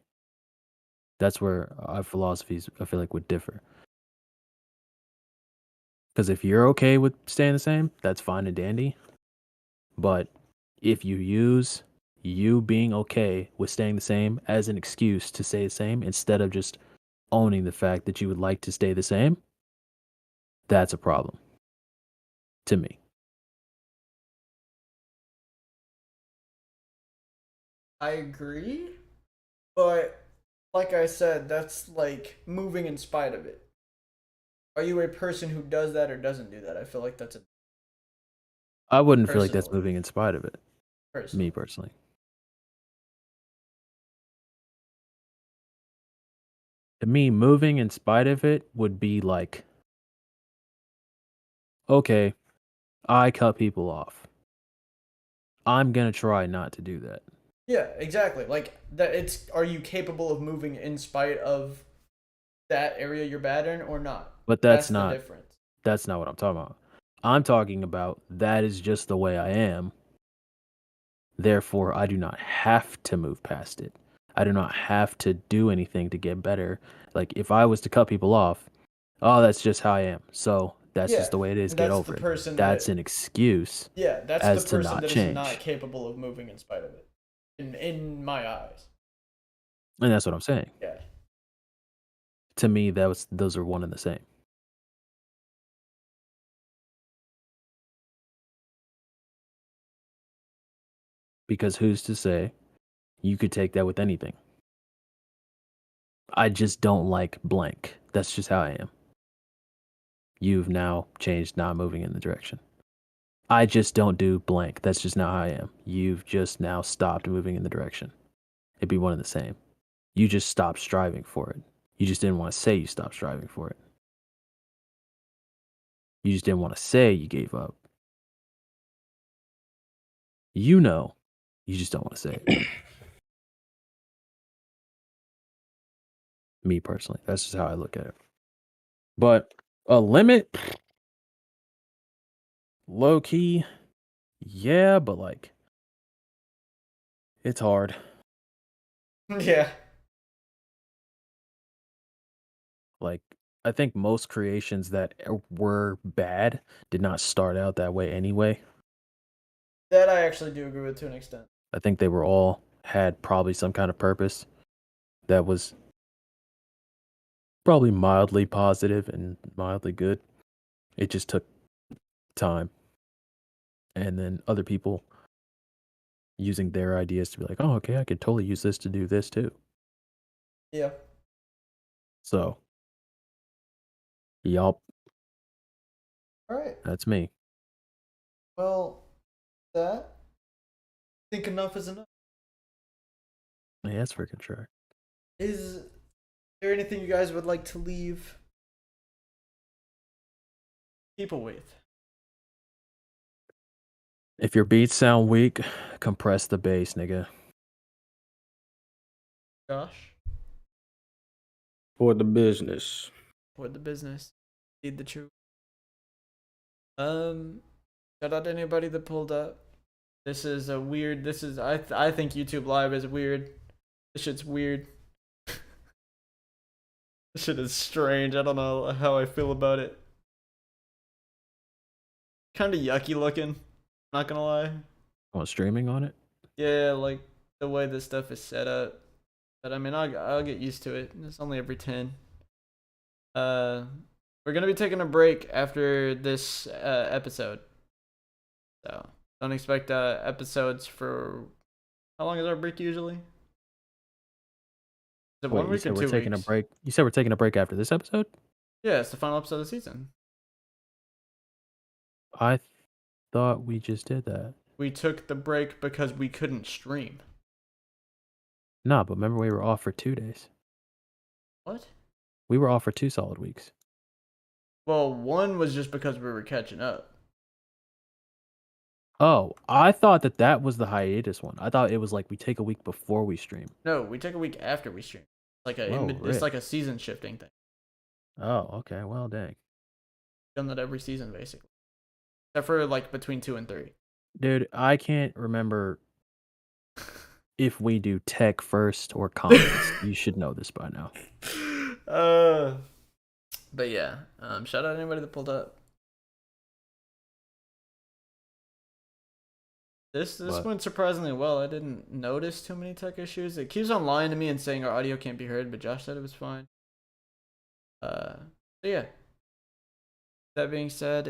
That's where our philosophies, I feel like, would differ. Because if you're okay with staying the same, that's fine and dandy. But if you use you being okay with staying the same as an excuse to stay the same instead of just owning the fact that you would like to stay the same, that's a problem to me. I agree, but like I said, that's like moving in spite of it. Are you a person who does that or doesn't do that? I feel like that's a I wouldn't feel like that's personally. moving in spite of it, me Personally. personally. To me, moving in spite of it would be like, okay, I cut people off. I'm going to try not to do that. Yeah, exactly. Like that it's are you capable of moving in spite of that area you're bad in or not? But That's the difference. that's not what I'm talking about. I'm talking about that is just the way I am. Therefore, I do not have to move past it. I do not have to do anything to get better. Like if I was to cut people off, oh, that's just how I am. So that's Yeah. just the way it is. And Get that's the over it. person That's that an excuse yeah, that's the as to person not that is not change. capable of moving in spite of it. In my eyes. And that's what I'm saying. Yeah. To me, those are one and the same. Because who's to say you could take that with anything? I just don't like blank. That's just how I am. You've now changed not moving in the direction. I just don't do blank. That's just not how I am. You've just now stopped moving in the direction. It'd be one and the same. You just stopped striving for it. You just didn't want to say you stopped striving for it. You just didn't want to say you gave up. You know, you just don't want to say it. Me personally, that's just how I look at it. But a limit, low key, yeah, but like, it's hard. Yeah. Like, I think most creations that were bad did not start out that way anyway. That I actually do agree with to an extent. I think they were all had probably some kind of purpose. that was probably mildly positive and mildly good. It just took time. And then other people using their ideas to be like, oh, okay, I could totally use this to do this too. Yeah. So, yup, All right. that's me. Well, that I think enough is enough. Yeah, that's freaking sure. Is there anything you guys would like to leave people with? If your beats sound weak, compress the bass, nigga. Josh, For the business. for the business, need the truth. Shout out to anybody that pulled up. This is a weird. This is I think YouTube Live is weird. This shit's weird. This shit is strange. I don't know how I feel about it. Kind of yucky looking. Not gonna lie. Oh, streaming on it? Yeah, like the way this stuff is set up. But I mean, I'll get used to it. It's only every 10. We're gonna be taking a break after this episode, so don't expect episodes for. How long is our break usually? Is it Wait, 1 you week or said 2 we're taking a weeks? break. You said we're taking a break after this episode? Yeah, it's the final episode of the season. I thought we just did that. We took the break because we couldn't stream. Nah, but remember we were off for 2 days. What? We were off for 2 solid weeks. Well, one was just because we were catching up. Oh, I thought that was the hiatus one. I thought it was like we take a week before we stream. No, we take a week after we stream. Like a Whoa, it's Rick. like a season shifting thing. Oh, okay. Well, dang. Done that every season basically, except for like between 2 and 3. Dude, I can't remember if we do tech first or comments. You should know this by now. But yeah, shout out to anybody that pulled up. This What? went surprisingly well. I didn't notice too many tech issues. It keeps on lying to me and saying our audio can't be heard, but Josh said it was fine. So yeah. That being said,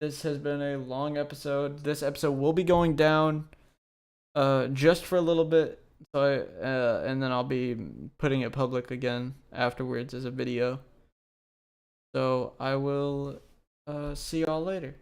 this has been a long episode. This episode will be going down just for a little bit. So and then I'll be putting it public again afterwards as a video. So I will see y'all later.